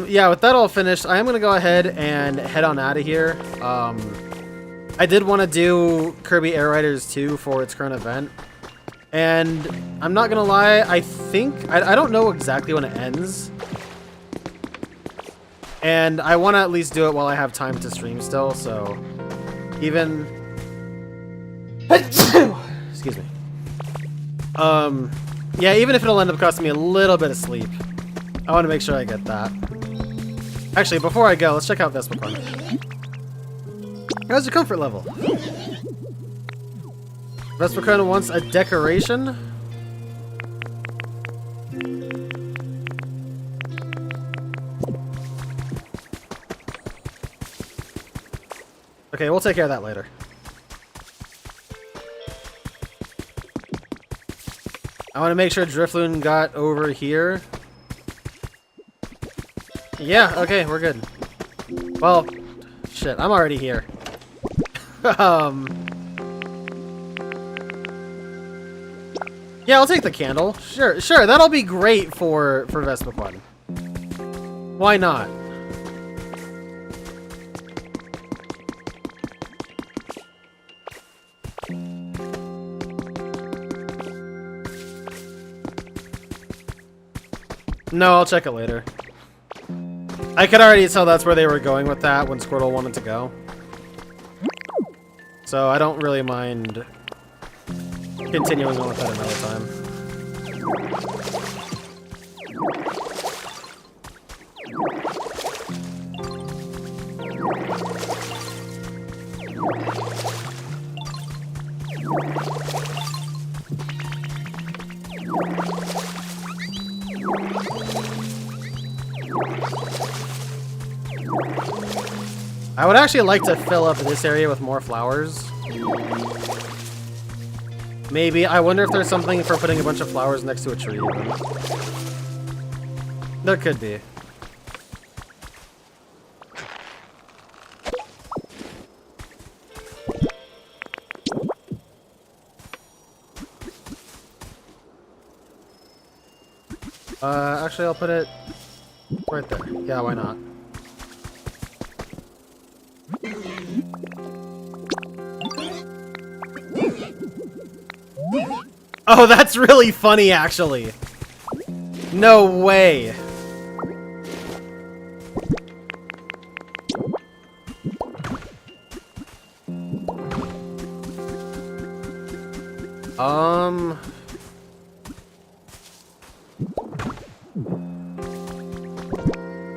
Yeah, with that all finished, I am going to go ahead and head on out of here. I did want to do Kirby Air Riders 2 for its current event. And I'm not going to lie, I think... I don't know exactly when it ends. And I want to at least do it while I have time to stream still, so even... Excuse me. Yeah, even if it'll end up costing me a little bit of sleep, I want to make sure I get that. Actually, before I go, let's check out Vespiquen. How's your comfort level? Vespiquen wants a decoration? Okay, we'll take care of that later. I want to make sure Drifloon got over here. Yeah, okay, we're good. Well, shit, I'm already here. Yeah, I'll take the candle. Sure, that'll be great for Vespiquen. Why not? No, I'll check it later. I could already tell that's where they were going with that when Squirtle wanted to go. So I don't really mind continuing on with that another time. I would actually like to fill up this area with more flowers. Maybe. I wonder if there's something for putting a bunch of flowers next to a tree even. There could be. Actually, I'll put it right there. Yeah, why not? Oh, that's really funny, actually. No way.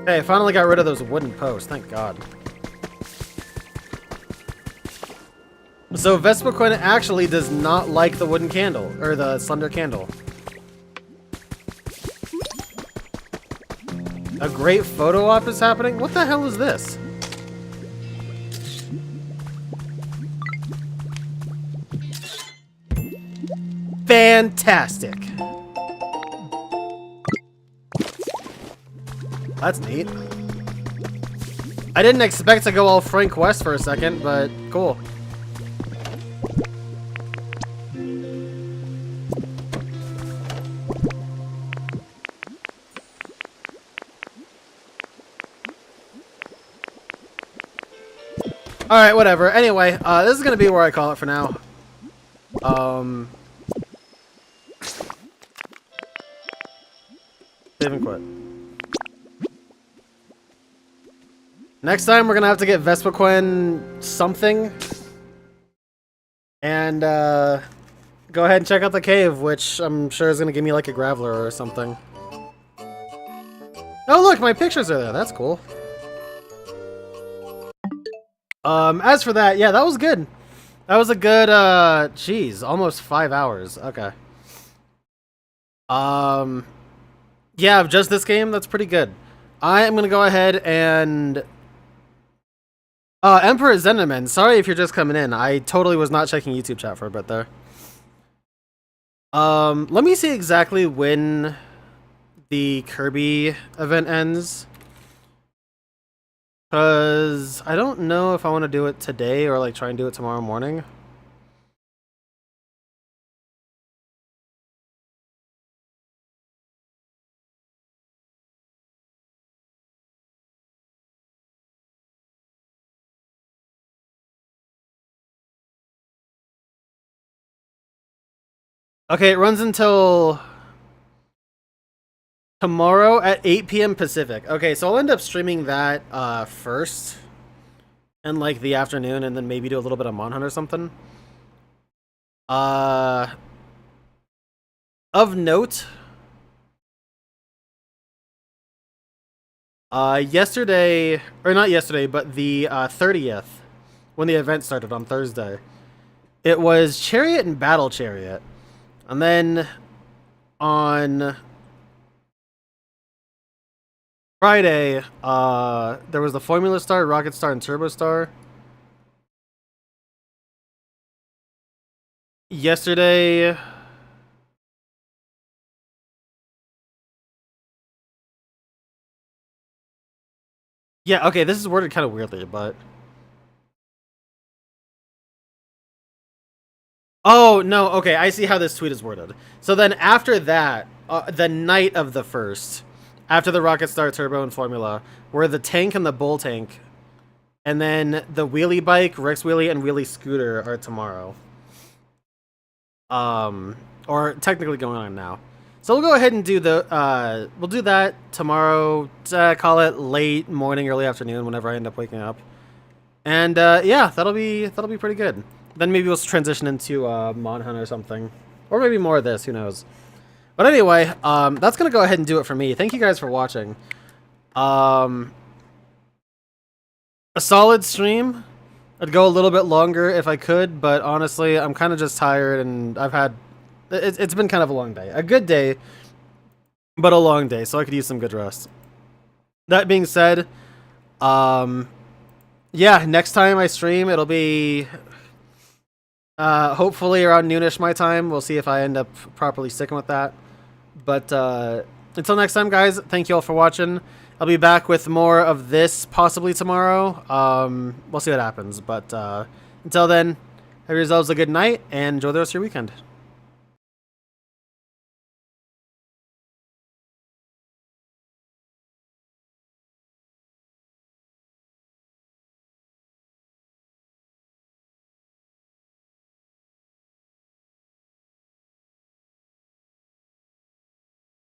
Hey, I finally got rid of those wooden posts, thank God. So Vespiquen actually does not like the wooden candle, or the slender candle. A great photo op is happening? What the hell is this? Fantastic. That's neat. I didn't expect to go all Frank West for a second, but cool. Alright, whatever. Anyway, this is gonna be where I call it for now. Save and quit. Next time, we're gonna have to get Vespiquen something. And, go ahead and check out the cave, which I'm sure is gonna give me, like, a Graveler or something. Oh, look, my pictures are there. That's cool. As for that, yeah, that was good. That was a good, geez, almost 5 hours. Okay. Yeah, just this game, that's pretty good. I am gonna go ahead and... Emperor Zenderman, sorry if you're just coming in. I totally was not checking YouTube chat for a bit there. Let me see exactly when the Kirby event ends. Because I don't know if I want to do it today or like try and do it tomorrow morning. Okay, it runs until tomorrow at 8 p.m. Pacific. Okay, so I'll end up streaming that first in like the afternoon and then maybe do a little bit of Monhunt or something. Of note, yesterday, or not yesterday, but the 30th, when the event started on Thursday, it was Chariot and Battle Chariot. And then on Friday, there was the Formula Star, Rocket Star, and Turbo Star. Yesterday... Yeah, okay, this is worded kind of weirdly, but... Oh, no, okay, I see how this tweet is worded. So then after that, the night of the 1st, after the Rocket Star Turbo and Formula, were the tank and the bull tank, and then the wheelie bike, Rex Wheelie, and Wheelie Scooter are tomorrow. Or technically going on now. So we'll go ahead and do the, we'll do that tomorrow, call it late morning, early afternoon, whenever I end up waking up. And, yeah, that'll be pretty good. Then maybe we'll transition into, Monhunt or something. Or maybe more of this, who knows. But anyway, that's gonna go ahead and do it for me. Thank you guys for watching. A solid stream. I'd go a little bit longer if I could, but honestly, I'm kind of just tired, and I've had... It's been kind of a long day. A good day, but a long day, so I could use some good rest. That being said, yeah, next time I stream, it'll be... hopefully around noonish my time. We'll see if I end up properly sticking with that. But until next time, guys, thank you all for watching. I'll be back with more of this possibly tomorrow. We'll see what happens. But until then, have yourselves a good night and enjoy the rest of your weekend.